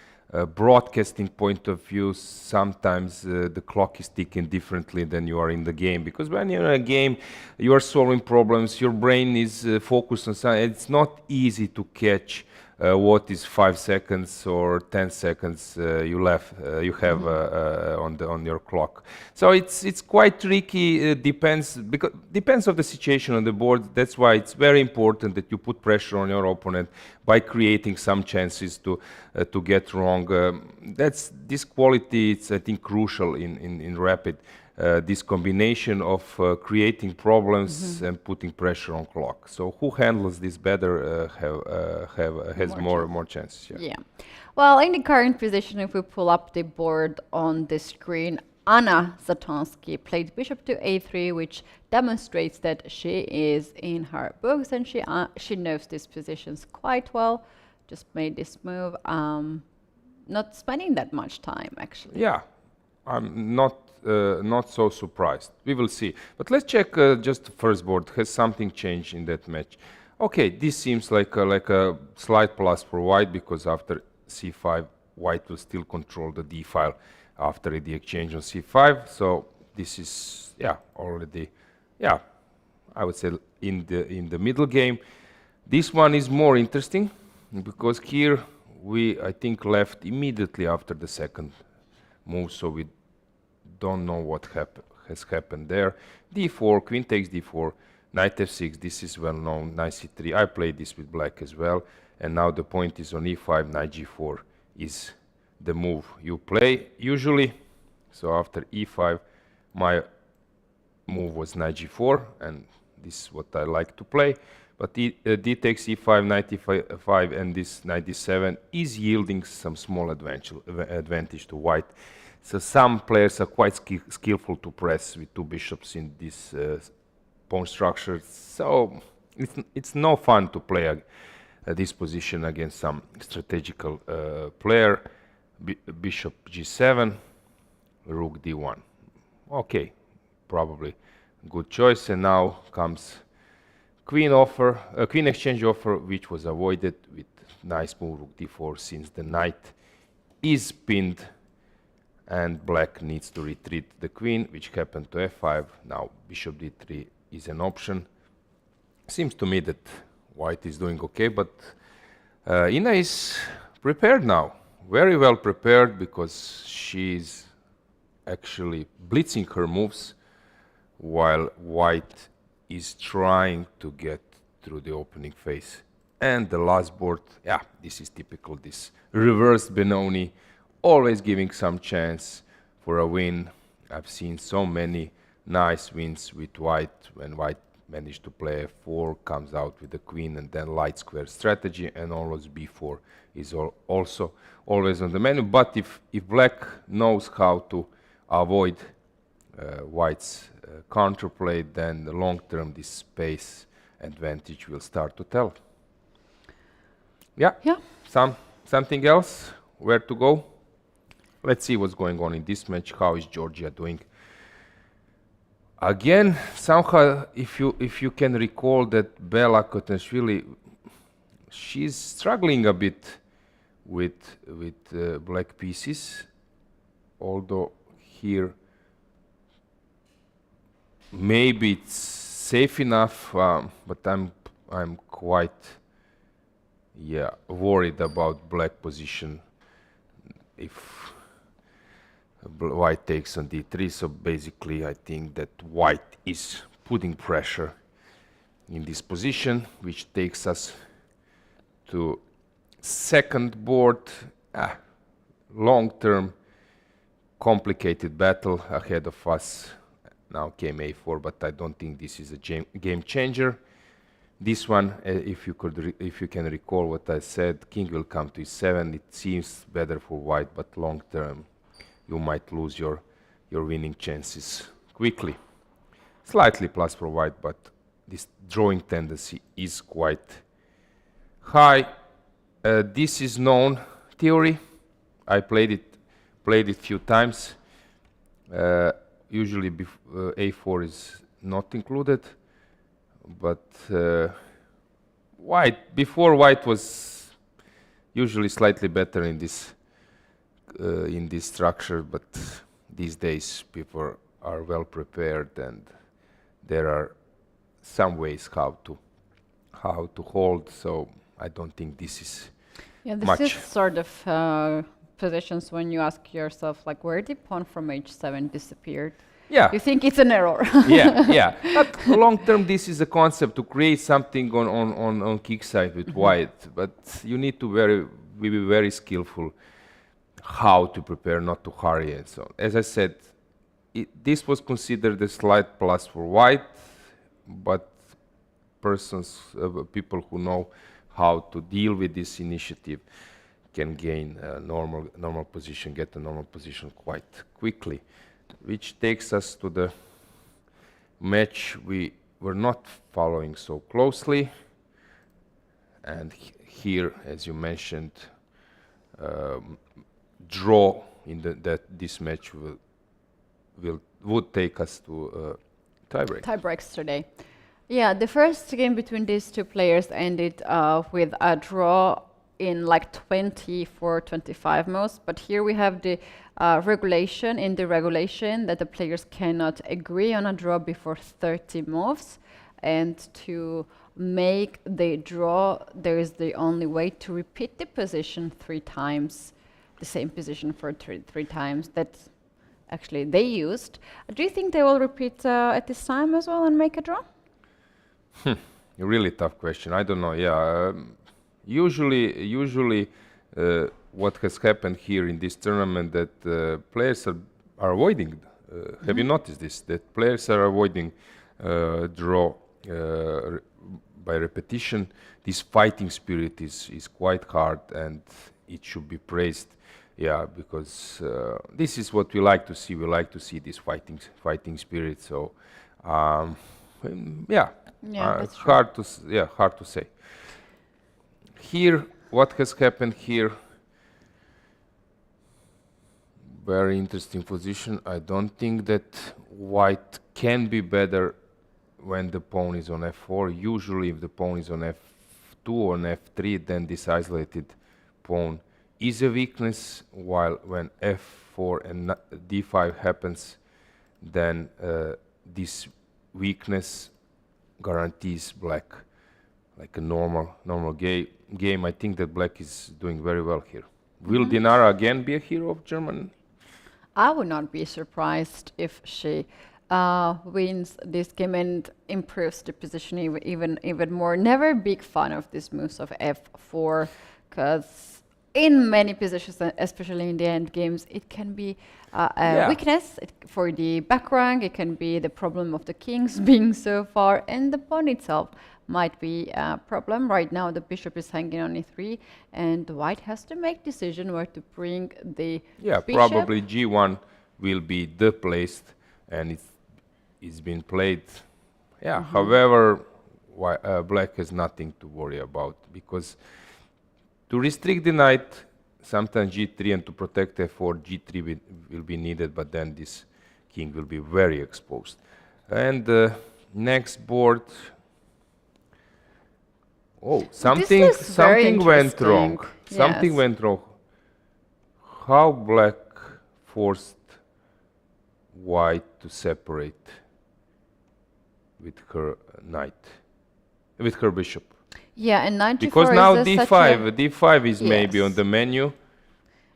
broadcasting point of view. Sometimes the clock is ticking differently than you are in the game, because when you're in a game you are solving problems, your brain is focused on something. It's not easy to catch what is 5 seconds or 10 seconds you have on your clock. So it's quite tricky. Depends of the situation on the board. That's why it's very important that you put pressure on your opponent by creating some chances to get wrong. This quality, it's I think crucial in rapid. This combination of creating problems and putting pressure on clock. So who handles this better has more chances. Yeah. Well, in the current position, if we pull up the board on the screen, Anna Zatonski played bishop to a3, which demonstrates that she is in her books and she knows these positions quite well. Just made this move, not spending that much time actually. Yeah, I'm not so surprised. We will see. But let's check just the first board. Has something changed in that match? Okay, this seems like a slight plus for white, because after c5, white will still control the d file after the exchange on c5. So this is, yeah, already, yeah, I would say in the middle game. This one is more interesting because here we, I think, left immediately after the second move, so we don't know what has happened there. d4, queen takes d4, knight f6, this is well known, knight c3. I played this with black as well, and now the point is on e5, knight g4 is the move you play usually. So after e5, my move was knight g4, and this is what I like to play. But d takes e5, knight e5, and this knight d7 is yielding some small advantage to white. So some players are quite skillful to press with two bishops in this pawn structure. So it's no fun to play this position against some strategical player. Bishop g7, rook d1. Okay, probably good choice. And now comes queen exchange offer, which was avoided with nice move rook d4, since the knight is pinned and black needs to retreat the queen, which happened to f5. Now bishop d3 is an option. Seems to me that white is doing okay, but Ina is prepared now, very well prepared, because she's actually blitzing her moves while white is trying to get through the opening phase. And the last board, yeah, this is typical, this reversed Benoni, always giving some chance for a win. I've seen so many nice wins with white, when white managed to play f4, comes out with the queen, and then light square strategy, and almost b4 is also always on the menu. But if black knows how to avoid white's counterplay, then the long term this space advantage will start to tell. Yeah. Something else? Where to go? Let's see what's going on in this match. How is Georgia doing? Again, somehow, if you can recall that Bela Kotanishvili, she's struggling a bit with black pieces, although here maybe it's safe enough, but I'm quite worried about black position if white takes on d3. So basically I think that white is putting pressure in this position, which takes us to second board. Long-term complicated battle ahead of us. Now came a4, but I don't think this is a game changer. This one, if you can recall what I said, king will come to e7. It seems better for white, but long term you might lose your winning chances quickly. Slightly plus for white, but this drawing tendency is quite high. This is known theory. I played it few times. Usually a4 is not included, but before white was usually slightly better in this structure, but these days people are well prepared, and there are some ways how to hold. So I don't think this is much. This is sort of positions when you ask yourself, like, where did pawn from h7 disappeared? Yeah. You think it's an error. yeah. But long term, this is a concept to create something on kick side with white. But you need to be very skillful how to prepare, not to hurry. And so, as I said, this was considered a slight plus for white, but people who know how to deal with this initiative can gain a normal position, get a normal position quite quickly, which takes us to the match we were not following so closely. And here, as you mentioned, draw in this match would take us to tiebreak. Tiebreaks today. Yeah, the first game between these two players ended with a draw in like 24-25 moves, but here we have the regulation that the players cannot agree on a draw before 30 moves, and to make the draw, there is the only way to repeat the position 3 times, the same position for three times that actually they used. Do you think they will repeat at this time as well and make a draw? A really tough question. I don't know. Yeah, usually what has happened here in this tournament that players are avoiding. Have you noticed this? That players are avoiding draw by repetition. This fighting spirit is quite hard, and it should be praised. Yeah, because this is what we like to see. We like to see this fighting spirit. So, yeah, that's hard to say. Here, what has happened here? Very interesting position. I don't think that white can be better when the pawn is on f4. Usually, if the pawn is on f2 or on f3, then this isolated pawn is a weakness, while when f4 and d5 happens, then this weakness guarantees black like a normal game. I think that black is doing very well here. Will Dinara again be a hero of Germany? I would not be surprised if she wins this game and improves the position even more. Never big fan of these moves of f4, because in many positions, especially in the end games, it can be a weakness for the back rank. It can be the problem of the kings being so far, and the pawn itself might be a problem. Right now, the bishop is hanging on e3, and the white has to make decision where to bring the bishop. Probably g1 will be the place, and it's been played. However, black has nothing to worry about, because to restrict the knight, sometimes g3, and to protect f4, g3 will be needed, but then this king will be very exposed. And next board, something went wrong. Something went wrong. How black forced white to separate with her knight, with her bishop. Yeah, and knight g4 because now d5 is maybe on the menu.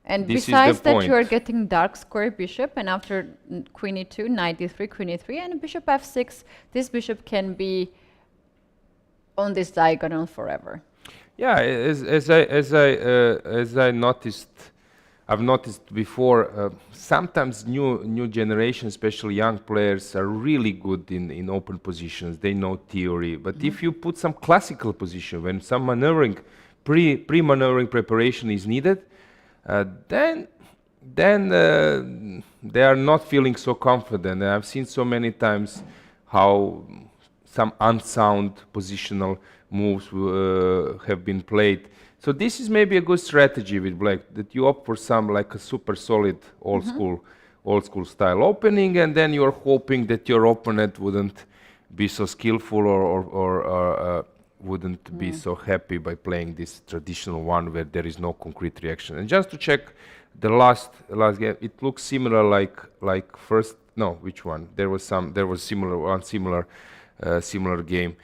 And this besides that, point. you are getting dark square bishop, and after queen e2, knight d3, queen e3, and bishop f6, this bishop can be on this diagonal forever. Yeah, as I noticed, I've noticed before, sometimes new generation, especially young players, are really good in open positions. They know theory, but if you put some classical position, when some maneuvering, pre-maneuvering preparation is needed, then they are not feeling so confident. And I've seen so many times how some unsound positional moves have been played. So this is maybe a good strategy with black, that you opt for some like a super solid old school style opening, and then you're hoping that your opponent wouldn't be so skillful or wouldn't be so happy by playing this traditional one where there is no concrete reaction. And just to check the last game, it looks similar like first. No, which one? There was similar game.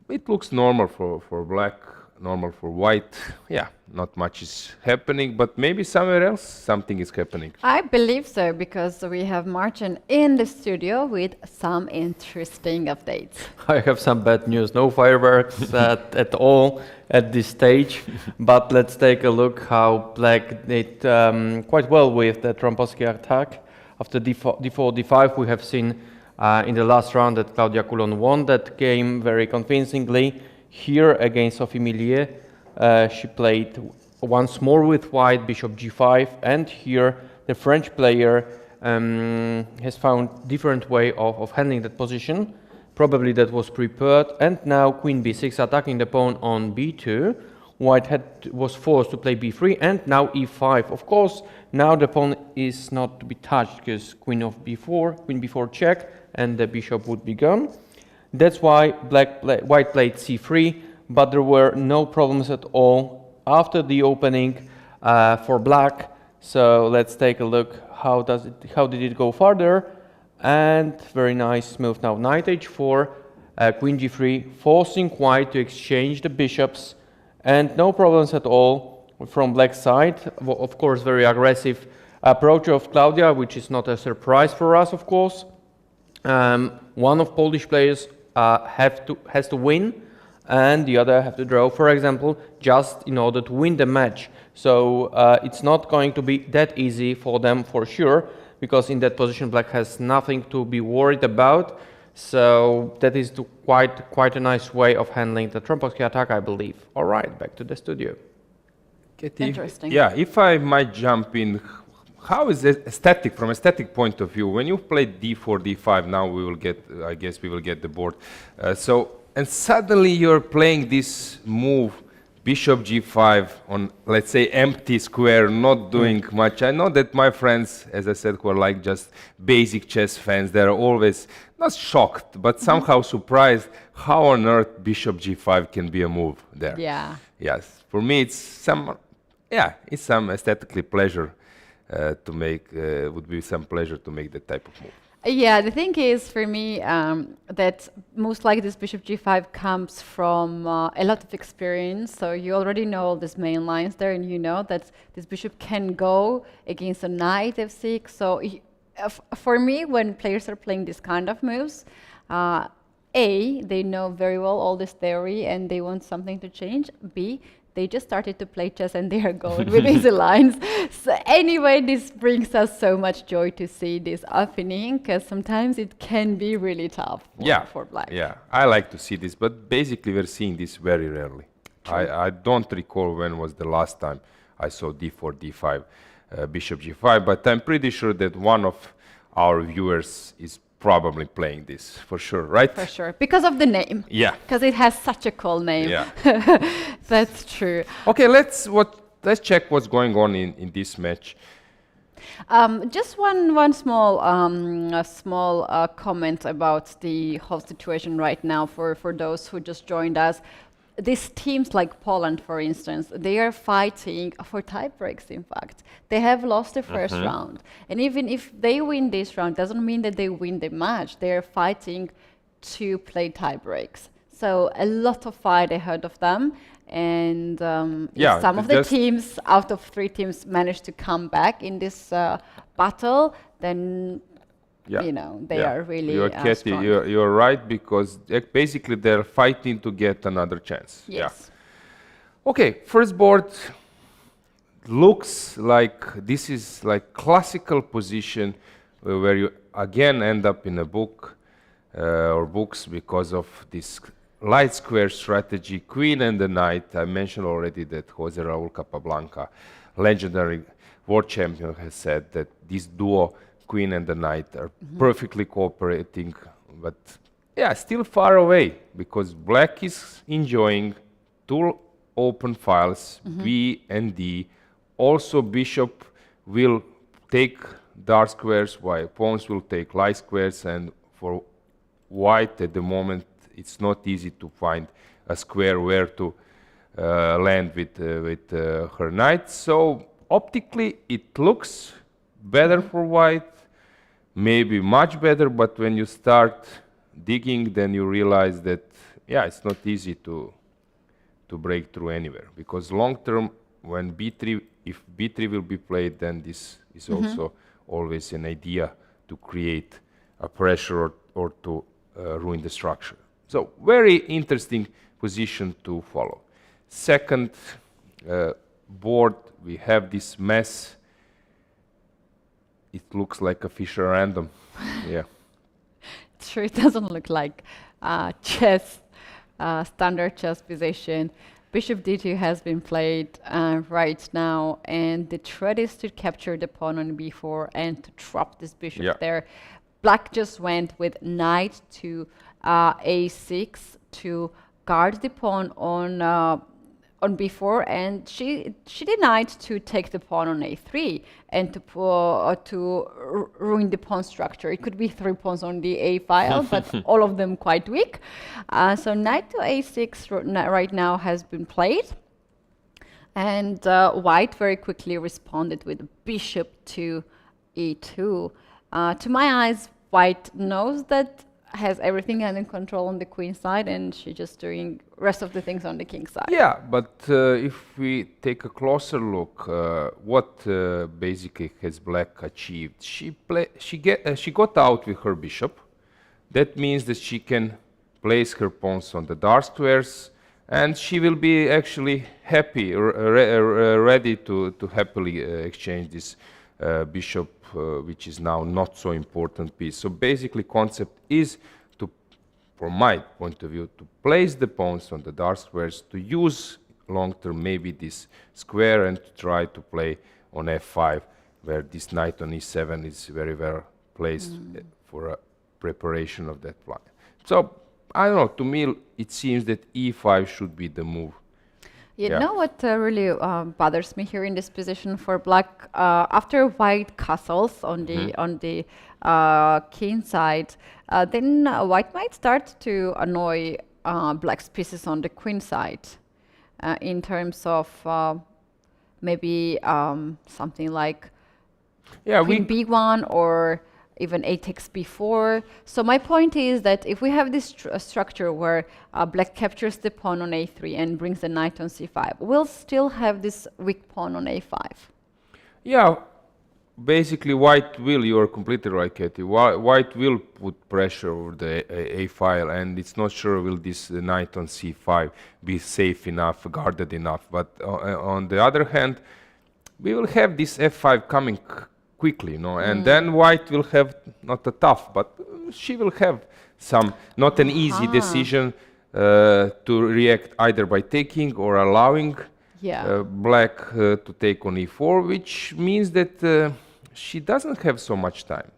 It looks normal for black, normal for white. Yeah, not much is happening, but maybe somewhere else something is happening. I believe so, because we have Martin in the studio with some interesting updates. I have some bad news. No fireworks at all at this stage, but let's take a look how black did quite well with the Trompowsky attack. After d4, d5, we have seen in the last round that Claudia Coulon won that game very convincingly. Here against Sophie Millier, she played once more with white, bishop g5, and here the French player has found different way of handling that position. Probably that was prepared, and now queen b6 attacking the pawn on b2. White was forced to play b3, and now e5. Of course, now the pawn is not to be touched because queen b4 check, and the bishop would be gone. That's why white played c3, but there were no problems at all after the opening for black. So let's take a look. How did it go further? And very nice move now. Knight h4, queen g3, forcing white to exchange the bishops, and no problems at all from black side. Of course, very aggressive approach of Claudia, which is not a surprise for us, of course. One of Polish players has to win, and the other have to draw, for example, just in order to win the match. So it's not going to be that easy for them for sure, because in that position black has nothing to be worried about. So that is quite a nice way of handling the Trompowski attack, I believe. All right, back to the studio. Keti, Interesting. yeah, if I might jump in, how is it aesthetic, from aesthetic point of view, when you play d4, d5, now we will get, I guess we will get the board. And suddenly you're playing this move, bishop g5 on, let's say, empty square, not doing much. I know that my friends, as I said, who are like just basic chess fans, they're always not shocked, but somehow surprised how on earth bishop g5 can be a move there. Yeah. Yes, for me it's some aesthetically pleasure to make, would be some pleasure to make that type of move. Yeah, the thing is for me that most likely this bishop g5 comes from a lot of experience. So you already know all these main lines there, and you know that this bishop can go against a knight f6. So for me, when players are playing this kind of moves, they know very well all this theory and they want something to change. B, they just started to play chess and they are going with these lines. So anyway, this brings us so much joy to see this opening, because sometimes it can be really tough for black. Yeah, I like to see this, but basically we're seeing this very rarely. I don't recall when was the last time I saw d4, d5, bishop g5, but I'm pretty sure that one of our viewers is probably playing this for sure, right? For sure, because of the name. Yeah. Because it has such a cool name. Yeah. That's true. Okay, let's check what's going on in this match. Just one small comment about the whole situation right now for those who just joined us. These teams like Poland, for instance, they are fighting for tie breaks, in fact. They have lost the first round. And even if they win this round, doesn't mean that they win the match. They are fighting to play tie breaks. So a lot of fight ahead of them. And if some of the teams, out of 3 teams, manage to come back in this battle, then you know, they are really strong. You're right, because basically they're fighting to get another chance. Yes. Yeah. Okay, first board looks like this is like classical position where you again end up in a book or books because of this light square strategy, queen and the knight. I mentioned already that Jose Raul Capablanca, legendary world champion, has said that this duo, queen and the knight, are perfectly cooperating, but yeah, still far away, because black is enjoying 2 open files, B and D. Also bishop will take dark squares, while pawns will take light squares, and for white at the moment it's not easy to find a square where to land with her knight. So optically it looks better for white, maybe much better, but when you start digging, then you realize that it's not easy to break through anywhere, because long term, when if b3 will be played, then this is also always an idea to create a pressure or to ruin the structure. So very interesting position to follow. Second board, we have this mess. It looks like a Fischer random. Yeah. Sure, it doesn't look like chess, standard chess position. Bishop d2 has been played right now, and the threat is to capture the pawn on b4 and to drop this bishop there. Black just went with knight to a6 to guard the pawn on b4, and she denied to take the pawn on a3 and to ruin the pawn structure. It could be 3 pawns on the a file, but all of them quite weak. So knight to a6 right now has been played, and white very quickly responded with bishop to e2. To my eyes, white knows that has everything under control on the queen side, and she's just doing rest of the things on the king side. Yeah, but if we take a closer look, what basically has black achieved? She got out with her bishop. That means that she can place her pawns on the dark squares, and she will be actually happy, ready to happily exchange this bishop, which is now not so important piece. So basically concept is to, from my point of view, to place the pawns on the dark squares, to use long term maybe this square and to try to play on f5, where this knight on e7 is very well placed for a preparation of that plan. So I don't know, to me it seems that e5 should be the move. You know what really bothers me here in this position for black? After white castles on the king side, then white might start to annoy black's pieces on the queen side in terms of maybe something like queen b1 or even a takes b4. So my point is that if we have this structure where black captures the pawn on a3 and brings the knight on c5, we'll still have this weak pawn on a5. Yeah, basically white will, you are completely right, Keti, white will put pressure over the a file, and it's not sure will this knight on c5 be safe enough, guarded enough. But on the other hand, we will have this f5 coming quickly, and then white will have not a tough, but she will have some, not an easy decision to react either by taking or allowing black to take on e4, which means that she doesn't have so much time.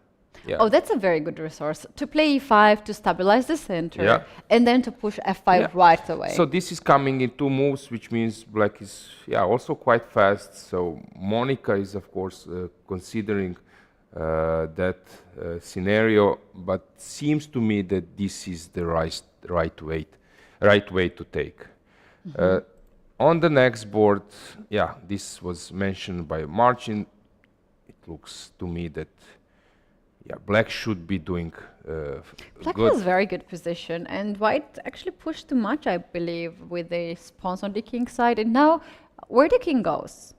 Oh, that's a very good resource. To play e5 to stabilize the center and then to push f5 right away. So this is coming in 2 moves, which means black is also quite fast. So Monica is of course considering that scenario, but seems to me that this is the right way to take. On the next board, this was mentioned by Marcin. It looks to me that black should be doing black good. has very good position, and white actually pushed too much, I believe, with the pawns on the king side. And now, where the king goes,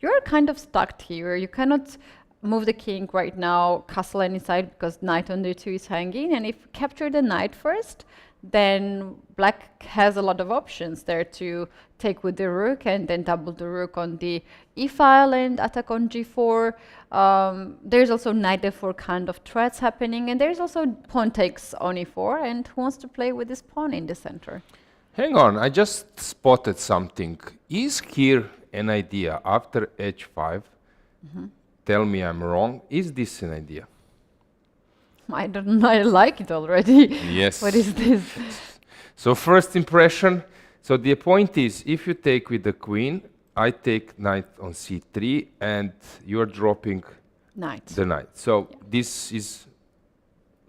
you're kind of stuck here. You cannot move the king right now, castle any side, because knight on d2 is hanging. And if you capture the knight first, then black has a lot of options there to take with the rook and then double the rook on the e file and attack on g4. There's also knight f4 kind of threats happening, and there's also pawn takes on e4, and who wants to play with this pawn in the center? Hang on, I just spotted something. Is here an idea after h5? Tell me I'm wrong. Is this an idea? I don't know, I like it already. Yes. What is this? So first impression, so the point is, if you take with the queen, I take knight on c3, and you're dropping the knight. So this is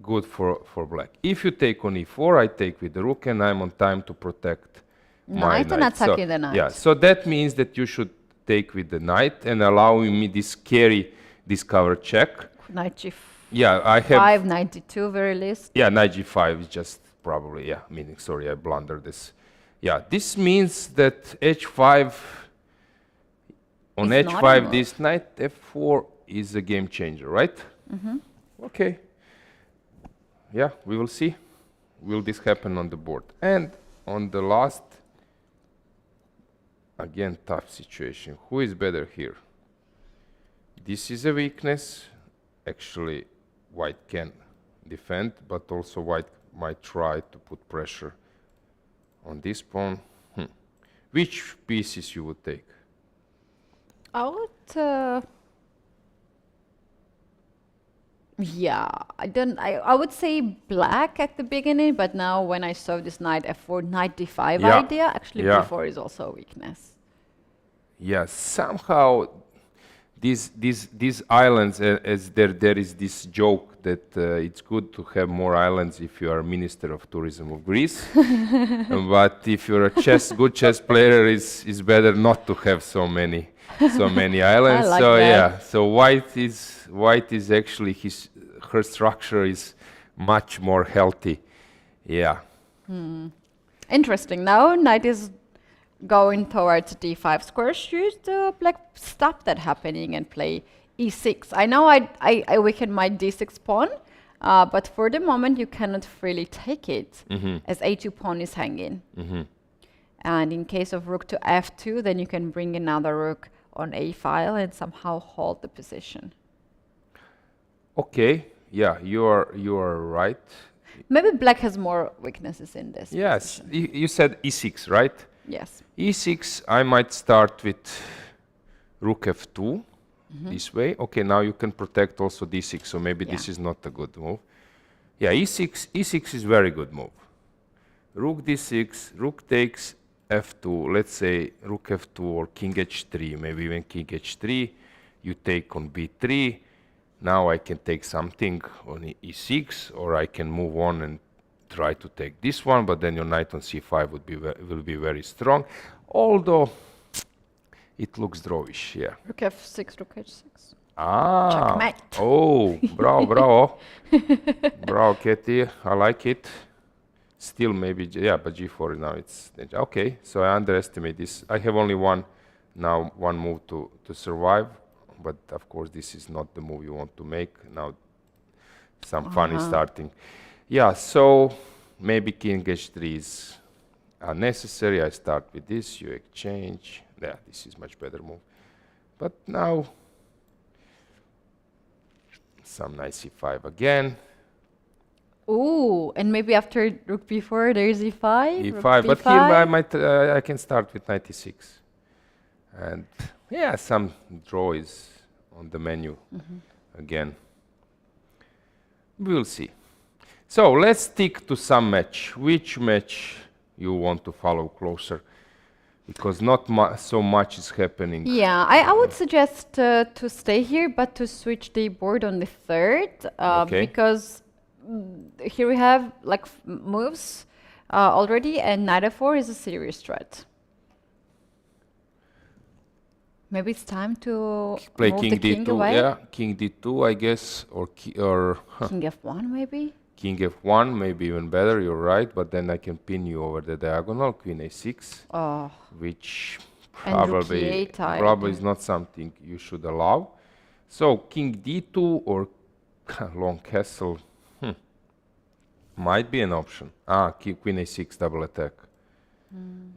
good for black. If you take on e4, I take with the rook, and I'm on time to protect my knight. And attacking the knight. Yeah, so that means that you should take with the knight and allowing me this carry, this cover check. Knight g5. Yeah, I have 5, knight d2 very least. Yeah, knight g5 is just probably, meaning, sorry, I blundered this. Yeah, this means that h5, on it's h5, this knight f4 is a game changer, right? Okay. Yeah, we will see. Will this happen on the board? And on the last, again, tough situation. Who is better here? This is a weakness. Actually, white can defend, but also white might try to put pressure on this pawn. Which pieces you would take? I would. Yeah, I would say black at the beginning, but now when I saw this knight f4, knight d5 Yeah. idea, actually Yeah. b4 is also a weakness. Yeah, somehow these islands, as there is this joke that it's good to have more islands if you are Minister of Tourism of Greece, but if you're a good chess player, it's better not to have so many islands. like so that. yeah, so white is actually her structure is much more healthy. Yeah. Interesting. Now knight is going towards d5 square. Should black stop that happening and play e6? I know I weakened my d6 pawn, but for the moment you cannot freely take it as a2 pawn is hanging. And in case of rook to f2, then you can bring another rook on a file and somehow hold the position. Okay. Yeah, you are right. Maybe black has more weaknesses in this Yes, position. you said e6, right? Yes. e6, I might start with rook f2 this way. Okay, now you can protect also d6, so maybe this is not a good move. Yeah, e6 is very good move. Rook d6, rook takes f2, let's say rook f2 or king h3, maybe even king h3, you take on b3. Now I can take something on e6, or I can move on and try to take this one, but then your knight on c5 will be very strong. Although it looks drawish, yeah. Rook f6, rook h6. Ah, Checkmate. oh, bravo. Bravo, Keti, I like it. Still maybe, yeah, but g4 now it's, okay, so I underestimate this. I have only one move to survive, but of course this is not the move you want to make. Now some fun is starting. Yeah, so maybe king h3 is unnecessary. I start with this, you exchange. Yeah, this is much better move. But now some nice e5 again. Ooh, and maybe after rook b4, there's e5. e5, but here I can start with knight e6. And yeah, some draw is on the menu again. We'll see. So let's stick to some match. Which match you want to follow closer? Because not so much is happening. Yeah, I would suggest to stay here, but to switch the board on the third, because here we have like moves already, and knight f4 is a serious threat. Maybe it's time to play move king the king d2. away. Yeah, king d2, I guess, or King f1 maybe. King f1, maybe even better. You're right, but then I can pin you over the diagonal. Queen a6, which probably is not something you should allow. So king d2 or long castle might be an option. Queen a6, double attack.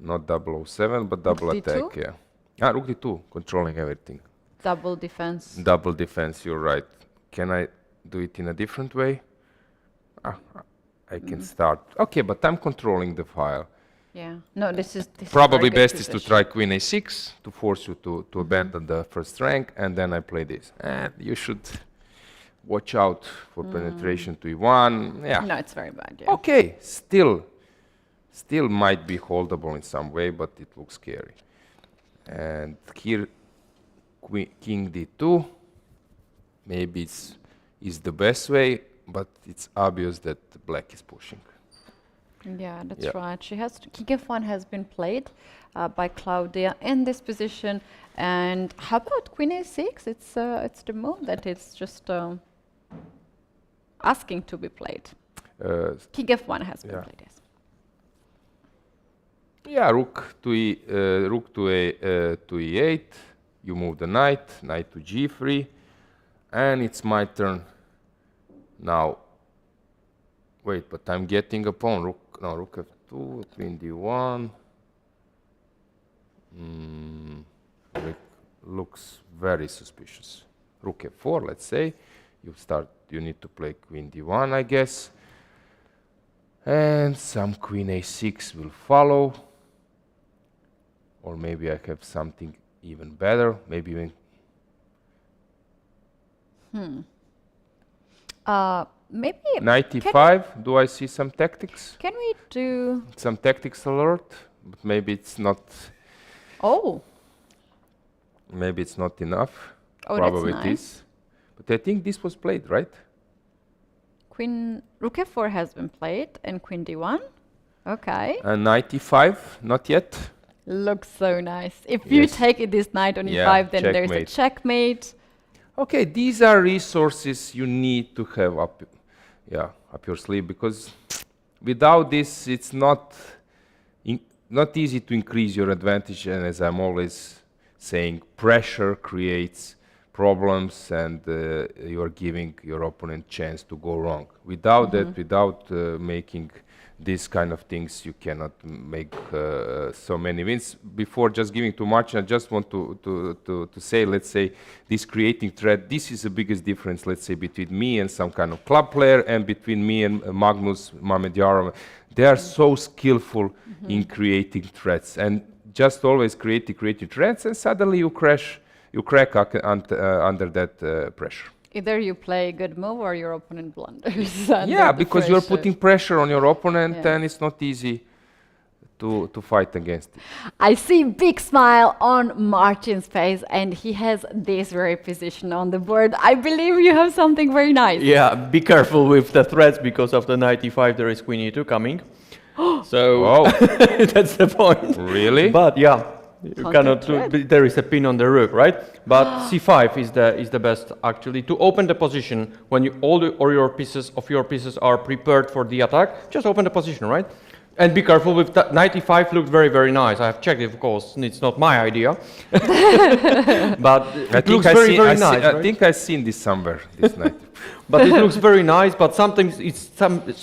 Not 007, but double attack. D2? Yeah. Rook d2, controlling everything. Double defense. Double defense, you're right. Can I do it in a different way? I can start. Okay, but I'm controlling the file. Yeah. No, this is Probably very good best is to position. try queen a6 to force you to abandon the first rank, and then I play this. And you should watch out for penetration to e1. Yeah. No, it's very bad. Yeah. Okay, still might be holdable in some way, but it looks scary. And here, king d2, maybe is the best way, but it's obvious that black is pushing. Yeah, that's right. She has king f1 has been played by Claudia in this position, and how about queen a6? It's the move that it's just asking to be played. King f1 has been played. Yes. Yeah, rook to e8. You move the knight to g3, and it's my turn. Now, wait, but I'm getting a pawn. Rook f2, queen d1. Looks very suspicious. Rook f4, let's say. You need to play queen d1, I guess. And some queen a6 will follow. Or maybe I have something even better. Maybe even Maybe 95. Do I see some tactics? can we do? Some tactics alert, but maybe it's not. Oh, Maybe it's not enough. oh, Probably that's it nice. is. But I think this was played, right? Queen Rook F4 has been played, and Queen D1. Okay, 95, not yet. looks so nice. If you Yes. take it this knight on Yeah, E5, then there's a checkmate. checkmate. Okay, these are resources you need to have up your sleeve, because without this, it's not easy to increase your advantage. And as I'm always saying, pressure creates problems, and you are giving your opponent chance to go wrong. Without that, without making these kind of things, you cannot make so many wins. Before just giving too much, I just want to say, let's say, this creating threat, this is the biggest difference, let's say, between me and some kind of club player, and between me and Magnus Mamedjarov. They are so skillful in creating threats, and just always creating threats, and suddenly you crack under that pressure. Either you play a good move or your opponent blunders. under Yeah, the because you're pressure. putting pressure on your opponent, Yeah. and it's not easy to fight against it. I see big smile on Martin's face, and he has this very position on the board. I believe you have something very nice. Yeah, be careful with the threats because of the 95 there is Queen E2 coming. So Oh, that's the point. really? But yeah, you Counter cannot do, threat. there is a pin on the rook, right? But C5 is the best actually to open the position when you all your pieces are prepared for the attack. Just open the position, right? And be careful with that. 95 looked very, very nice. I have checked it, of course. It's not my idea. But it looks very, very nice. I Right? think I've seen this somewhere this night. But it looks very nice, but sometimes it's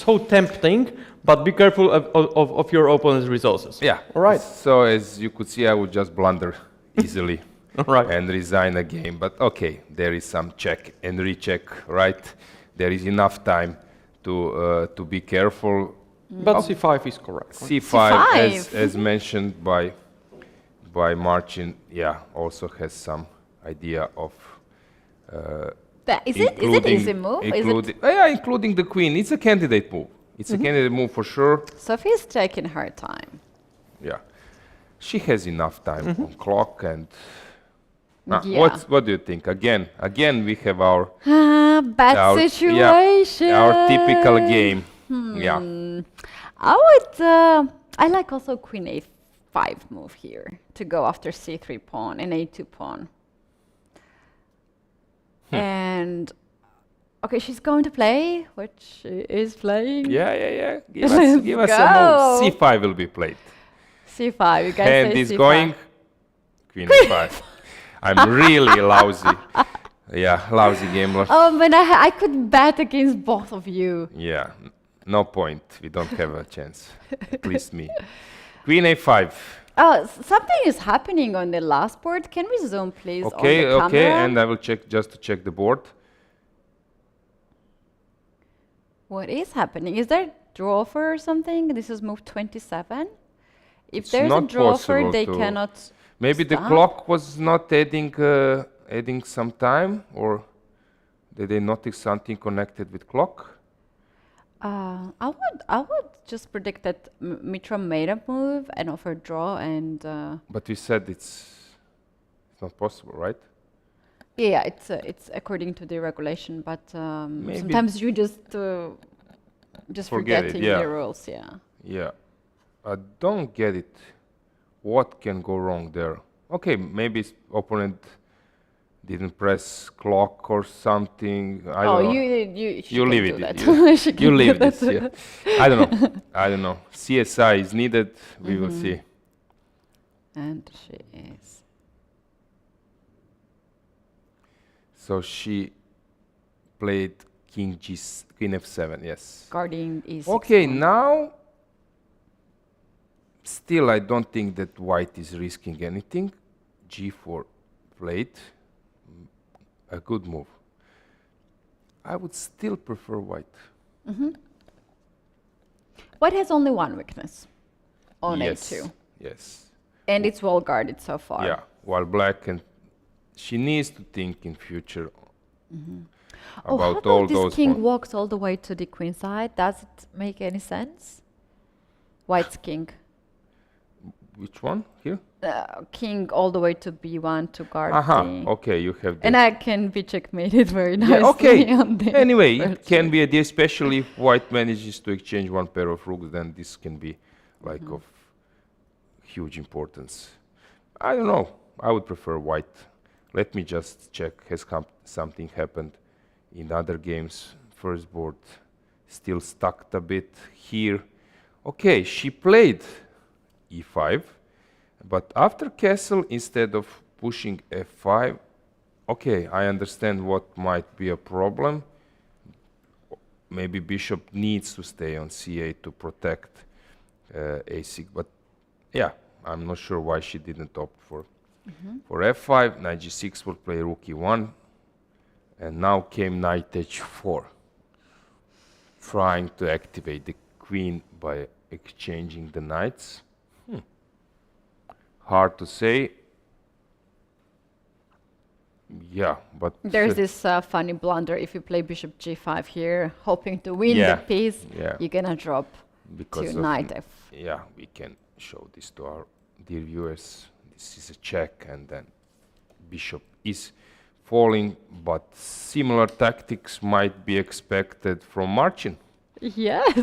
so tempting. But be careful of your opponent's resources. Yeah. All right. So as you could see, I would just blunder easily All right. and resign a game. But okay, there is some check and recheck, right? There is enough time to be careful. But C5 is correct. Right? C5, as C5. mentioned by Marcin, yeah, also has some idea of Is it easy move? Is it? including the queen. It's a candidate move. It's a candidate move for sure. Sophie's taking her time. Yeah, she has enough time on clock. And Yeah. what do you think? Again, we have our Bad our, situation. yeah, our typical game. Yeah, I would. I like also Queen A5 move here to go after C3 pawn and A2 pawn. And okay, she's going to play what she is playing. yeah. Let's Give us a go. move. C5 will be played. C5. You guys Hand say is C5. going. Queen A5. I'm really lousy. Yeah, lousy gambler. Oh man, I could bet against both of you. Yeah, no point. We don't have a chance. At least me. Queen A5. Something is happening on the last board. Can we zoom, please, Okay, on the okay, camera? and I will check just to check the board. What is happening? Is there draw for or something? This is move 27. If It's there's a not draw for, possible they to- cannot. Maybe the stop. clock was not adding some time, or did they notice something connected with clock? I would just predict that Mitra made a move and offer draw, and But we said it's not possible, right? yeah, it's according to the regulation. But Maybe sometimes you just forget it, forgetting yeah. the rules. Yeah. Yeah, I don't get it. What can go wrong there? Okay, maybe opponent didn't press clock or something. I don't know. She You can leave do it. that. She can You do leave that. this. Yeah. I don't know. CSI is needed. We will see. And she is. So she played Queen F7. Yes. Guarding is. Okay, now still I don't think that white is risking anything. G4 played. A good move. I would still prefer white. White has only one weakness on Yes. A2. Yes. And it's well guarded so far. Yeah, while black and she needs to think in future Oh, how about about all this those king pawns. walks all the way to the queen side? Does it make any sense? White's king. Which one here? King all the way to b1 to guard Aha, the... okay, you have And this. I can be checkmated very nicely. Yeah, okay. on the Anyway, it first can rook. be a deal, especially if white manages to exchange one pair of rooks, then this can be like of huge importance. I don't know. I would prefer white. Let me just check. Has something happened in other games? First board still stuck a bit here. Okay, she played e5, but after castle, instead of pushing f5, okay, I understand what might be a problem. Maybe bishop needs to stay on c8 to protect a6, but yeah, I'm not sure why she didn't opt for f5. Knight g6 will play rook e1, and now came knight h4, trying to activate the queen by exchanging the knights. Hard to say. Yeah, but There's this funny blunder. If you play bishop g5 here, hoping to win Yeah, the piece, yeah. you're gonna drop because to of knight f. yeah, we can show this to our dear viewers. This is a check, and then bishop is falling, but similar tactics might be expected from Marcin. Yes.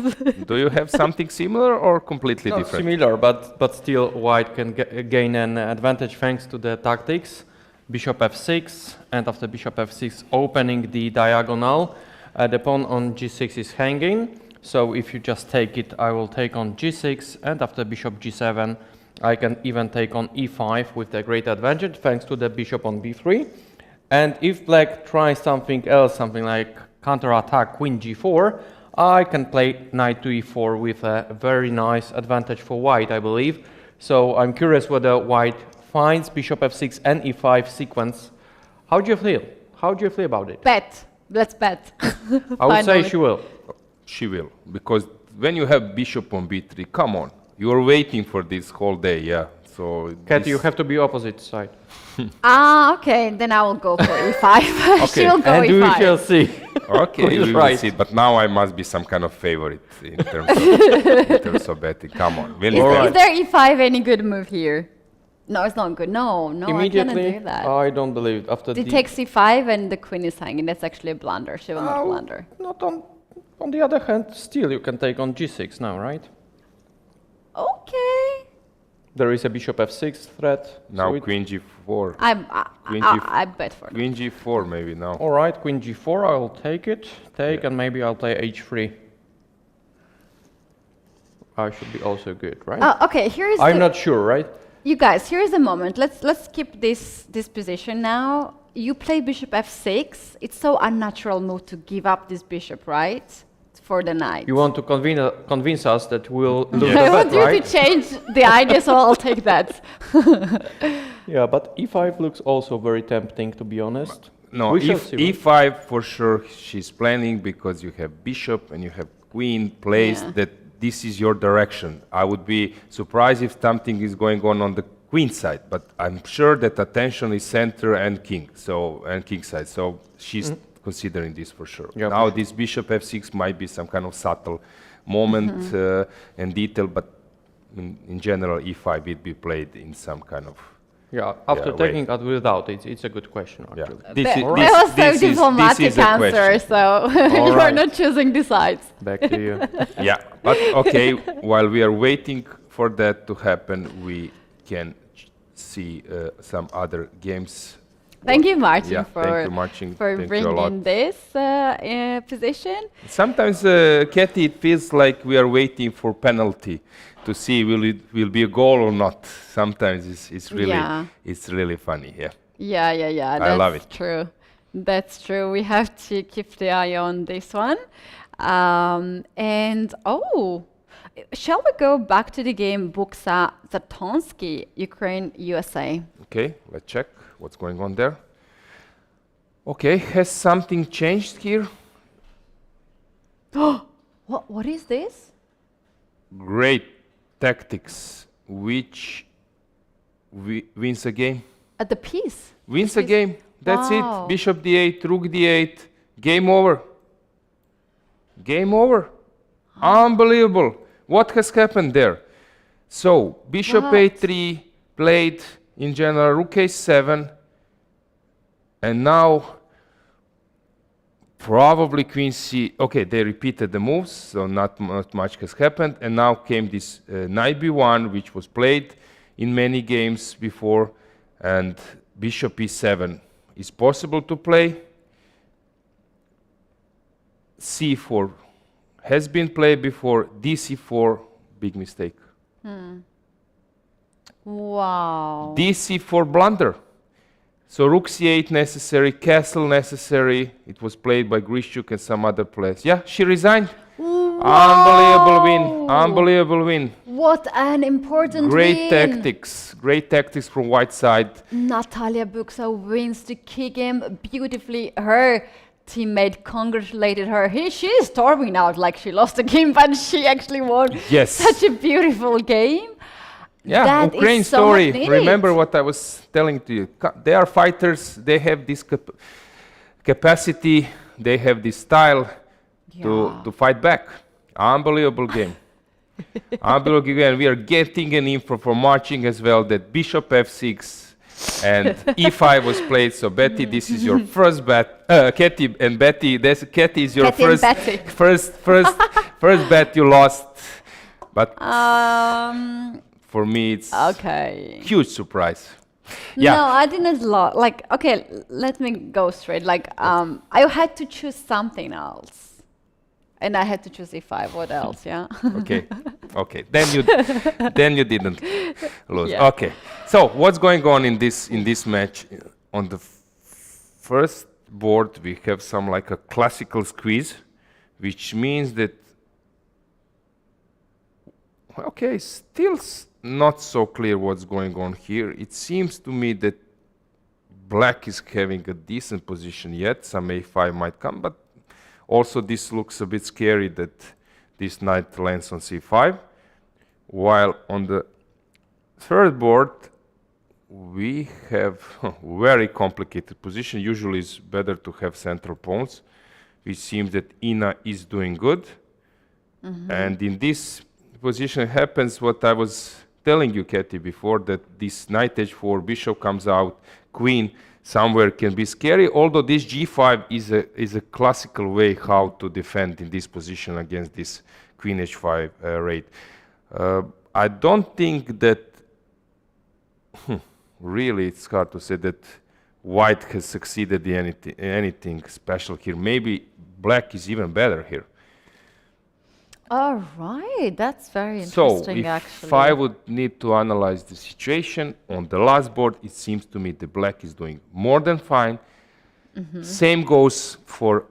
Do you have something similar or completely Not different? similar, but still white can gain an advantage thanks to the tactics. Bishop f6, and after bishop f6 opening the diagonal, the pawn on g6 is hanging. So if you just take it, I will take on g6, and after bishop g7, I can even take on e5 with the great advantage thanks to the bishop on b3. And if black tries something else, something like counterattack queen g4, I can play knight to e4 with a very nice advantage for white, I believe. So I'm curious whether white finds bishop f6 and e5 sequence. How do you feel? How do you feel about it? Bet. Let's bet. I would say Finally. she will. She will, because when you have bishop on b3, come on, you are waiting for this whole day, yeah. So Keti, this- you have to be opposite side. Okay, then I will go for e5. Okay, She'll go And we e5. shall see. Okay, Who is we will right? see. But now I must be some kind of favorite in terms of betting. Come on, will Is, you All is right. there e5 any good move here? No, it's not good. No, I Immediately, cannot do that. I don't believe it. After It the takes c5 and the queen is hanging. That's actually a blunder. She will not blunder. Not on the other hand, still you can take on g6 now, right? Okay. There is a bishop f6 threat. now so it- queen g4, Queen I bet for it. queen g4 maybe now. All right, queen g4, I'll take it. And maybe I'll play h3. I should be also good, right? Okay, here is I'm the, not sure, right? you guys, here's the moment. Let's skip this position now. You play bishop f6. It's so unnatural move to give up this bishop, right? For the knight. You want to convince us that we'll lose I the want bet, you right? to change the idea, so I'll take that. Yeah, but e5 looks also very tempting, to be honest. No, We shall if see, right? e5 for sure she's planning, because you have bishop and you have queen placed, Yeah. that this is your direction. I would be surprised if something is going on the queen side, but I'm sure that attention is center and king, so and king side. So she's considering this for sure. Yeah, Now for this bishop f6 might be some kind of subtle moment and detail, but in general e5 will be played in some kind of Yeah, after Yeah, taking it without, it's a good question, yeah. actually. That was so diplomatic a answer, question. so you're right. not choosing the sides. Back to you. Yeah, but okay, while we are waiting for that to happen, we can see some other games. Thank you, Martin, Yeah, for, thank you, Martin. for Thank you a lot. bringing this position. Sometimes, Keti, it feels like we are waiting for penalty to see will it will be a goal or not. Sometimes it's really Yeah. it's really funny. Yeah. Yeah. I That's love it. true. That's true. We have to keep the eye on this one. And shall we go back to the game Buksa Zatonsky, Ukraine, USA? Okay, let's check what's going on there. Okay, has something changed here? What is this? Great tactics, which wins a game. At the piece. Wins a game. That's Wow. it. Bishop d8, rook d8. Game over. Game over. Unbelievable. What has happened there? So, bishop What? a3 played in general, rook a7. And now, probably queen c. Okay, they repeated the moves, so not much has happened. And now came this knight b1, which was played in many games before. And bishop e7 is possible to play. c4 has been played before. dc4, big mistake. Wow. dc4 blunder. So rook c8 necessary, castle necessary. It was played by Grishuk and some other players. Yeah, she resigned. Unbelievable win. Unbelievable win. What an important Great win. tactics. Great tactics from white side. Natalia Buxa wins the key game beautifully. Her teammate congratulated her. She's storming out like she lost the game, but she actually won. Yes. Such a beautiful game. Yeah, That Ukraine is so story. much needed. Remember what I was telling to you. They are fighters. They have this capacity. They have this style to fight back. Unbelievable game. Unbelievable game. We are getting an info from marching as well that bishop f6 and e5 was played. So Betty, this is your first bet. Keti and Betty, Keti is your Keti and first Betty. first bet you lost. But for me, it's Okay. huge surprise. No, I didn't like, okay, let me go straight. Like, I had to choose something else. And I had to choose e5. What else, yeah? Okay, okay. Then you didn't lose. Yeah. Okay. So what's going on in this match? On the first board, we have some like a classical squeeze, which means that okay, still not so clear what's going on here. It seems to me that black is having a decent position yet. Some a5 might come, but also this looks a bit scary that this knight lands on c5. While on the third board, we have very complicated position. Usually it's better to have central pawns, which seems that Ina is doing good. And in this position happens what I was telling you, Keti, before, that this knight h4, bishop comes out, queen somewhere can be scary, although this g5 is a classical way how to defend in this position against this queen h5 raid. I don't think that, really it's hard to say that white has succeeded in anything special here. Maybe black is even better here. All right, that's very So, interesting, if actually. I would need to analyze the situation, on the last board, it seems to me the black is doing more than fine. Same goes for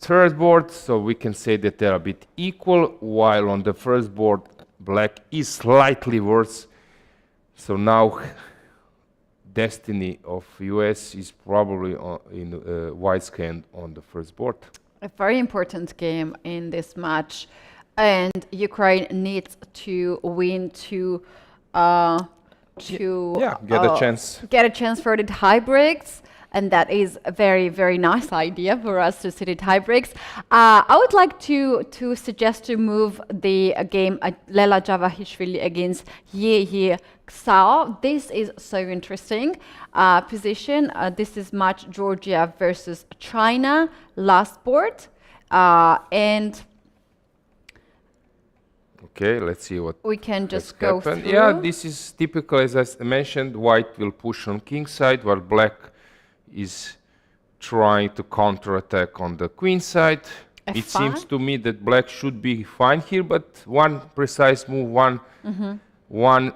third board, so we can say that they're a bit equal, while on the first board, black is slightly worse. So now, destiny of US is probably in white's hand on the first board. A very important game in this match, and Ukraine needs to win to get a chance. Get a chance for the tie breaks, and that is a very, very nice idea for us to see the tie breaks. I would like to suggest to move the game Lela Javahishvili against Ye Xiao. This is so interesting position. This is match Georgia versus China, last board. And okay, let's see what we can just has go happened. through. Yeah, this is typical, as I mentioned. White will push on king side, while black is trying to counterattack on the queen side. It F5? seems to me that black should be fine here, but one precise move, one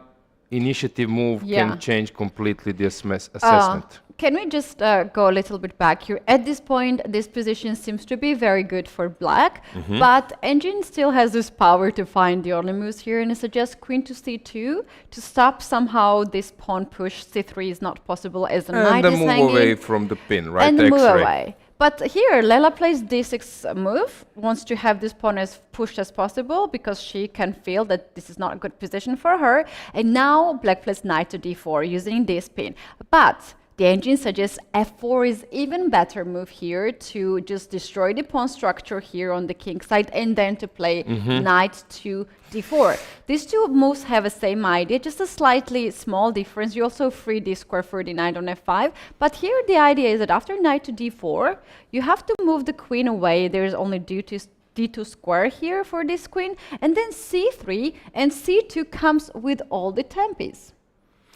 initiative move can change completely the assessment. Can we just go a little bit back here? At this point, this position seems to be very good for black, but Engine still has this power to find the only moves here, and I suggest queen to c2 to stop somehow this pawn push. c3 is not possible as the knight And the is move hanging. away from the pin, right? And the move X-ray. away. But here, Lela plays d6 move, wants to have this pawn as pushed as possible because she can feel that this is not a good position for her. And now Black plays knight to d4 using this pin. But the engine suggests f4 is even better move here to just destroy the pawn structure here on the king side and then to play knight to d4. These two moves have the same idea, just a slightly small difference. You also free d square for the knight on f5. But here the idea is that after knight to d4, you have to move the queen away. There's only d2 square here for this queen. And then c3 and c2 comes with all the tempes.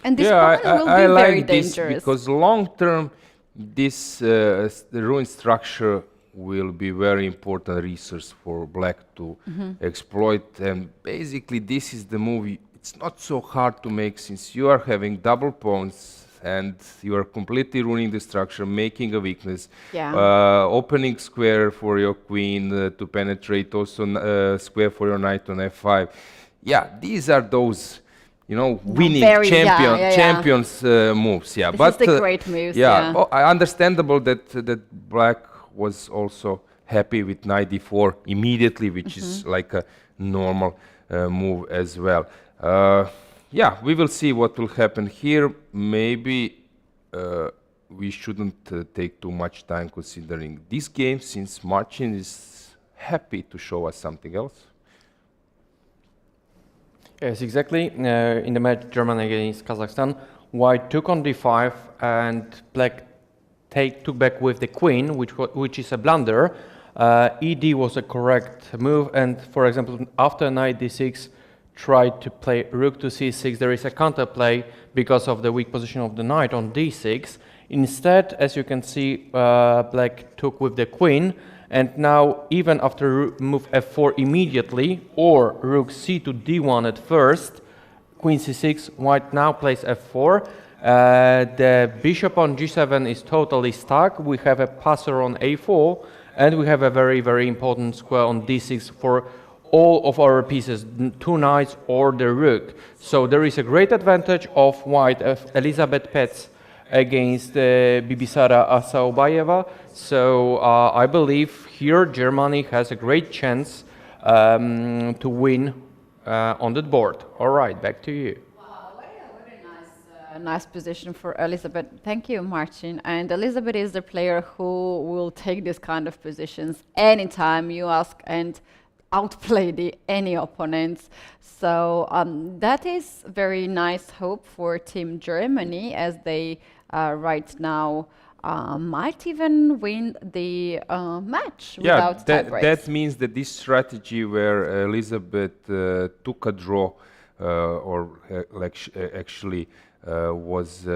And this pawn will be very dangerous. Because long term, this the ruined structure will be very important resource for Black to exploit. And basically, this is the move. It's not so hard to make since you are having double pawns and you are completely ruining the structure, making a weakness, opening square for your queen to penetrate, also square for your knight on f5. Yeah, these are those, you know, winning champions moves. Yeah, this is the great moves. Yeah, understandable that Black was also happy with knight d4 immediately, which is like a normal move as well. Yeah, we will see what will happen here. Maybe we shouldn't take too much time considering this game, since Marcin is happy to show us something else. Yes, exactly. In the match Germany against Kazakhstan, White took on d5 and Black took back with the queen, which is a blunder. ed was a correct move, and for example, after knight d6, tried to play rook to c6. There is a counterplay because of the weak position of the knight on d6. Instead, as you can see, Black took with the queen. And now, even after move f4 immediately, or rook c to d1 at first, queen c6, White now plays f4. The bishop on g7 is totally stuck. We have a passer on a4, and we have a very, very important square on d6 for all of our pieces, two knights or the rook. So there is a great advantage of White, Elizabeth Petz against Bibisara Asaobayeva. So I believe here Germany has a great chance to win on the board. All right, back to you. Wow, what a nice position for Elizabeth. Thank you, Marcin. And Elizabeth is the player who will take this kind of positions anytime you ask and outplay any opponents. So that is very nice hope for Team Germany, as they right now might even win the match without tiebreaks. That means that this strategy where Elizabeth took a draw actually was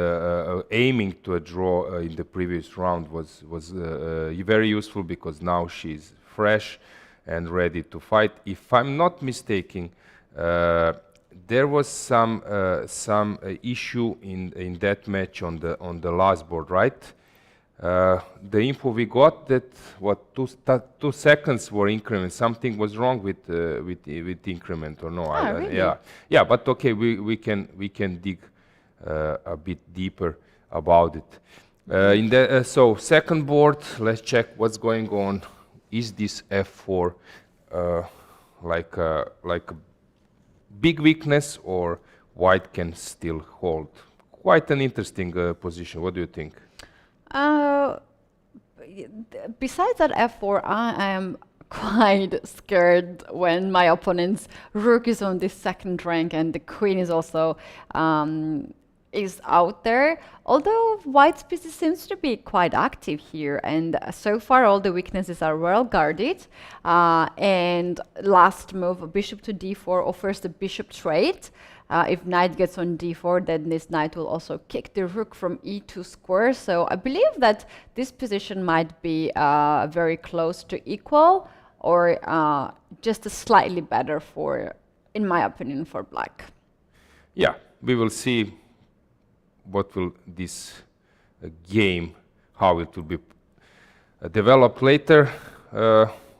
aiming to a draw in the previous round was very useful, because now she's fresh and ready to fight. If I'm not mistaken, there was some issue in that match on the last board, right? The info we got that 2 seconds were increment. Something was wrong with increment, or no? Really? Yeah. But okay, we can dig a bit deeper about it. So second board, let's check what's going on. Is this f4 like a big weakness, or White can still hold? Quite an interesting position. What do you think? Besides that f4, I am quite scared when my opponent's rook is on the second rank and the queen is also is out there. Although White's piece seems to be quite active here, and so far all the weaknesses are well guarded. And last move, bishop to d4, offers the bishop trade. If knight gets on d4, then this knight will also kick the rook from e2 square. So I believe that this position might be very close to equal, or just a slightly better for, in my opinion, for Black. Yeah, we will see what will this game, how it will be developed later.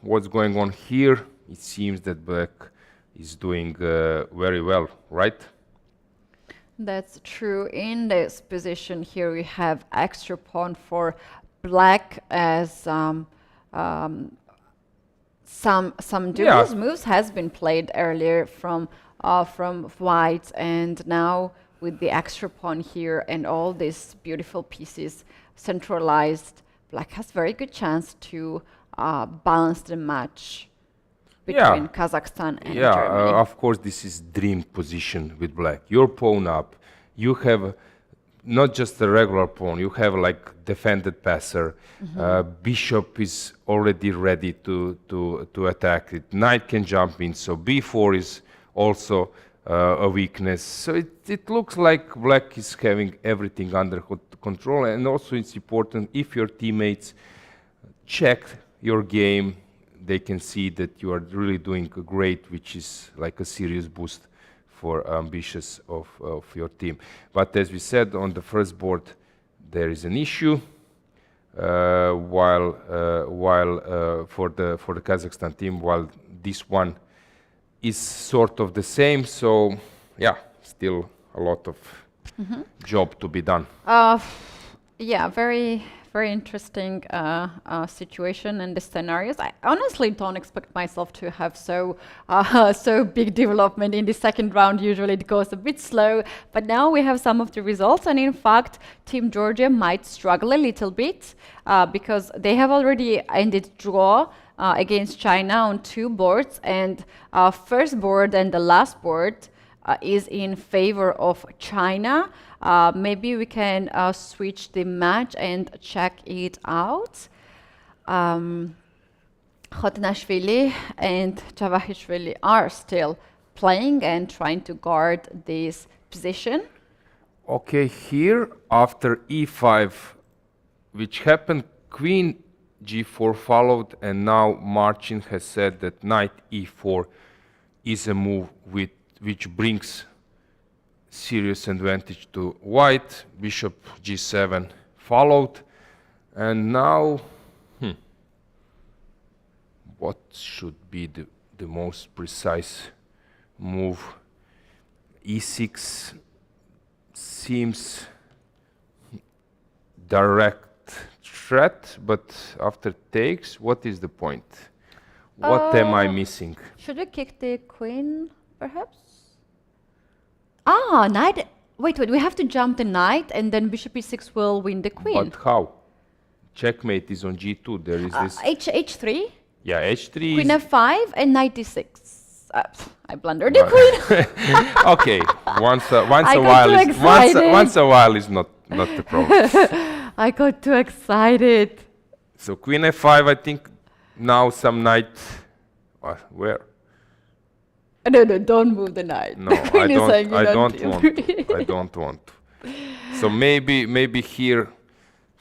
What's going on here? It seems that Black is doing very well, right? That's true. In this position here, we have extra pawn for black as some duels moves has been played earlier from white, and now with the extra pawn here and all these beautiful pieces centralized, black has very good chance to balance the match between Kazakhstan and Germany. Of course, this is dream position with black. Your pawn up, you have not just a regular pawn, you have like defended passer. Bishop is already ready to attack it. Knight can jump in, so b4 is also a weakness. So it looks like black is having everything under control, and also it's important if your teammates check your game, they can see that you are really doing great, which is like a serious boost for ambitions of your team. But as we said on the first board, there is an issue. While for the Kazakhstan team, while this one is sort of the same, so yeah, still a lot of job to be done. Yeah, very interesting situation and the scenarios. I honestly don't expect myself to have so big development in the second round. Usually it goes a bit slow, but now we have some of the results, and in fact, Team Georgia might struggle a little bit because they have already ended draw against China on 2 boards, and first board and the last board is in favor of China. Maybe we can switch the match and check it out. Khotanashvili and Janković are still playing and trying to guard this position. Okay, here after e5, which happened, queen g4 followed, and now Marcin has said that knight e4 is a move which brings serious advantage to white. Bishop g7 followed, and now what should be the most precise move? e6 seems direct threat, but after takes, what is the point? What am I missing? Should we kick the queen, perhaps? Knight. Wait, we have to jump the knight, and then bishop e6 will win the queen. But how? Checkmate is on g2. There is this. h3. Yeah, h3. Queen f5 and knight d6. I blundered the queen. Okay, once a while is not the problem. I got too excited. So queen f5. I think now some knight. Where? No, don't move the knight. No, I don't want to. So maybe here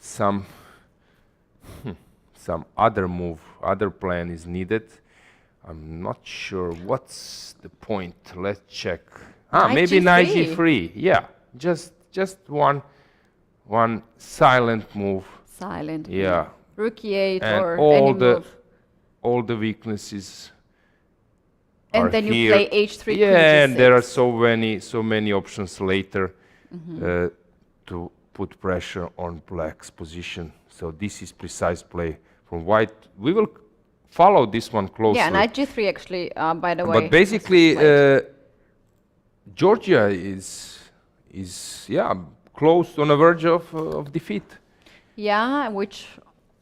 some other move, other plan is needed. I'm not sure what's the point. Let's check. Maybe knight g3. Yeah, just one silent move. Silent. Yeah. Rook e8 and or all any move. All the weaknesses. And then you play h3. Yeah, and there are so many options later to put pressure on black's position. So this is precise play from white. We will follow this one closely. Yeah, knight g3 actually, by the way. But basically, Georgia is close on the verge of defeat. Yeah, which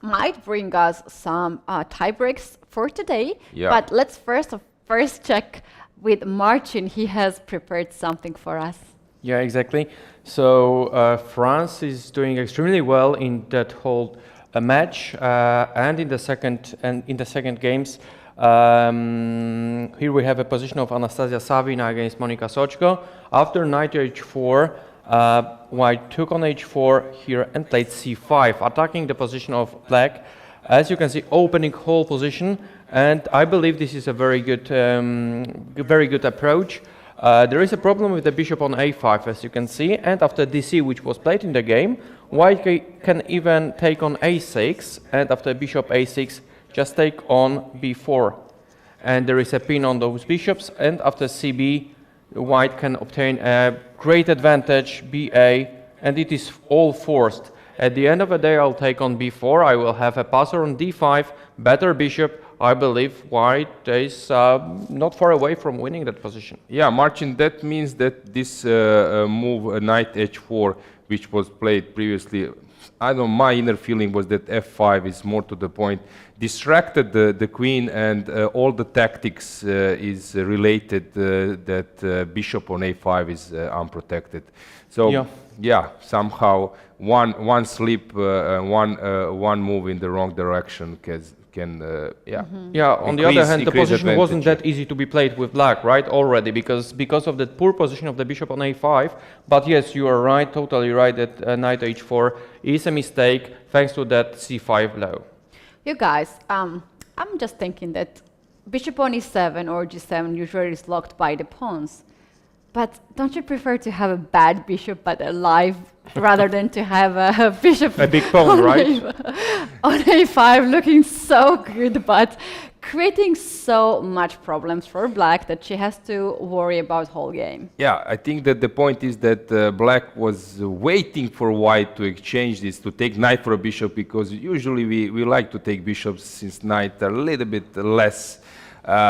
might bring us some tie breaks for today. Yeah. But let's first check with Marcin. He has prepared something for us. Yeah, exactly. So France is doing extremely well in that whole match, and in the second games. Here we have a position of Anastasia Savina against Monika Sochko. After knight h4, white took on h4 here and played c5, attacking the position of black. As you can see, opening whole position, and I believe this is a very good approach. There is a problem with the bishop on a5, as you can see, and after dc, which was played in the game, white can even take on a6, and after bishop a6, just take on b4. And there is a pin on those bishops, and after cb, white can obtain a great advantage, ba, and it is all forced. at the end of the day, I'll take on b4. I will have a passer on d5, better bishop. I believe white is not far away from winning that position. Yeah, Marcin, that means that this move, knight h4, which was played previously, I don't know, my inner feeling was that f5 is more to the point, distracted the queen, and all the tactics is related that bishop on a5 is unprotected. So yeah, somehow one slip, one move in the wrong direction can on the other hand, the position wasn't that easy to be played with black, right, already, because of the poor position of the bishop on a5. But yes, you are right, totally right, that knight h4 is a mistake thanks to that c5 low. You guys, I'm just thinking that bishop on e7 or g7 usually is locked by the pawns. But don't you prefer to have a bad bishop but alive rather than to have a bishop a big pawn, right? on a5 looking so good but creating so much problems for black that she has to worry about whole game? Yeah, I think that the point is that black was waiting for white to exchange this, to take knight for a bishop, because usually we like to take bishops since knight are a little bit less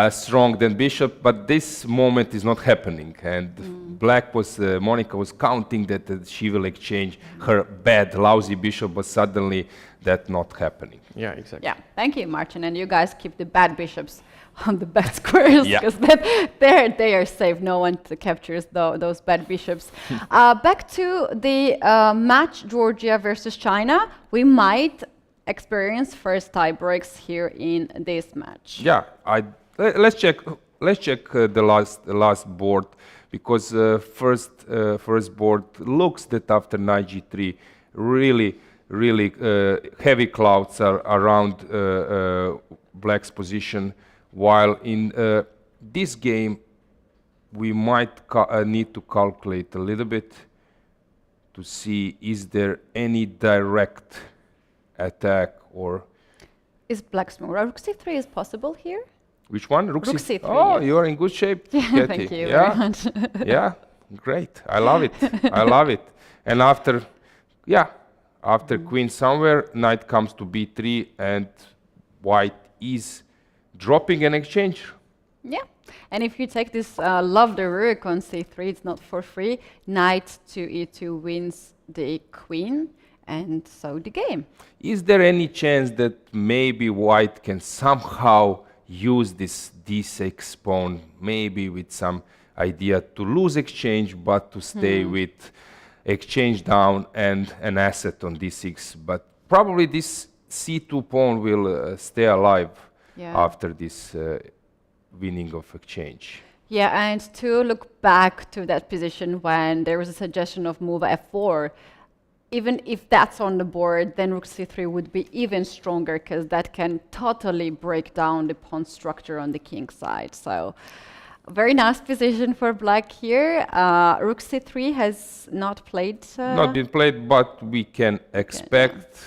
strong than bishop, but this moment is not happening, and black was, Monica was counting that she will exchange her bad, lousy bishop, but suddenly that's not happening. Yeah, exactly. Yeah, thank you, Marcin, and you guys keep the bad bishops on the bad squares, because they are safe. No one captures those bad bishops. Back to the match, Georgia versus China. We might experience first tie breaks here in this match. Yeah, let's check the last board, because first board looks that after knight g3 really heavy clouds are around black's position, while in this game we might need to calculate a little bit to see is there any direct attack or is black's move. Rook c3 is possible here? Which one? Rook c3. Oh, yes. you are in good shape, Keti. Thank you very much. Yeah, great. I love it. I love it. And after queen somewhere, knight comes to b3, and white is dropping an exchange. Yeah, and if you take this lovely rook on c3, it's not for free. Knight to e2 wins the queen, and so the game. Is there any chance that maybe white can somehow use this d6 pawn, maybe with some idea to lose exchange, but to stay with exchange down and an asset on d6? But probably this c2 pawn will stay alive after this winning of exchange. Yeah, and to look back to that position when there was a suggestion of move f4, even if that's on the board, then rook c3 would be even stronger, because that can totally break down the pawn structure on the king side. So very nice position for black here. Rook c3 has not played. Not been played, but we can expect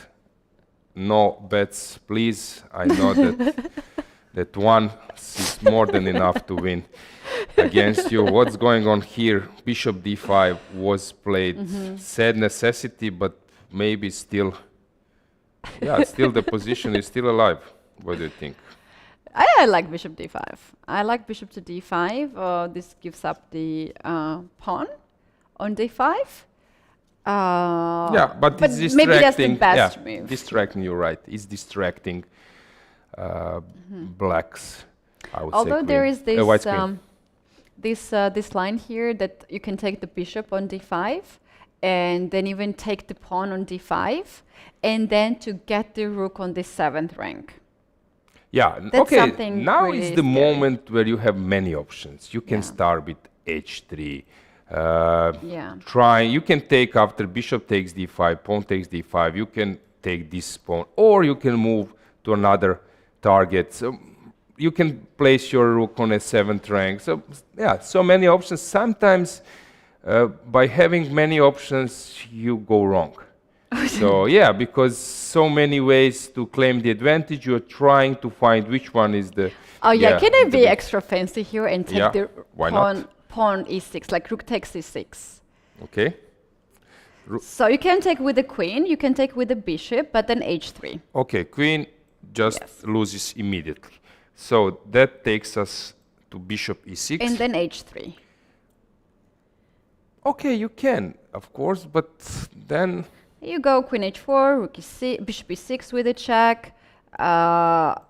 no bets, please. I know that one is more than enough to win against you. What's going on here? Bishop d5 was played. Sad necessity, but maybe still, still the position is still alive. What do you think? I like bishop d5. I like bishop to d5. This gives up the pawn on d5. But it's distracting. Maybe that's the best move. Distracting, you're right. It's distracting blacks, I would say. Although there is this this line here that you can take the bishop on d5 and then even take the pawn on d5 and then to get the rook on the 7th rank. Yeah, that's okay, now really is the scary. moment where you have many options. You can start with h3. You can take after bishop takes d5, pawn takes d5, you can take this pawn, or you can move to another target. So you can place your rook on a 7th rank. So so many options. Sometimes by having many options, you go wrong. So because so many ways to claim the advantage, you're trying to find which one is the... Can I be extra fancy here and take the why pawn e6, like rook takes e6? Okay. So you can take with the queen, you can take with the bishop, but then h3. Okay, queen just Yes. loses immediately. So that takes us to bishop e6. And then h3. Okay, you can, of course, but then You go queen h4, rook e6, bishop e6 with a check.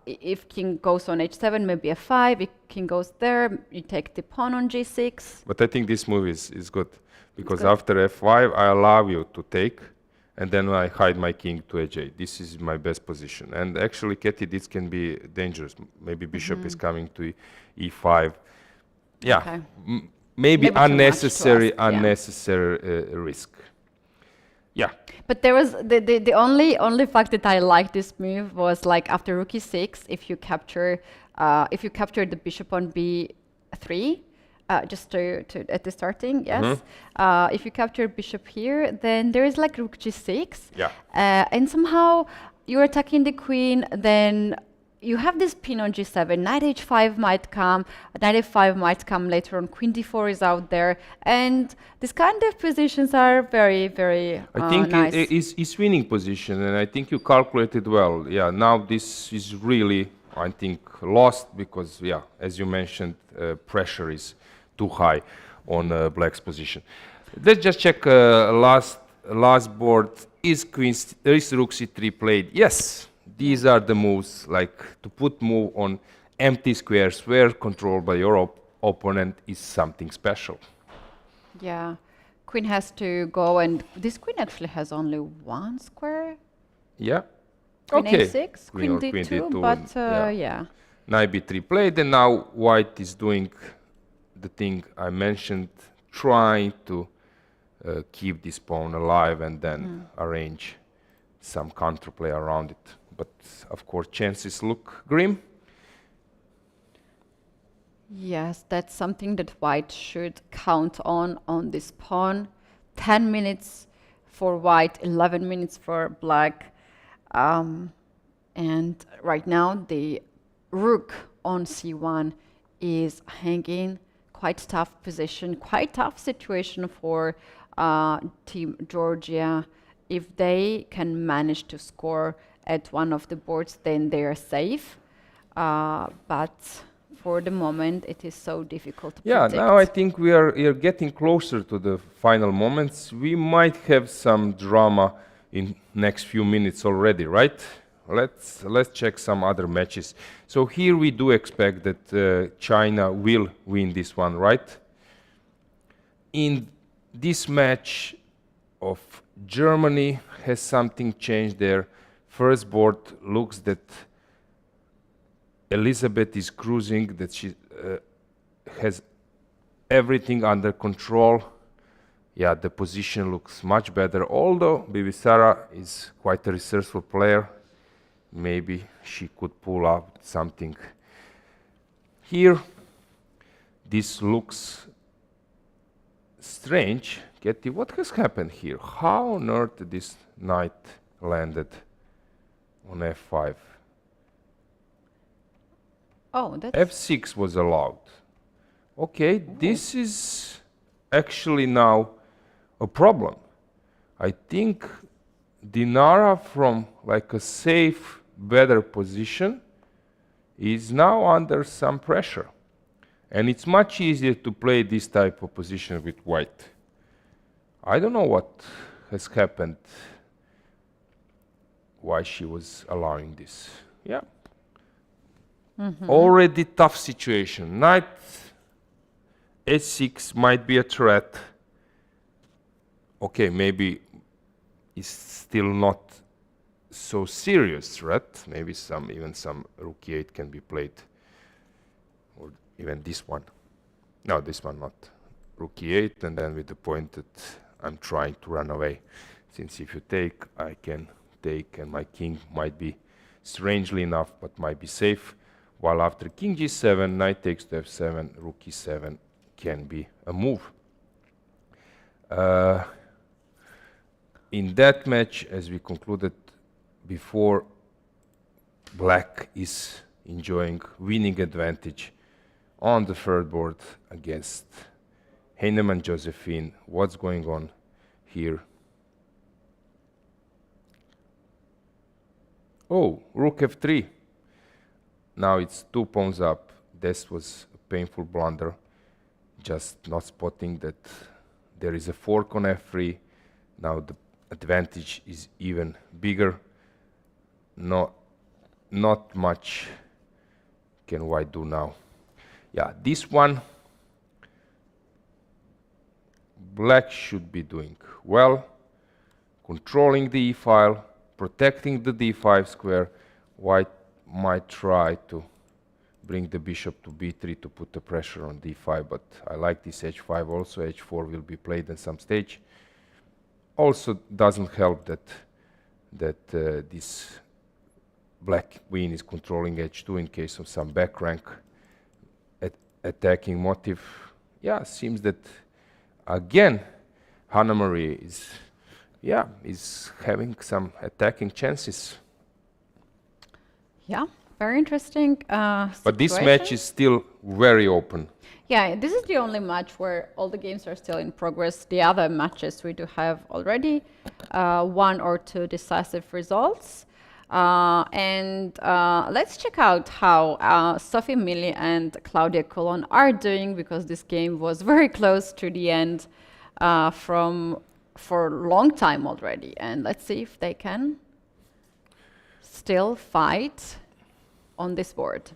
If king goes on h7, maybe f5. If king goes there, you take the pawn on g6. but I think this move is good because good. after f5 I allow you to take and then I hide my king to h8. This is my best position. And actually, Keti, this can be dangerous. Maybe bishop is coming to e5. Yeah, Okay. maybe Maybe too much to unnecessary, ask, yeah. unnecessary risk. Yeah. But there was the only fact that I liked this move was like after rook e6, if you capture the bishop on b3, just to at the starting, yes. If you capture bishop here, then there is like rook g6. Yeah. And somehow you're attacking the queen, then you have this pin on g7, knight h5 might come, knight f5 might come later on, queen d4 is out there, and these kind of positions are very, very I think nice. it's winning position, and I think you calculated well. Yeah, now this is really, I think, lost because, yeah, as you mentioned, pressure is too high on black's position. Let's just check last board. Is rook c3 played? Yes. These are the moves, like to put move on empty squares where controlled by your opponent is something special. Yeah, queen has to go, and this queen actually has only one square. Yeah. Queen Okay. a6, Queen queen or queen d2, d2, but yeah. yeah. Knight b3 played, and now white is doing the thing I mentioned, trying to keep this pawn alive and then arrange some counterplay around it. But of course, chances look grim. Yes, that's something that white should count on this pawn. 10 minutes for white, 11 minutes for black. And right now, the rook on c1 is hanging. Quite tough position, quite tough situation for Team Georgia. If they can manage to score at one of the boards, then they are safe. But for the moment, it is so difficult to Yeah, predict. now I think we are getting closer to the final moments. We might have some drama in next few minutes already, right? Let's check some other matches. So here we do expect that China will win this one, right? In this match of Germany has something changed there. First board looks that Elizabeth is cruising, that she has everything under control. Yeah, the position looks much better, although Bivisara is quite a resourceful player. Maybe she could pull out something. Here, this looks strange. Keti, what has happened here? How on earth this knight landed on f5? Oh, that's f6 was allowed. Okay, this is actually now a problem. I think Dinara from like a safe, better position is now under some pressure. And it's much easier to play this type of position with white. I don't know what has happened, why she was allowing this. Yeah. Already tough situation. Knight h6 might be a threat. Okay, maybe it's still not so serious threat. Maybe even some rook e8 can be played, or even this one. No, this one not. Rook e8, and then with the point that I'm trying to run away. Since if you take, I can take, and my king might be, strangely enough, but might be safe. While after king g7, knight takes to f7, rook e7 can be a move. In that match, as we concluded before, black is enjoying winning advantage on the third board against Heinemann Josephine. What's going on here? Oh, rook f3. Now it's 2 pawns up. This was a painful blunder. Just not spotting that there is a fork on f3. Now the advantage is even bigger. Not much can white do now. Yeah, this one black should be doing well, controlling the e-file, protecting the d5 square. White might try to bring the bishop to b3 to put the pressure on d5, but I like this h5 also. h4 will be played at some stage. Also doesn't help that this black queen is controlling h2 in case of some back rank attacking motive. Yeah, seems that again Hanna-Marie is having some attacking chances. Yeah, very interesting. But this match is still very open. Yeah, this is the only match where all the games are still in progress. The other matches we do have already 1 or 2 decisive results. Let's check out how Sophie Milli and Claudia Colon are doing, because this game was very close to the end for a long time already. And let's see if they can still fight on this board.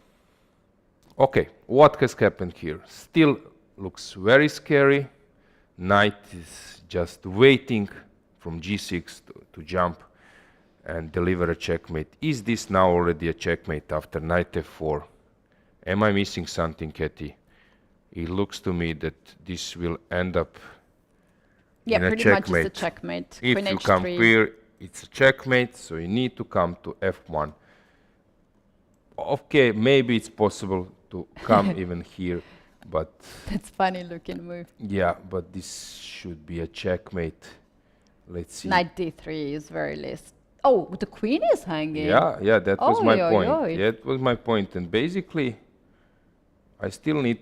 Okay, what has happened here? Still looks very scary. Knight is just waiting from g6 to jump and deliver a checkmate. Is this now already a checkmate after knight f4? Am I missing something, Keti? It looks to me that this will end up in a pretty checkmate. much it's a checkmate. If Queen you h3. come here, it's a checkmate, so you need to come to f1. Okay, maybe it's possible to come even here, but That's funny looking move. yeah, but this should be a checkmate. Let's see. Knight d3 is very list. Oh, the queen is hanging. Yeah, that was my Oi, oi, point. oi. Yeah, that was my point. And basically, I still need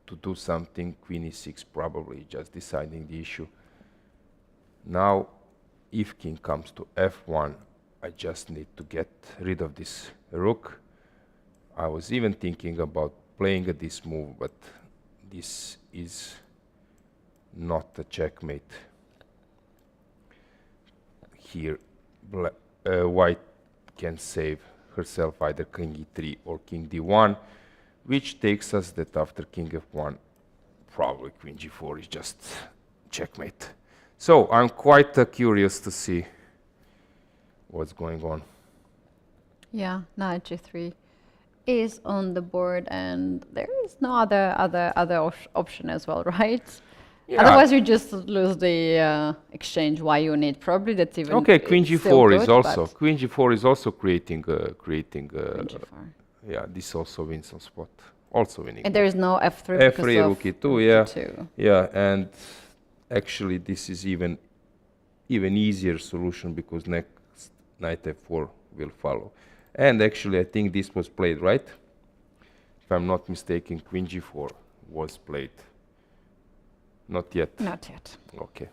to do something. Queen e6 probably, just deciding the issue. Now, if king comes to f1, I just need to get rid of this rook. I was even thinking about playing this move, but this is not a checkmate. Here, white can save herself either king e3 or king d1, which takes us that after king f1, probably queen g4 is just checkmate. So I'm quite curious to see what's going on. Yeah, knight g3 is on the board, and there is no other option as well, right? Yeah. Otherwise, you just lose the exchange. Why you need probably that's even Okay, queen it's still g4 is good, also but queen g4 is also creating queen g4. yeah, this also wins on spot, also winning. And there is no f3 f3 because of rook e2, yeah, e2. yeah, and actually this is even easier solution because next knight f4 will follow. And actually, I think this was played, right? If I'm not mistaken, queen g4 was played. Not yet. Not yet. Okay.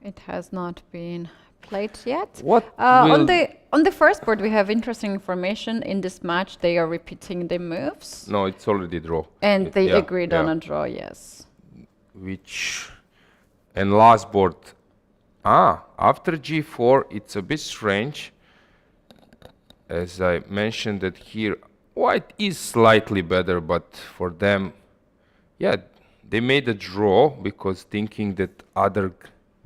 It has not been played yet. What on the first board, we have interesting information. In this match, they are repeating the moves, No, it's already draw. and they Yeah, agreed on yeah. a draw. Yes. And last board. After g4, it's a bit strange. As I mentioned that here, white is slightly better, but for them, yeah, they made a draw because thinking that other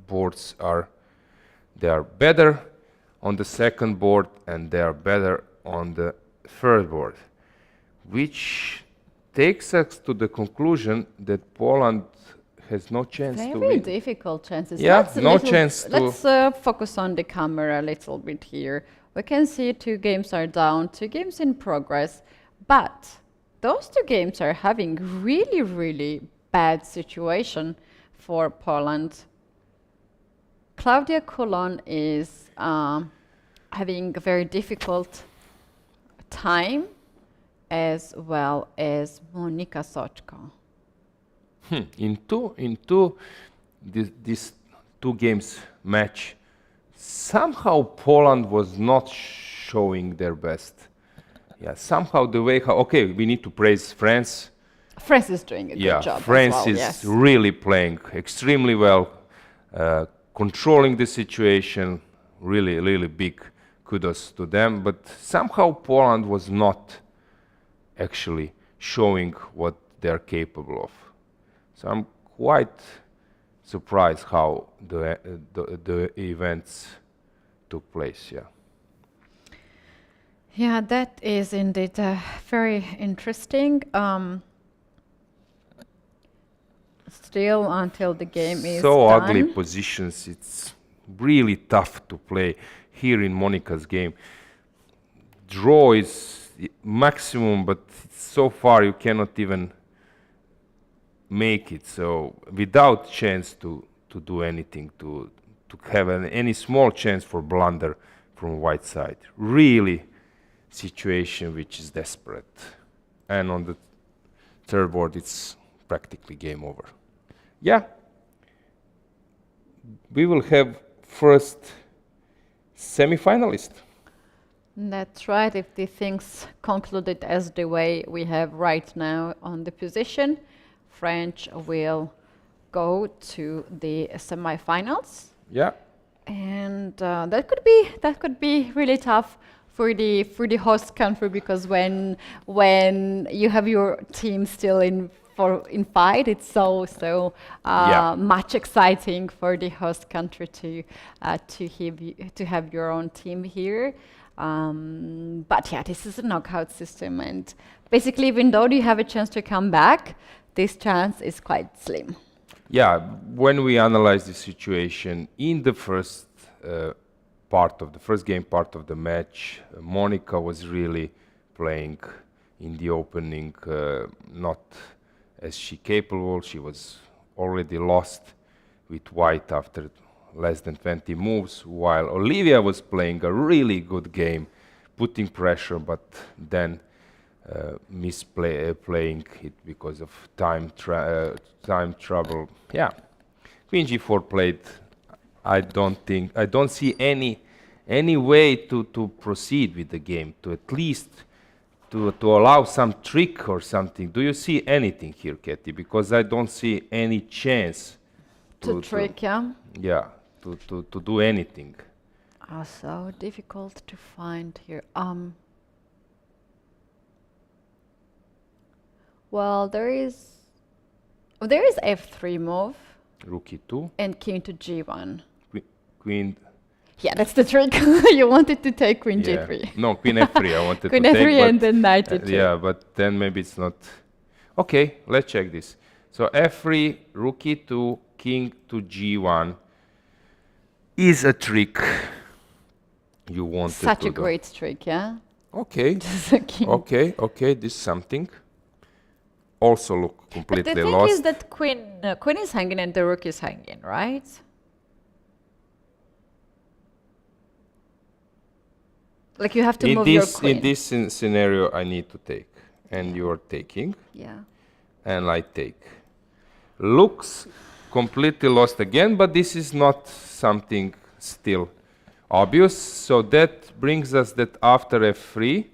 boards are better on the second board and they are better on the third board, which takes us to the conclusion that Poland has no chance to Very win. difficult chances. Yeah, Let's a no little- chance to- Let's focus on the camera a little bit here. We can see 2 games are down, 2 games in progress, but those 2 games are having really, really bad situation for Poland. Claudia Colon is having a very difficult time, as well as Monika Soczko. In these 2 games match, somehow Poland was not showing their best. Yeah, somehow the way how, okay, we need to praise France. France is doing a good job France as well, is yes. really playing extremely well, controlling the situation, really, really big kudos to them. But somehow Poland was not actually showing what they're capable of. So I'm quite surprised how the events took place, yeah. Yeah, that is indeed very interesting. Still, until the game is So done. ugly positions, it's really tough to play here in Monica's game. Draw is the maximum, but so far you cannot even make it. So without chance to do anything, to have any small chance for blunder from white side. Really situation which is desperate. And on the third board it's practically game over. Yeah, we will have first semi-finalist. That's right. If the things concluded as the way we have right now on the position, French will go to the semi-finals, Yeah, and that could be really tough for the host country, because when you have your team still in FIDE, it's so Yeah. much exciting for the host country to have your own team here. But yeah, this is a knockout system, and basically, even though you have a chance to come back, this chance is quite slim. yeah. When we analyze the situation in the first part of the first game part of the match, Monica was really playing in the opening not as she capable. She was already lost with white after less than 20 moves, while Olivia was playing a really good game, putting pressure, but then playing it because of time trouble. Yeah, Queen G4 played. I don't see any way to proceed with the game, to at least to allow some trick or something. Do you see anything here, Keti? Because I don't see any chance To trick, yeah. yeah, to do anything. So difficult to find here. Well, there is F3 move Rook E2, and King to G1. Queen. Yeah, that's the trick. You wanted to take Queen Yeah. G3. No, Queen F3. I wanted Queen to take, F3 but and then Knight E2. yeah, but then maybe it's not. Okay, let's check this. So F3, Rook E2, King to G1 is a trick you wanted Such to a do. great trick, yeah. Okay, Just a king. okay, this is something. Also look But completely the thing lost. is that Queen is hanging and the Rook is hanging, right? Like you have to move your Queen. In this scenario, I need to take, and you are taking, Yeah. and I take. Looks completely lost again, but this is not something still obvious. So that brings us that after F3,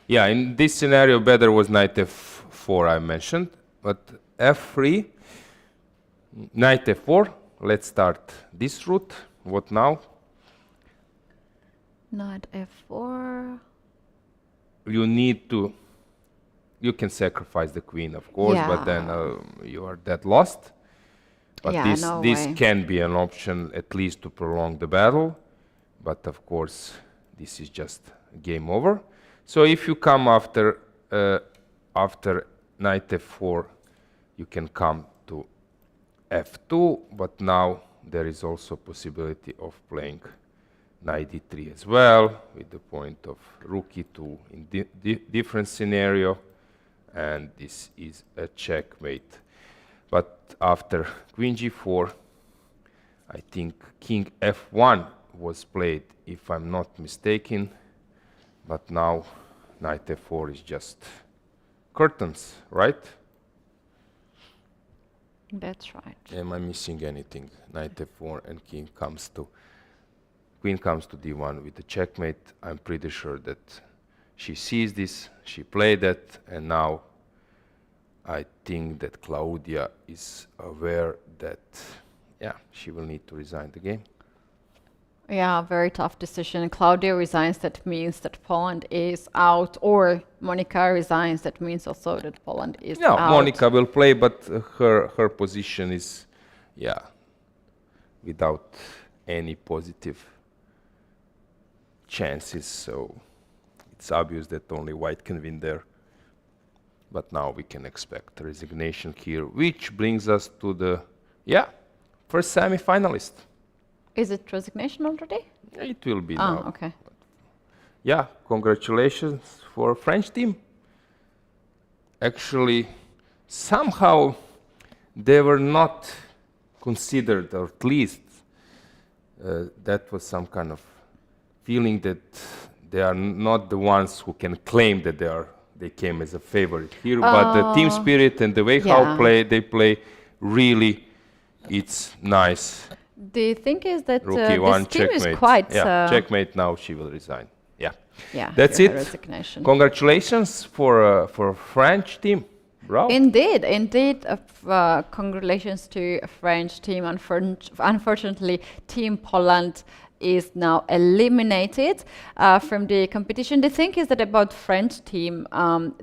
yeah, in this scenario, better was Knight F4 I mentioned, but F3, Knight F4. Let's start this route. What now? Knight F4. You can sacrifice the queen, of course, but then Yeah. you are dead lost. But Yeah, no this way. can be an option at least to prolong the battle. But of course, this is just game over. So if you come after Knight F4, you can come to F2. But now there is also possibility of playing Knight D3 as well, with the point of Rook E2 in different scenario, and this is a checkmate. But after Queen G4, I think King F1 was played, if I'm not mistaken, but now Knight F4 is just curtains, right? That's right. Am I missing anything? Knight F4 and King comes to queen comes to d1 with the checkmate, I'm pretty sure that she sees this, she played that, and now I think that Claudia is aware that, yeah, she will need to resign the game. Yeah, very tough decision. Claudia resigns, that means that Poland is out, or Monica resigns, that means also that Poland is Yeah, out. Monica will play, but her position is, yeah, without any positive chances, so it's obvious that only white can win there. But now we can expect a resignation here, which brings us to the, yeah, first semi-finalist. Is it resignation already? It will be Ah, now. okay. Yeah, congratulations for French team. Actually, somehow they were not considered, or at least that was some kind of feeling that they are not the ones who can claim that they came as a favorite here, but the team spirit and the way how they play, really, it's nice. The thing is that Rookie one, this team checkmate. is quite... Checkmate, now she will resign. Yeah, That's here, it. resignation. Congratulations for French team. Bravo. Indeed. Congratulations to a French team. Unfortunately, Team Poland is now eliminated from the competition. The thing is that about French team,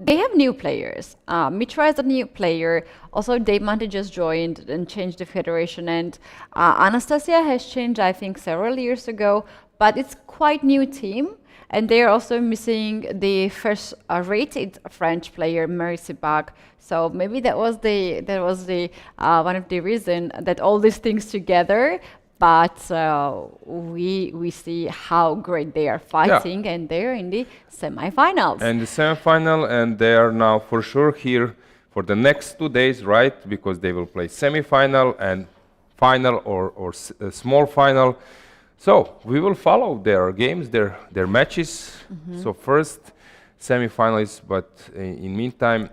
they have new players. Mitra is a new player. Also, Deimante just joined and changed the federation. And Anastasia has changed, I think, several years ago. But it's quite new team. And they are also missing the first rated French player, Mary Sibak. So maybe that was the one of the reason that all these things together. But we see how great they are fighting, and they're in the semifinals. And the semifinal, and they are now for sure here for the next 2 days, right? Because they will play semifinal and final or small final. So we will follow their games, their matches. So first semifinalists, but in meantime,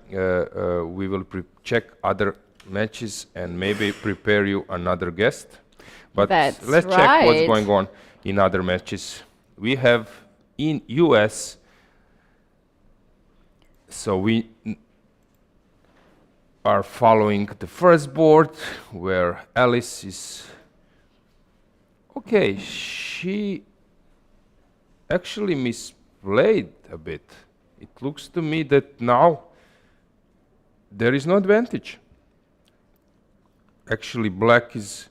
we will check other matches and maybe prepare you another guest. But let's check what's going on in other matches. We have in US, so we are following the first board where Alice is. Okay, she actually misplayed a bit. It looks to me that now there is no advantage. Actually, black is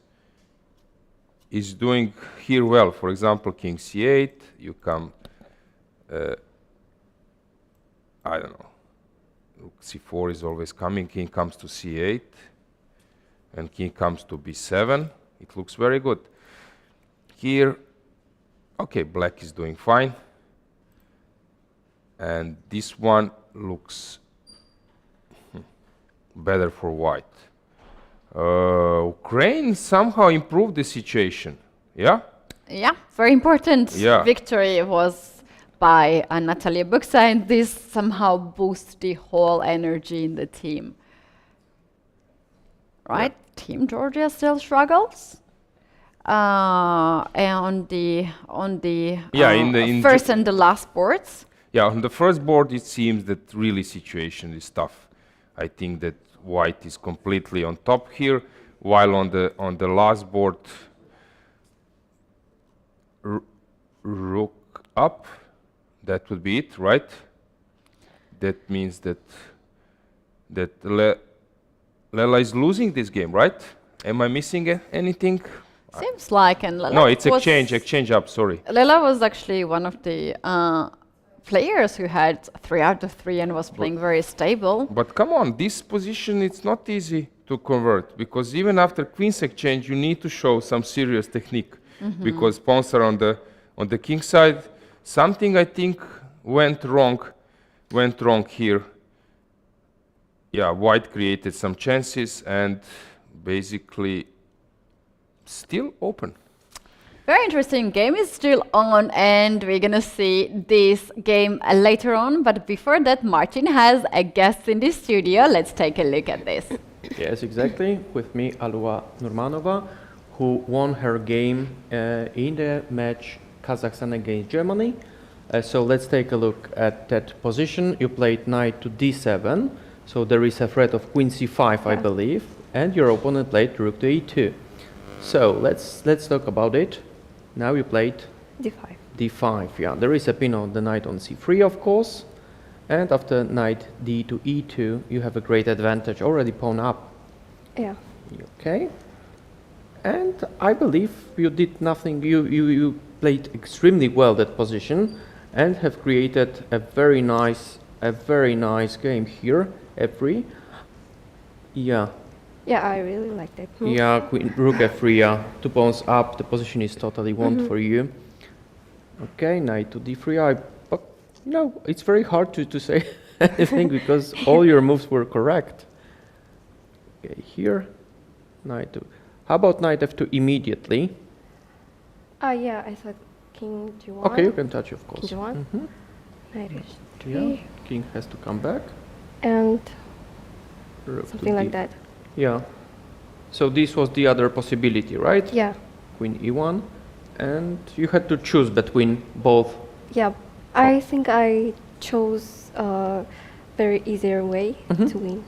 doing here well. For example, king c8, you come, I don't know, rook c4 is always coming, king comes to c8, and king comes to b7. It looks very good. Here, okay, black is doing fine. And this one looks better for white. Ukraine somehow improved the situation, yeah? Yeah, very important victory was by Natalia Buksa, and this somehow boosts the whole energy in the team. Right? Yeah. Team Georgia still struggles. And on the first and the last boards. Yeah, on the first board it seems that really situation is tough. I think that white is completely on top here, while on the last board, rook up, that would be it, right? That means that Lela is losing this game, right? Am I missing anything? Seems like, and Lela no, it's exchange up, sorry. Lela was actually one of the players who had 3 out of 3 and was playing very stable. But come on, this position, it's not easy to convert, because even after queen's exchange, you need to show some serious technique, because pawns are on the king side. Something I think went wrong here. Yeah, white created some chances and basically still open. Very interesting. Game is still on, and we're gonna see this game later on. But before that, Martin has a guest in the studio. Let's take a look at this. Yes, exactly. With me, Alua Nurmanova, who won her game in the match Kazakhstan against Germany. So let's take a look at that position. You played knight to d7, so there is a threat of queen c5, I believe, and your opponent played rook to e2. So let's talk about it. Now you played d5. d5. Yeah, there is a pin on the knight on c3, of course, and after knight d to e2, you have a great advantage. Already pawn up. Yeah. Okay. And I believe you did nothing. You played extremely well that position, and have created a very nice game here. F3. Yeah. Yeah, I really like that move. Yeah, queen, rook f3. Yeah, 2 pawns up. The position is totally won for you. Okay, knight to d3. But no, it's very hard to say anything because all your moves were correct. Okay, here, knight to. How about knight f2 immediately? Yeah, I thought king g1. Okay, you can touch, of course. King g1. Knight h3. Yeah, king has to come back. And Rook to something like d. that. Yeah. So this was the other possibility, right? Yeah. Queen e1, and you had to choose between both. Yeah. I think I chose a very easier way to win.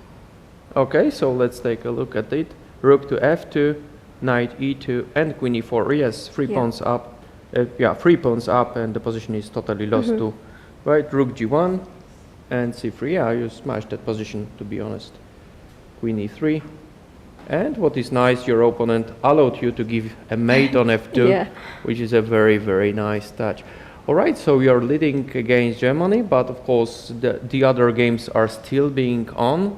Okay, so let's take a look at it. Rook to f2, knight e2, and queen e4. Yes, 3 pawns up. 3 pawns up, and the position is totally lost too. Right, rook g1 and c3. Yeah, you smashed that position, to be honest. Queen e3. And what is nice, your opponent allowed you to give a mate on f2, which is a very, very nice touch. All right, so you're leading against Germany, but of course the other games are still being on.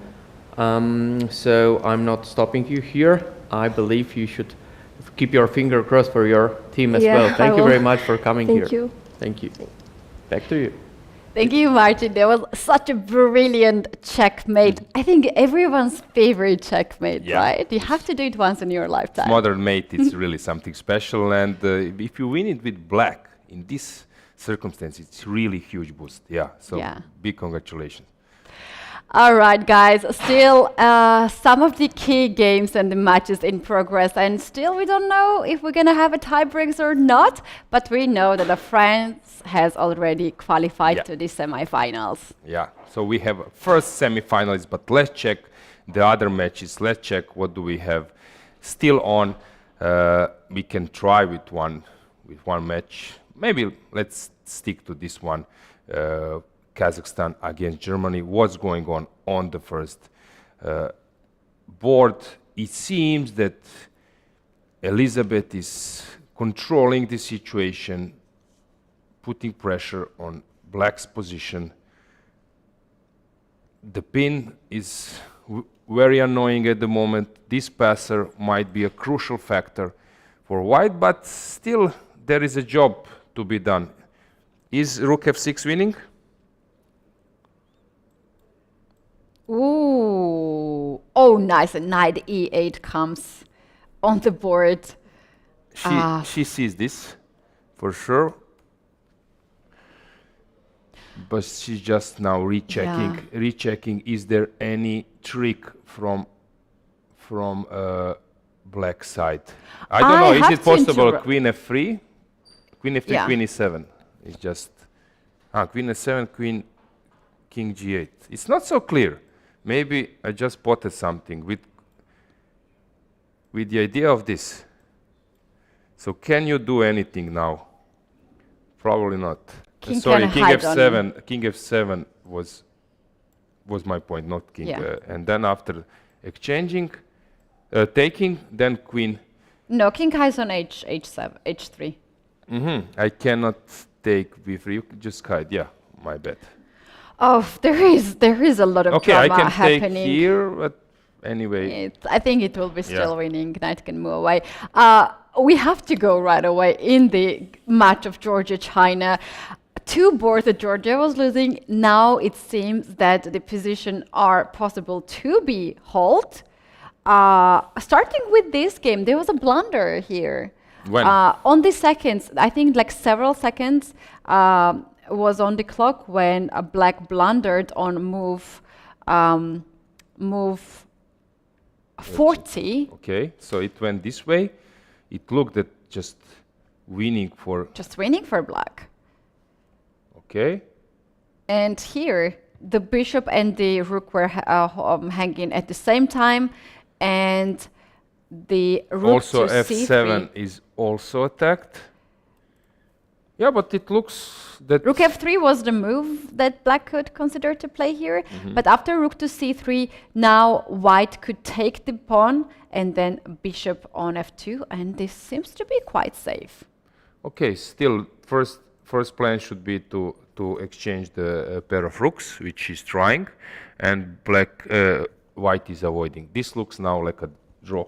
So I'm not stopping you here. I believe you should keep your finger crossed for your team as well. Thank you very much for coming here. Thank you. Thank you. Back to you. Thank you, Martin. That was such a brilliant checkmate. I think everyone's favorite checkmate, right? You have to do it once in your lifetime. Modern mate is really something special, and if you win it with black in this circumstance, it's really huge boost. Yeah, so big congratulations. All right, guys, still some of the key games and the matches in progress, and still we don't know if we're going to have a tiebreaks or not, but we know that France has already qualified to the semifinals. Yeah, so we have first semifinals, but let's check the other matches. Let's check what do we have still on. We can try with one match. Maybe let's stick to this one. Kazakhstan against Germany. What's going on the first board? It seems that Elizabeth is controlling the situation, putting pressure on black's position. The pin is very annoying at the moment. This passer might be a crucial factor for white, but still there is a job to be done. Is rook f6 winning? Ooh, oh, nice. And knight e8 comes on the board. She sees this for sure, but she's just now rechecking. Is there any trick from black side? I don't know. Is it possible? Queen f3, queen f3, queen e7. It's just queen f7, queen, king g8. It's not so clear. Maybe I just spotted something with the idea of this. So can you do anything now? Probably not. Sorry, king f7. King f7 was my point, not king. And then after exchanging, taking, then queen. No, king has on h7, h3. I cannot take b3. You can just hide. Yeah, my bad. Oh, there is a lot of drama happening. I can take here, but anyway. I think it will be still winning. Knight can move away. We have to go right away in the match of Georgia-China. 2 boards that Georgia was losing. Now it seems that the positions are possible to be held. Starting with this game, there was a blunder here. When? On the seconds, I think like several seconds was on the clock when a black blundered on move 40. Okay, so it went this way. It looked at just winning for... Just winning for black. Okay. And here, the bishop and the rook were hanging at the same time, and the rook Also to f7 c3. is also attacked. Yeah, but it looks that... Rook f3 was the move that black could consider to play here, but after rook to c3, now white could take the pawn and then bishop on f2, and this seems to be quite safe. Okay, still, first plan should be to exchange the pair of rooks, which is trying, and white is avoiding. This looks now like a draw.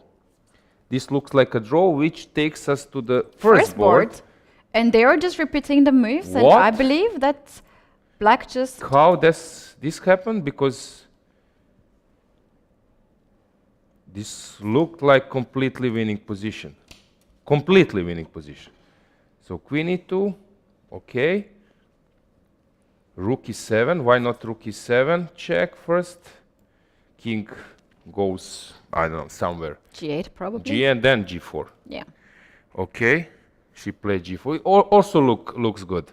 This looks like a draw, which takes us to the first board. And they are just repeating the moves, and I believe that black just... How does this happen? Because this looked like completely winning position. Completely winning position. So queen e2, okay. Rook e7, why not rook e7? Check first. King goes, I don't know, somewhere. g8 probably. G and then g4. Yeah. Okay. She played g4. Also looks good.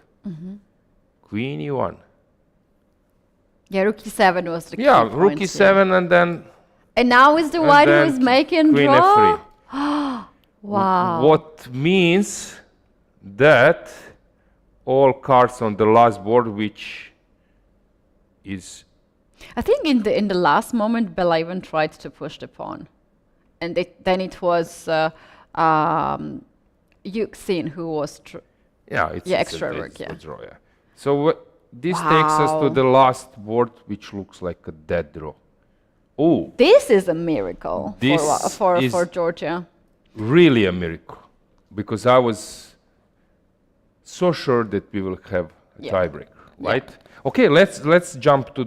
Queen e1. Yeah, rook e7 was the key Yeah, point rook e7 here. and then... And now is the white who is making queen draw? f3. Wow. What means that all cards on the last board, which is... I think in the last moment, Bella even tried to push the pawn. And then it was Yuxin who was... it's extra a, rook, it's a yeah. draw, yeah. So this takes us to Wow. the last board, which looks like a dead draw. Oh, This is a miracle This for is- Georgia. really a miracle, because I was so sure that we will have a Yeah. tiebreaker, right? Okay, let's jump to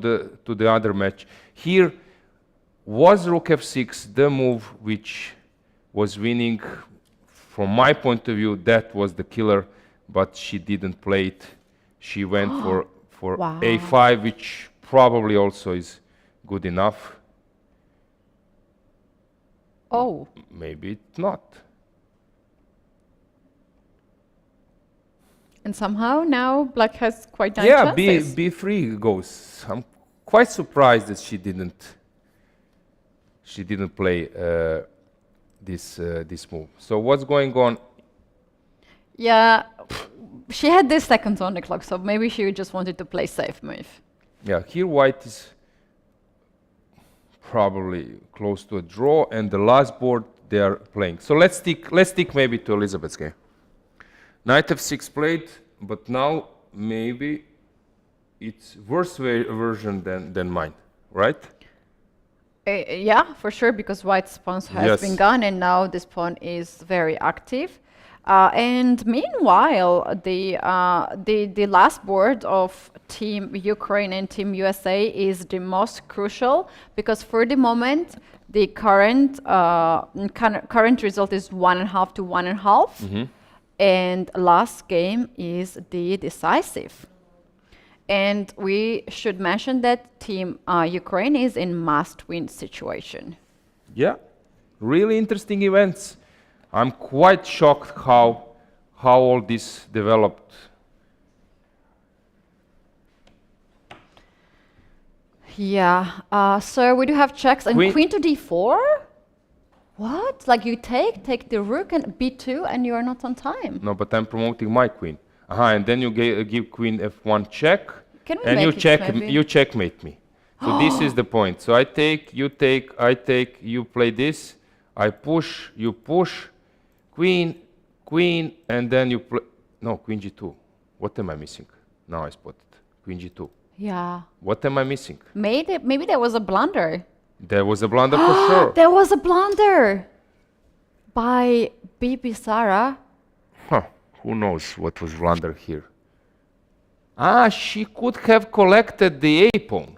the other match. Here was rook f6 the move which was winning. From my point of view, that was the killer, but she didn't play it. She went for Wow. a5, which probably also is good enough. Oh, Maybe it's not. and somehow now black has quite nice Yeah, chances. b3 goes. I'm quite surprised that she didn't play this move. So what's going on? Yeah, she had this seconds on the clock, so maybe she just wanted to play safe move. Yeah, here white is probably close to a draw, and the last board they are playing. So let's stick maybe to Elizabeth's game. Knight f6 played, but now maybe it's worse version than mine, right? Yeah, for sure, because white's pawn has Yes. been gone, and now this pawn is very active. And meanwhile, the last board of Team Ukraine and Team USA is the most crucial, because for the moment, the current result is 1.5 to 1.5, and last game is the decisive. And we should mention that Team Ukraine is in must-win situation. Yeah, really interesting events. I'm quite shocked how all this developed. Yeah, so we do have checks and Queen- queen to d4? What? Like you take the rook and b2 and you are not on time. No, but I'm promoting my queen. And then you give queen f1 check, Can we and make you it maybe? you checkmate me. So this is the point. So I take, you take, I take, you play this, I push, you push, queen, queen, and then you play. No, queen g2. What am I missing? Now I spot it. Queen g2. Yeah. What am I missing? Maybe there was a blunder. There was a blunder for sure. There was a blunder by Bibi Sara. Huh. Who knows what was blunder here? She could have collected the a pawn.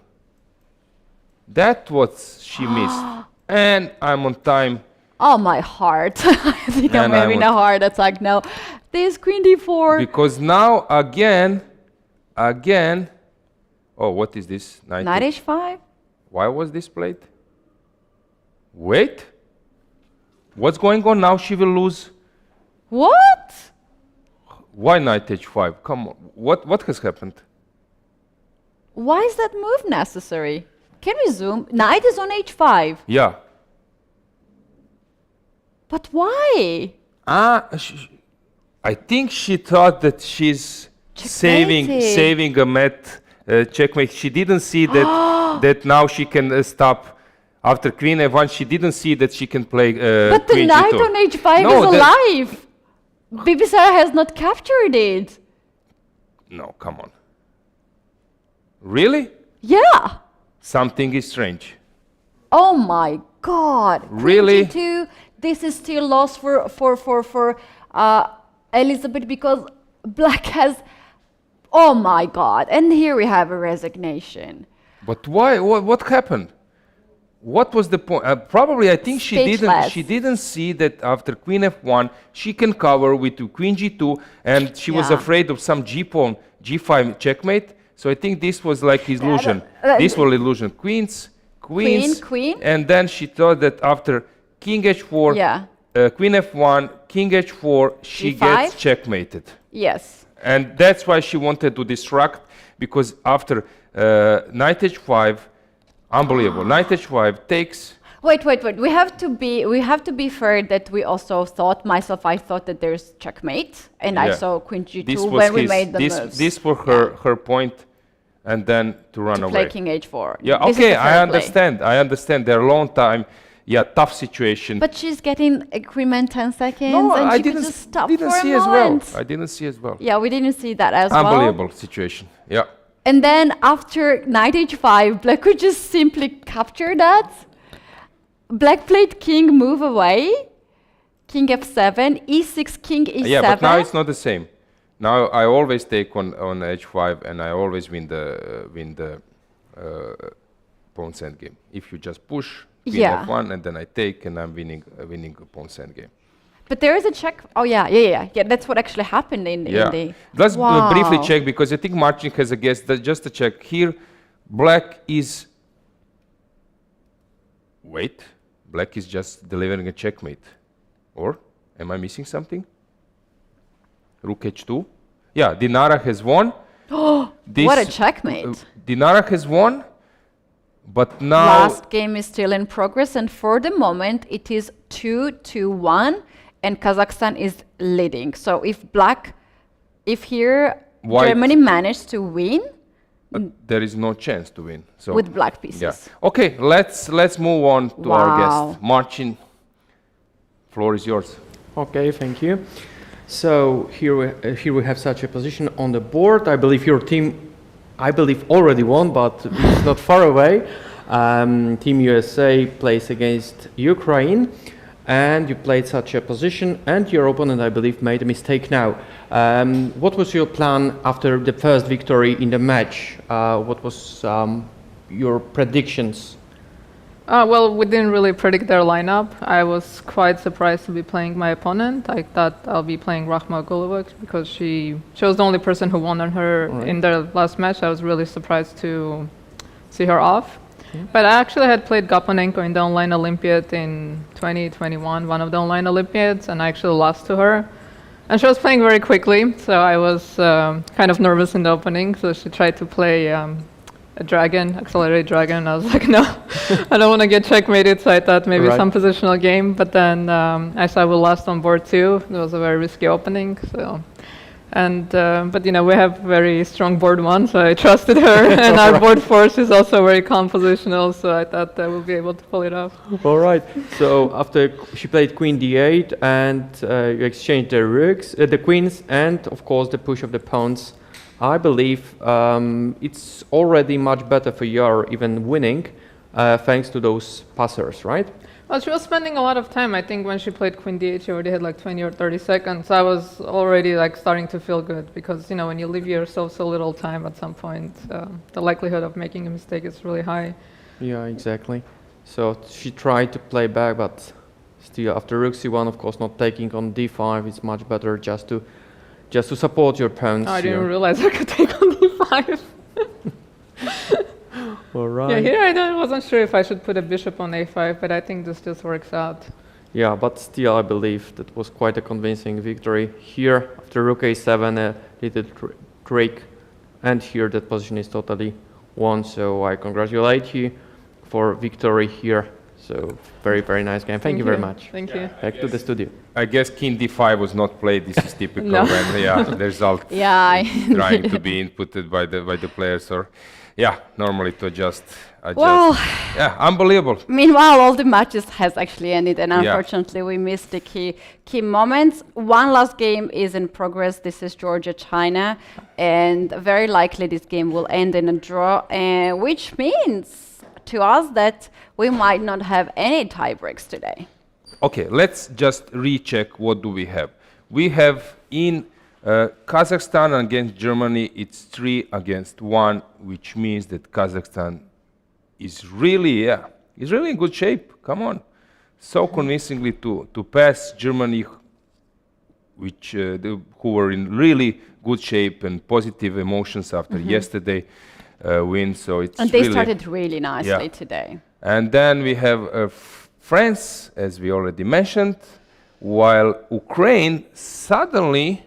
That's what she missed. And I'm on time. Oh, my heart. I think I'm And I having a want- heart attack now. This queen d4. Because now again. Oh, what is this? Knight h5. Why was this played? Wait. What's going on now? She will lose. What? Why knight h5? Come on. What has happened? Why is that move necessary? Can we zoom? Knight is on h5. Yeah. But why? I think she thought that she's Checkmated. saving a mat checkmate. She didn't see that that now she can stop after queen f1. She didn't see that she can play But the queen knight g2. on h5 No, is that- alive. Bibisara has not captured it. No, come on. Really? Yeah. Something is strange. Oh my God. Queen Really? G2. This is still lost for Elizabeth because Black has. Oh my God. And here we have a resignation. But why? What happened? What was the point? Probably, I think Speechless. she didn't see that after queen f1 she can cover with queen g2, and she was Yeah. afraid of some g pawn g5 checkmate. So I think this was like illusion. that- This was illusion. Queens, Queen. and then she thought that after king h4, Yeah. queen f1, king h4, she G5? gets checkmated. Yes. And that's why she wanted to distract, because after knight h5, unbelievable. Knight h5 takes. Wait. We have to be fair that we also thought, I thought that there's checkmate, and I Yeah. saw queen g2 This was when we his- made the this, moves. This was her point, and then to run to away. play king h4. Yeah, This is okay, the fair I play. understand. I understand. They're a long time. Yeah, tough situation. But she's getting increment 10 seconds, no, and I she could didn't just stop didn't for see a as well. moment. I didn't see as well. Yeah, we didn't see that as well. Unbelievable situation. Yeah. And then after knight h5, Black could just simply capture that. Black played king, move away. King f7, e6, king e7. Yeah, but now it's not the same. Now I always take on h5, and I always win the pawn's endgame. If you just push queen Yeah. f1, and then I take, and I'm winning a pawn's endgame. But there is a check. Oh yeah. That's what actually happened in the. Let's Wow. briefly check, because I think Marcin has a guess. That just to check here, Black is. Wait, Black is just delivering a checkmate, or am I missing something? Rook h2. Yeah, Dinara has won. What a checkmate. Dinara has won, but now Last game is still in progress, and for the moment it is 2-1, and Kazakhstan is leading. So if here White- Germany managed to win there is no chance to win. So with black pieces. yeah. Okay, let's move on to our Wow. guest, Marcin. Floor is yours. Okay, thank you. So here we have such a position on the board. I believe your team, already won, but it's not far away. Team USA plays against Ukraine, and you played such a position, and your opponent, I believe, made a mistake now. What was your plan after the first victory in the match? What was your predictions? Well, we didn't really predict their lineup. I was quite surprised to be playing my opponent. I thought I'll be playing Rahma Golubovic because she was the only person who won on her in their last match. I was really surprised to see her off. But I actually had played Gaponenko in the online Olympiad in 2021, one of the online Olympiads, and I actually lost to her. And she was playing very quickly, so I was kind of nervous in the opening. So she tried to play a dragon, accelerated dragon. I was like, no, I don't want to get checkmated. So I thought maybe some positional game. But then I saw we lost on board too. It was a very risky opening. So, and but you know we have very strong board one, so I trusted her. And our board force is also very compositional. So I thought I will be able to pull it off. All right. So after she played Queen D8, and you exchanged the rooks, the queens, and of course the push of the pawns. I believe it's already much better for you, even winning, thanks to those passers, right? Well, she was spending a lot of time. I think when she played Queen D8, she already had like 20 or 30 seconds. I was already like starting to feel good because, you know, when you leave yourself so little time at some point, the likelihood of making a mistake is really high. Yeah, exactly. So she tried to play back, but still after Rook C1, of course, not taking on D5, it's much better just to support your pawns. Oh, I didn't here. realize I could take on D5. All right. Yeah, here I wasn't sure if I should put a bishop on A5, but I think this just works out. Yeah, but still I believe that was quite a convincing victory. Here, after rook a7, a little trick, and here that position is totally won, so I congratulate you for victory here. So very, very nice game. Thank you very much. Thank you. Back to the studio. I guess King d5 was not played. This is typical No. when the result Yeah. trying to be inputted by the players, or normally to adjust. Well, Unbelievable. meanwhile, all the matches has actually ended, and Yeah. unfortunately, we missed the key moments. One last game is in progress. This is Georgia-China, and very likely this game will end in a draw, which means to us that we might not have any tie breaks today. Okay, let's just recheck what do we have. We have in Kazakhstan against Germany, it's 3-1, which means that Kazakhstan is really in good shape. Come on, so convincingly to pass Germany, who were in really good shape and positive emotions after yesterday win. So it's And they started really nicely Yeah. today. And then we have France, as we already mentioned, while Ukraine suddenly,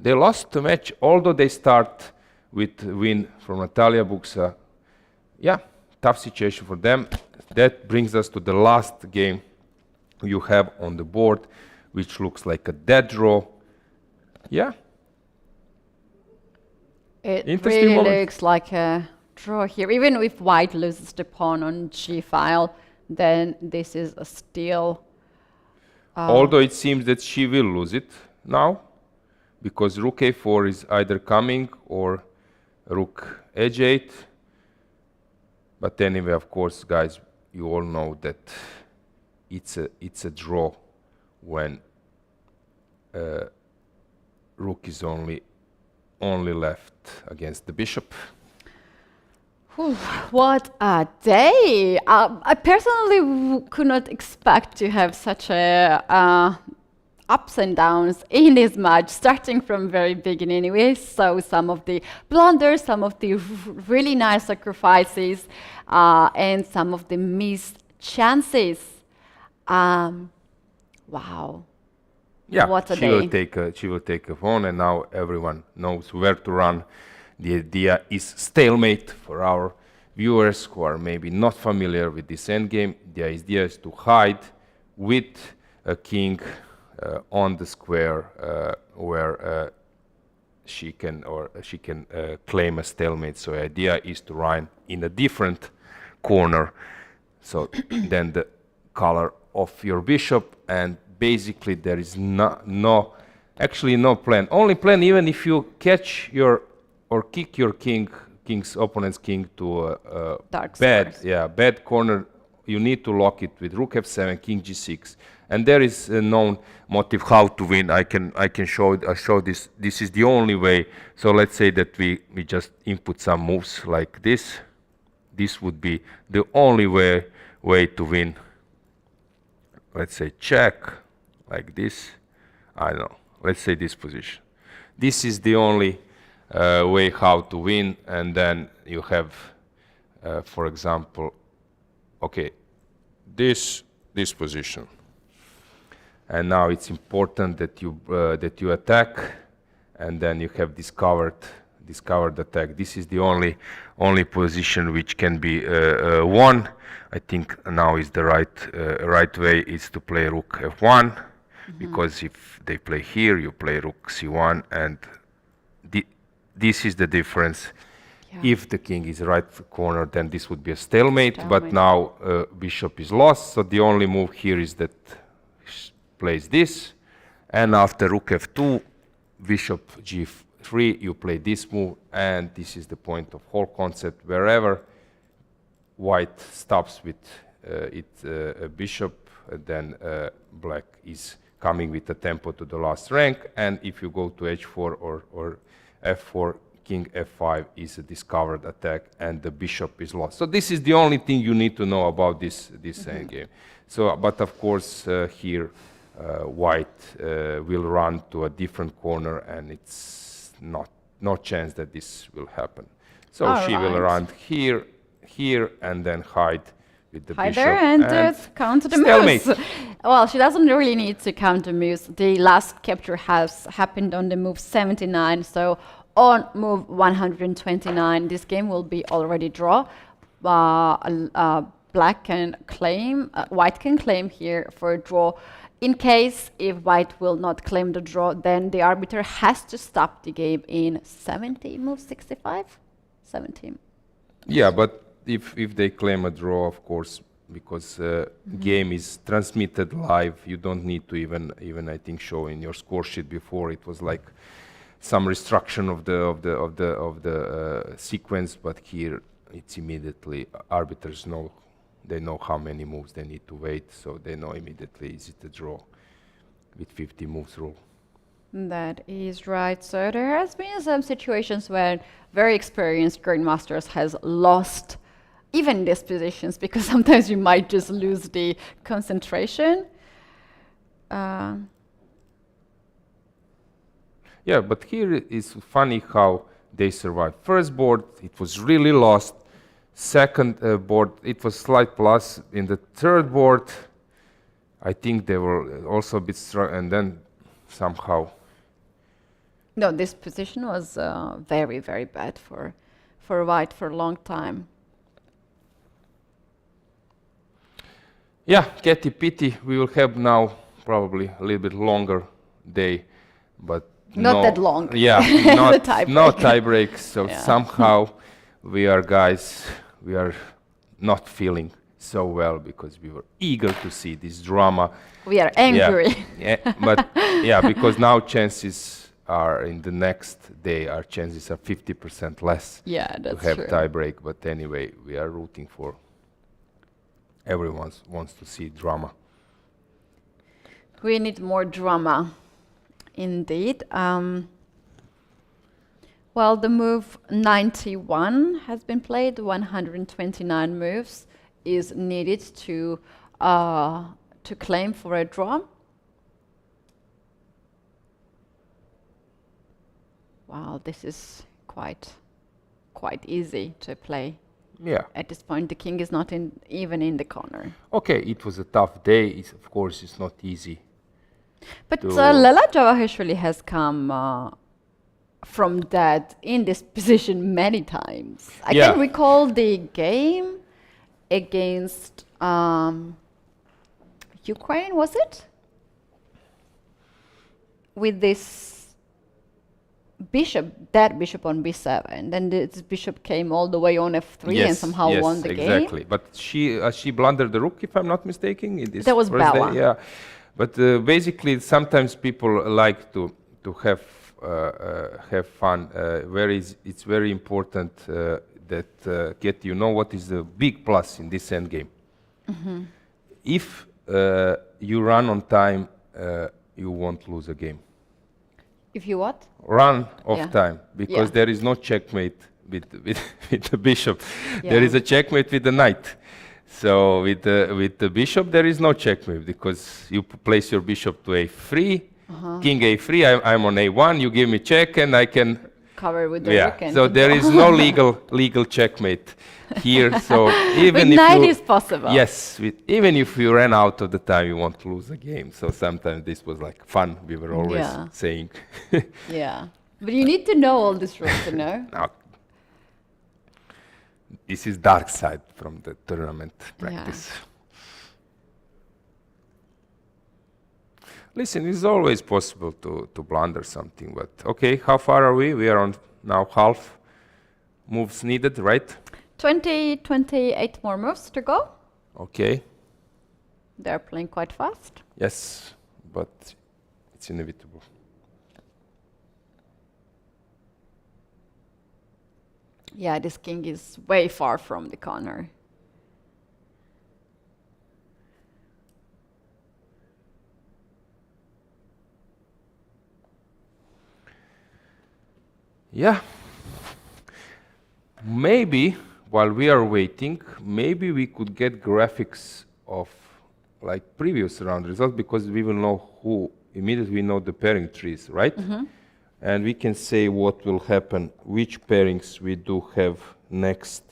they lost the match, although they start with win from Natalia Buksa. Tough situation for them. That brings us to the last game you have on the board, which looks like a dead draw. It Interesting really moment. looks like a draw here. Even if white loses the pawn on g-file, then this is a steal. Although it seems that she will lose it now, because rook a4 is either coming or rook h8. But anyway, of course, guys, you all know that it's a draw when rook is only left against the bishop. What a day! I personally could not expect to have such a ups and downs in this match, starting from very beginning. We saw some of the blunders, some of the really nice sacrifices, and some of the missed chances. Wow. Yeah, What a she will day. she will take a pawn, and now everyone knows where to run. The idea is stalemate for our viewers who are maybe not familiar with this endgame. The idea is to hide with a king on the square where she can claim a stalemate. So the idea is to run in a different corner, so then the color of your bishop, and basically there is no plan. Only plan, even if you catch your or kick your opponent's king to a Dark bad squares. bad corner, you need to lock it with rook f7, king g6, and there is a known motive how to win. I show this. This is the only way. So let's say that we just input some moves like this. This would be the only way to win. Let's say check like this. I don't know. Let's say this position. This is the only way how to win, and then you have, for example, okay, this position, and now it's important that you attack, and then you have discovered attack. This is the only position which can be won. I think now is the right way is to play rook f1, because if they play here, you play rook c1, and this is the difference. Yeah. If the king is right corner, then this would be a stalemate. But Stalemate. now bishop is lost, so the only move here is that plays this, and after rook f2, bishop g3, you play this move, and this is the point of whole concept. Wherever white stops with its bishop, then black is coming with a tempo to the last rank, and if you go to h4 or f4, king f5 is a discovered attack, and the bishop is lost. So this is the only thing you need to know about this endgame. So, but of course here white will run to a different corner, and it's no chance that this will happen. So All she will right. run here, and then hide with the Hi bishop. there, and counter the stalemate. moves. Well, she doesn't really need to counter moves. The last capture has happened on the move 79, so on move 129, this game will be already draw. Black can claim, white can claim here for a draw. In case if white will not claim the draw, then the arbiter has to stop the game in 70, move 65? 17. Yeah, but if they claim a draw, of course, because game is transmitted live, you don't need to even I think show in your score sheet before. It was like some restriction of the sequence, but here it's immediately arbiters know. They know how many moves they need to wait, so they know immediately is it a draw with 50 moves rule. That is right. So there has been some situations where very experienced grandmasters has lost even these positions because sometimes you might just lose the concentration. Yeah, but here is funny how they survived. First board, it was really lost. Second board, it was slight plus. In the third board, I think they were also a bit strong, and then somehow. No, this position was very, very bad for white for a long time. Yeah, Keti, pity. We will have now probably a little bit longer day, but Not that long. Yeah, no tie break. So Yeah. somehow we are not feeling so well because we were eager to see this drama. We are angry. Yeah, but yeah, because now chances are in the next day, our chances are 50% less Yeah, to that's have true. tie break. But anyway, we are rooting for. Everyone wants to see drama. We need more drama, indeed. Well, the move 91 has been played. 129 moves is needed to claim for a draw. Wow, this is quite easy to play. Yeah. At this point, the king is not even in the corner. Okay, it was a tough day. Of course, it's not easy. But Lela Javahishvili has come from that in this position many times. I can recall the game against Ukraine, was it? With this dead bishop on b7. Then this bishop came all the way on f3 and somehow won the game. Exactly. But she blundered the rook, if I'm not mistaken. In this That was first Bella. day. Yeah. But basically, sometimes people like to have fun. It's very important that Keti, you know what is the big plus in this endgame. Mm-hmm. If you run on time, you won't lose a game. If you what? Run off time, because there is no checkmate with the bishop. There is a checkmate with the knight. So with the bishop, there is no checkmate because you place your bishop to a3, king a3. I'm on a1. You give me check, and I can cover with the rook. And so there is no legal checkmate here. So even with if knight is possible. Yes, even if you ran out of the time, you won't lose a game. So sometimes this was like fun. We were always saying. Yeah, but you need to know all this rules, you know. Now, this is dark side from the tournament practice. Listen, it's always possible to blunder something, but okay, how far are we? We are on now half moves needed, right? 28 more moves to go. Okay. They're playing quite fast. Yes, but it's inevitable. Yeah, this king is way far from the corner. Yeah. Maybe while we are waiting, maybe we could get graphics of like previous round results because we will know who immediately we know the pairing trees, right? Mm-hmm. And we can say what will happen, which pairings we do have next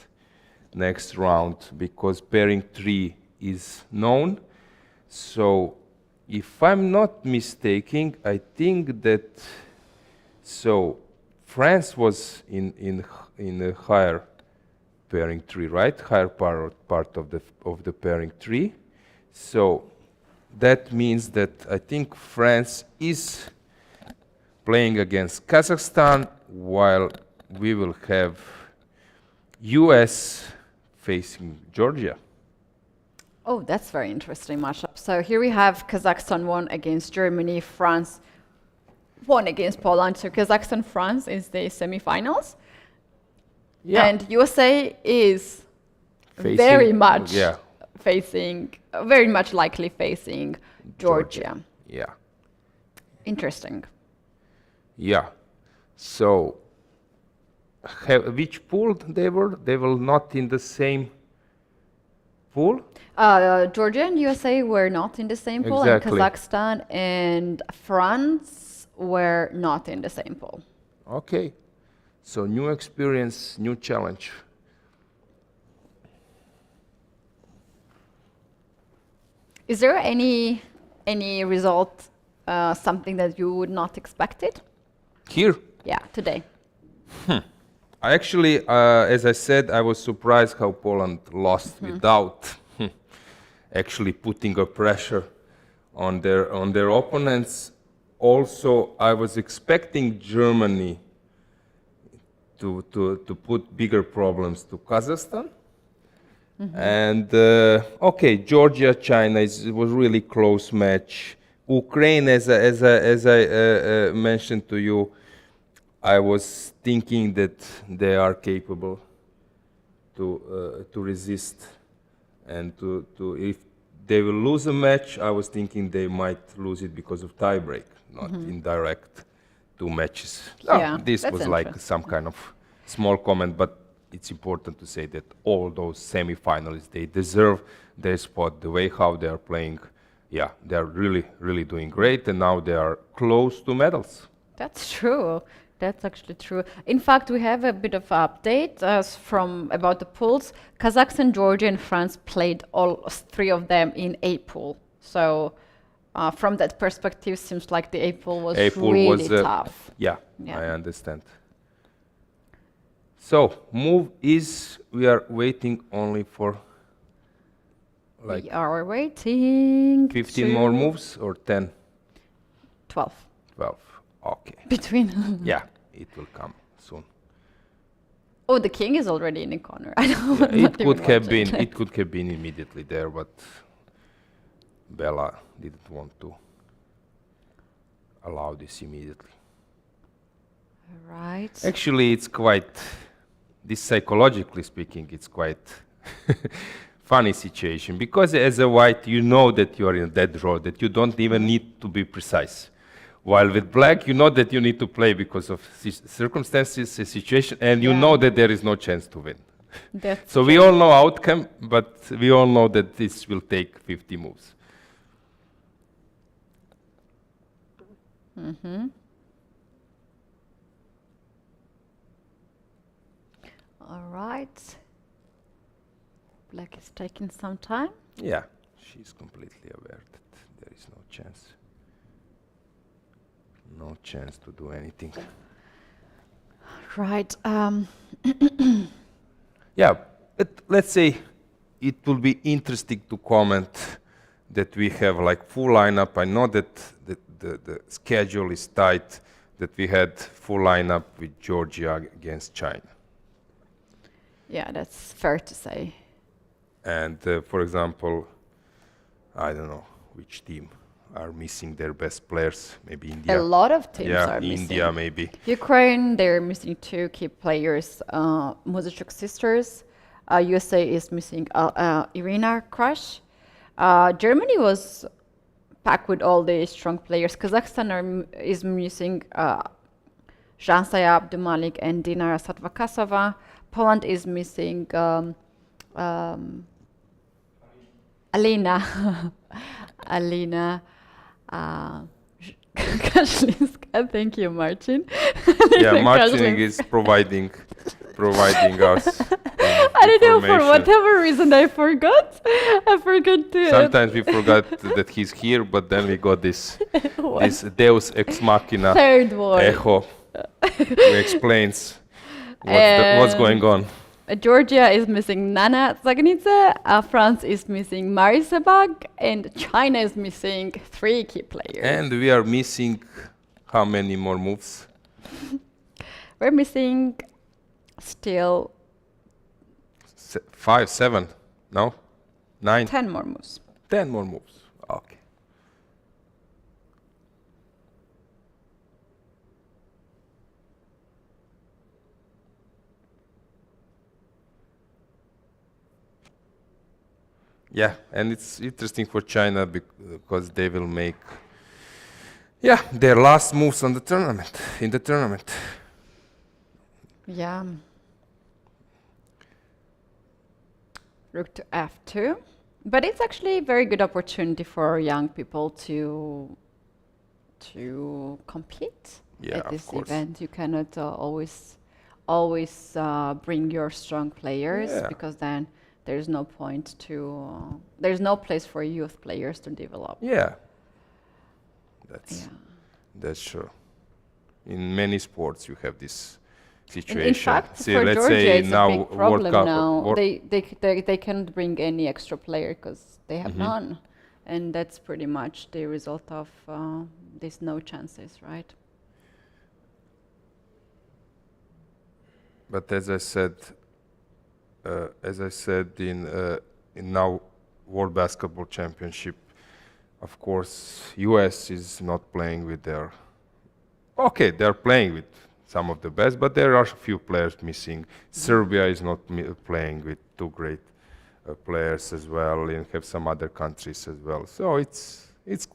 next round because pairing 3 is known. So if I'm not mistaken, I think that France was in a higher pairing 3, right? Higher part of the pairing 3. So that means that I think France is playing against Kazakhstan, while we will have US facing Georgia. Oh, that's very interesting matchup. So here we have Kazakhstan won against Germany, France won against Poland. So Kazakhstan, France is the semifinals. Yeah. And USA is Facing- very much yeah. very much likely facing Georgia. Yeah. Interesting. Yeah. So, which pool they were? They were not in the same pool? Georgia and USA were not in the same pool, Exactly. and Kazakhstan and France were not in the same pool. Okay. So, new experience, new challenge. Is there any result, something that you would not expected? Here, Yeah, today. I actually, as I said, I was surprised how Poland lost without actually putting a pressure on their opponents. Also, I was expecting Germany to put bigger problems to Kazakhstan. And okay, Georgia, China it was really close match. Ukraine, as I mentioned to you, I was thinking that they are capable to resist, and to if they will lose a match, I was thinking they might lose it because of tiebreak, not in direct 2 matches. Yeah, This that's was like interesting. some kind of small comment, but it's important to say that all those semi-finalists, they deserve their spot. The way how they are playing, yeah, they are really doing great, and now they are close to medals. That's true. That's actually true. In fact, we have a bit of update from about the pools. Kazakhstan, Georgia, and France played all 3 of them in A pool. So from that perspective, seems like the A pool was really tough. Yeah, Yeah. I understand. So move is we are waiting only for like We are waiting 15 more moves or 10, 12 12. Okay. between. Yeah, it will come soon. Oh, the king is already in the corner. I don't Yeah, not it even could have watching been. it. It could have been immediately there, but Bella didn't want to allow this immediately. Right. Actually, it's quite. This psychologically speaking, it's quite funny situation because as a white, you know that you are in a dead draw, that you don't even need to be precise. While with black, you know that you need to play because of circumstances, the situation, and you Yeah. know that there is no chance to win. That's So we all know outcome, but we all know that this will take 50 moves. all right. Black is taking some time. Yeah, she's completely aware that there is no chance. No chance to do anything. Right. Yeah, let's say it will be interesting to comment that we have like full lineup. I know that the schedule is tight, that we had full lineup with Georgia against China. Yeah, that's fair to say. And for example, I don't know which team are missing their best players. Maybe India. A lot of teams Yeah, are missing. India maybe. Ukraine, they're missing 2 key players, Muzachuk sisters. USA is missing Irina Krush. Germany was packed with all the strong players. Kazakhstan is missing Zhansaya Abdumalik and Dinara Satvakasova. Poland is missing Alina. Alina. Kashlinska. Thank you, Marcin. Yeah, Alina Martin Kashlinska. is providing us. I I don't know, for information. whatever reason I forgot. I forgot to... Sometimes we forgot that he's here, but then we got this Deus ex machina Third one. echo, who explains what's going on. Georgia is missing Nana Zagnice, France is missing Marisa Bag, and China is missing 3 key players. And we are missing how many more moves? We're missing still 5, 7, no? 9? 10 more moves. 10 more moves. Okay. Yeah, and it's interesting for China because they will make, their last moves in the tournament. Yeah. Rook to f2. But it's actually a very good opportunity for young people to compete at this event. You cannot always bring your strong players because then there's no point to there's no place for youth players to develop. Yeah. That's true. In many sports you have this situation. In fact, See, for let's Georgia, say it's now a big problem now. World They can't bring any extra player because they have none, and that's pretty much the result of these no chances, right? But as I said in now World Basketball Championship, of course, US is not playing with their. Okay, they're playing with some of the best, but there are a few players missing. Serbia is not playing with 2 great players as well, and have some other countries as well. So it's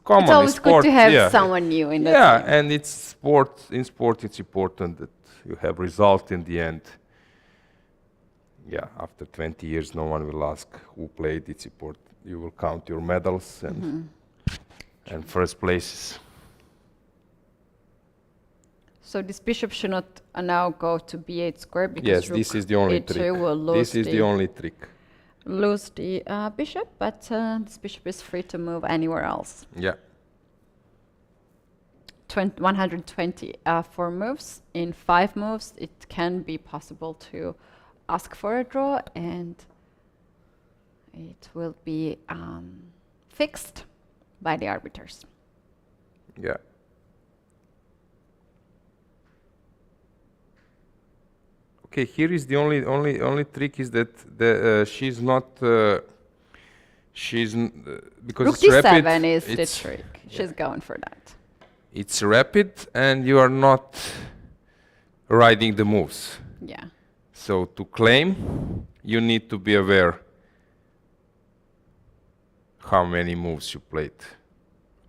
common. It's always sport, good to have someone new in the team. And it's sport. In sport, it's important that you have result in the end. Yeah, after 20 years, no one will ask who played. It's important. You will count your medals and first places. So this bishop should not now go to b8 square because Yes, rook this is the only trick. will lose This is the only trick. lose the bishop, but this bishop is free to move anywhere else. Yeah. 124 moves. In 5 moves, it can be possible to ask for a draw, and it will be fixed by the arbiters. Yeah. Okay, here is the only trick is that she's not because Rook it's rapid. d7 is the it's- trick. She's going for that. It's rapid, and you are not riding the moves. Yeah. So to claim, you need to be aware how many moves you played,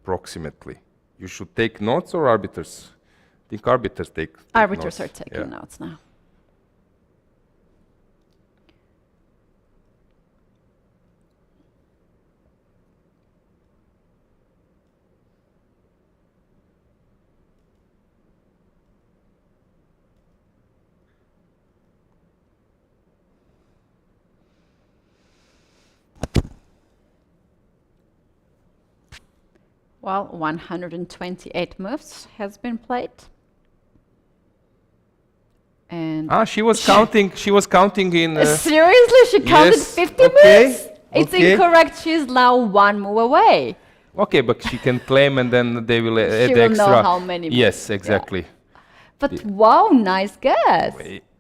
approximately. You should take notes or arbiters? I think arbiters take Arbiters notes. are taking notes now. Well, 128 moves has been played. And she was counting. She was counting in. seriously, she counted yes, 50 okay, moves? It's okay. incorrect. She's now 1 move away. Okay, but she can claim, and then they will add She will extra. know how many moves. Yes, exactly. But wow, nice guess.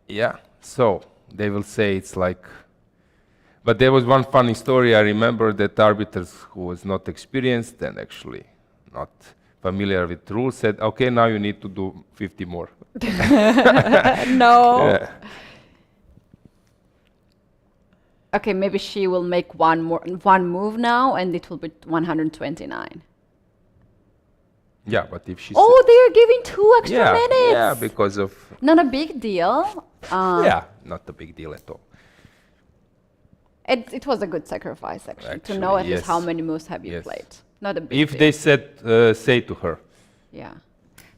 Yeah. So they will say it's like. But there was one funny story. I remember that arbiters who was not experienced and actually not familiar with rules said, "Okay, now you need to do 50 more." No. Yeah. Okay, maybe she will make one move now, and it will be 129. Yeah, but if she. Oh, they are giving 2 extra minutes. Yeah, because of. Not a big deal. Yeah, not a big deal at all. It was a good sacrifice, actually, to know at least yes. how many moves have you Yes. played. Not a big If deal. they said, say to her. Yeah.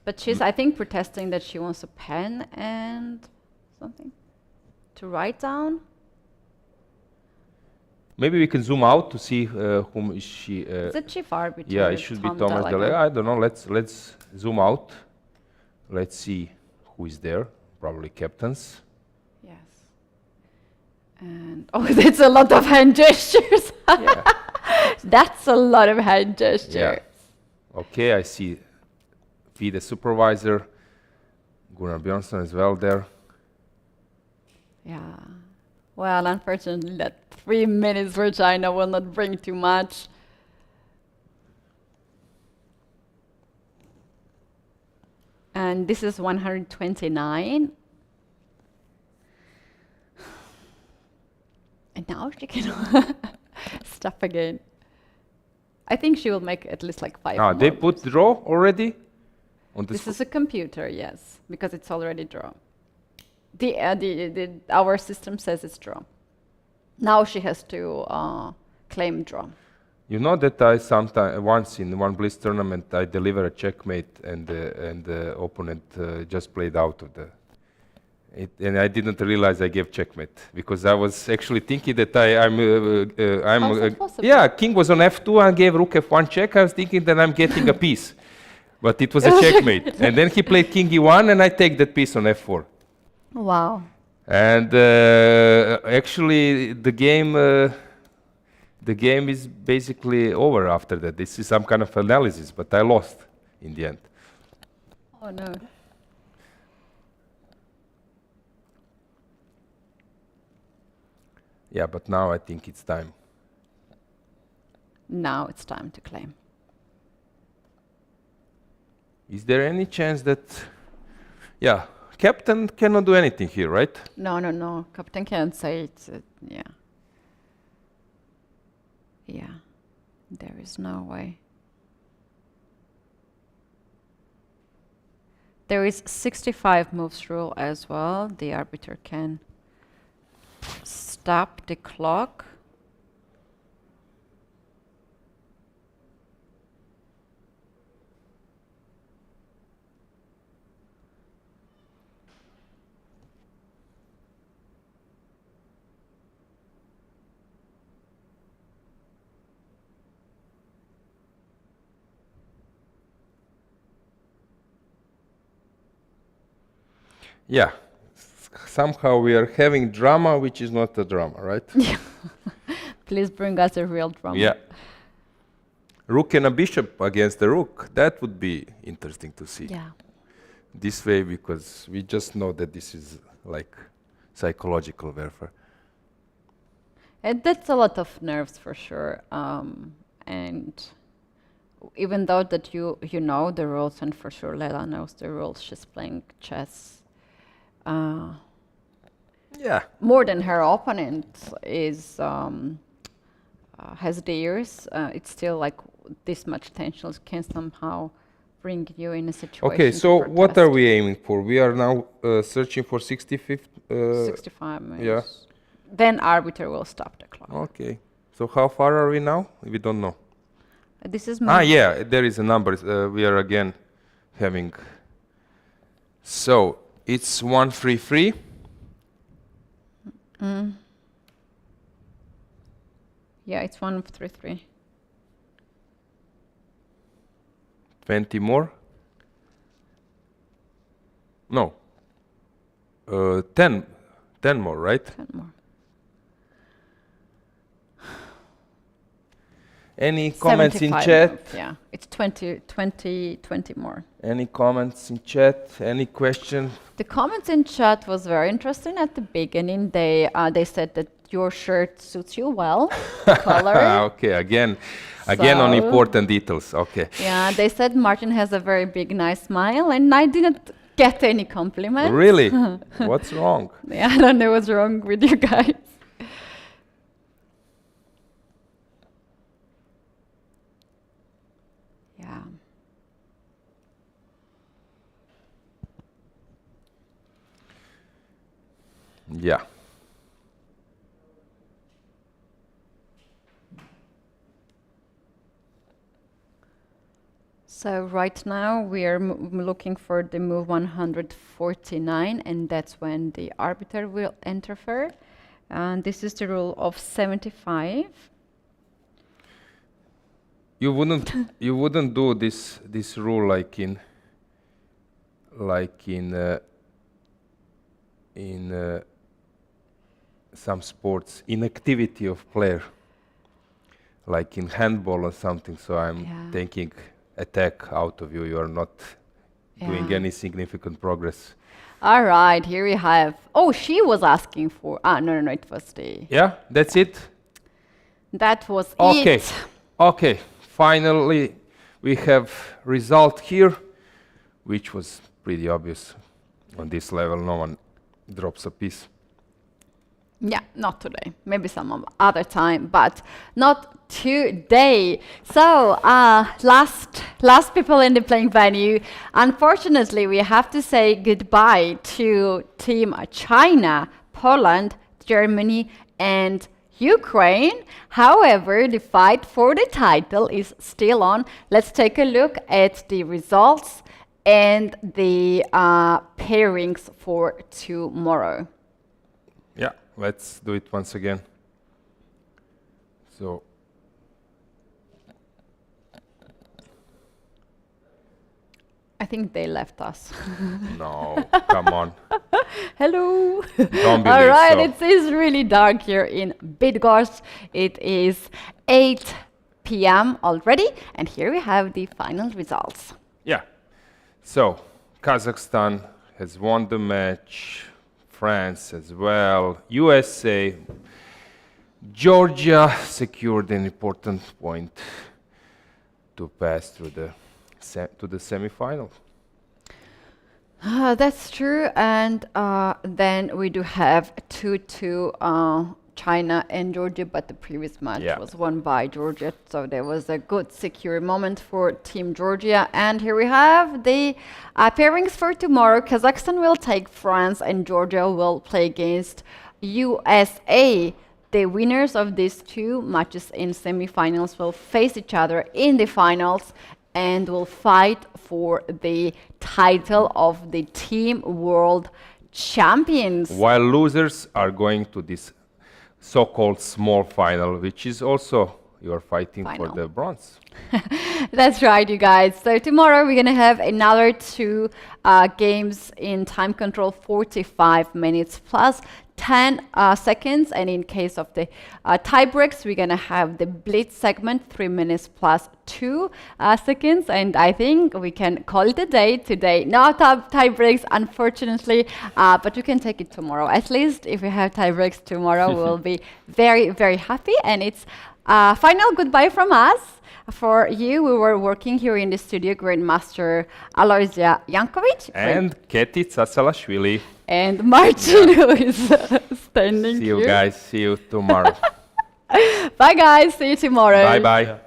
But she's, I think, protesting that she wants a pen and something to write down. Maybe we can zoom out to see whom is she. The chief arbiter. Yeah, it should be Thomas Delegat. Delega. I don't know. Let's zoom out. Let's see who is there. Probably captains. Yes. And oh, that's a lot of hand gestures. Yeah. That's a lot of hand gestures. Yeah. Okay, I see FIDE supervisor. Gunnar Björnsson is well there. Yeah. Well, unfortunately, that 3 minutes for China will not bring too much. And this is 129. And now she can stop again. I think she will make at least like 5 more They put moves. draw already? On This is a computer, yes, because it's already draw. Our system says it's draw. Now she has to claim draw. You know that I once in one Blitz tournament I delivered a checkmate and the opponent just played out of and I didn't realize I gave checkmate because I was actually thinking that How's that possible? yeah, king was on f2 and gave rook f1 check. I was thinking that I'm getting a piece, but it was a checkmate. And then he played king e1 and I take that piece on f4. Wow. And actually the game is basically over after that. This is some kind of analysis, but I lost in the end. Oh no. Yeah, but now I think it's time. Now it's time to claim. Is there any chance that, yeah, captain cannot do anything here, right? No. Captain can't say it. Yeah. Yeah. There is no way. There is 65 moves rule as well. The arbiter can stop the clock. Yeah. Somehow we are having drama, which is not a drama, right? Please bring us a real drama. Yeah. Rook and a bishop against the rook. That would be interesting to see. Yeah. This way, because we just know that this is like psychological warfare. And that's a lot of nerves for sure. And even though that you know the rules, and for sure Lela knows the rules, she's playing chess. Yeah. More than her opponent is has the ears. It's still like this much tension can somehow bring you in a situation. Okay, to so what are protest. we aiming for? We are now searching for 65th. 65 minutes. yeah. Then arbiter will stop the clock. Okay. So how far are we now? We don't know. This is Yeah, there is a number. We are again having. So it's 133. Yeah, it's 133. 20 more. No. 10 more, right? 10 more. Any comments in 75 chat? move, yeah, it's 20 more. Any comments in chat? Any question? The comments in chat was very interesting at the beginning. They said that your shirt suits you well, the color. Okay, again on So- important details. Okay. Yeah, they said Martin has a very big, nice smile, and I didn't get any compliments. Really? What's wrong? Yeah, I don't know what's wrong with you guys. Yeah. Yeah. So right now we are looking for the move 149, and that's when the arbiter will interfere. And this is the rule of 75. You wouldn't do this rule like in some sports, inactivity of player, like in handball or something. So I'm taking attack out of you. You are not doing any significant progress. All right, here we have. Oh, she was asking for. No, it was the. Yeah, that's it. That was Okay. it. Okay. Finally, we have result here, which was pretty obvious on this level. No one drops a piece. Yeah, not today. Maybe some other time, but not today. So, last people in the playing venue. Unfortunately, we have to say goodbye to Team China, Poland, Germany, and Ukraine. However, the fight for the title is still on. Let's take a look at the results and the pairings for tomorrow. Yeah, let's do it once again. So, I think they left us. no, come on. Hello. Don't believe All right, so. it is really dark here in Bydgoszcz. It is 8 p.m. already, and here we have the final results. Yeah. So, Kazakhstan has won the match, France as well, USA, Georgia secured an important point to pass through to the semi-final. That's true, and then we do have 2-2 China and Georgia, but the previous match was won by Georgia, so there was a good secure moment for Team Georgia. And here we have the pairings for tomorrow. Kazakhstan will take France and Georgia will play against USA. The winners of these two matches in semi-finals will face each other in the finals and will fight for the title of the Team World Champions. While losers are going to this so-called small final, which is also you're fighting for the bronze. That's right, you guys. So tomorrow we're going to have another two games in time control, 45 minutes plus 10 seconds. And in case of the tie breaks, we're going to have the blitz segment, 3 minutes plus 2 seconds. And I think we can call it a day today. No tie breaks, unfortunately, but we can take it tomorrow. At least if we have tie breaks tomorrow, we'll be very, very happy. And it's final goodbye from us. For you, we were working here in the studio, Grandmaster Alojzije Janković. And Keti Tsatsalashvili. And Martin, who is standing here. See you guys. See you tomorrow. Bye, guys. See you tomorrow. Bye-bye.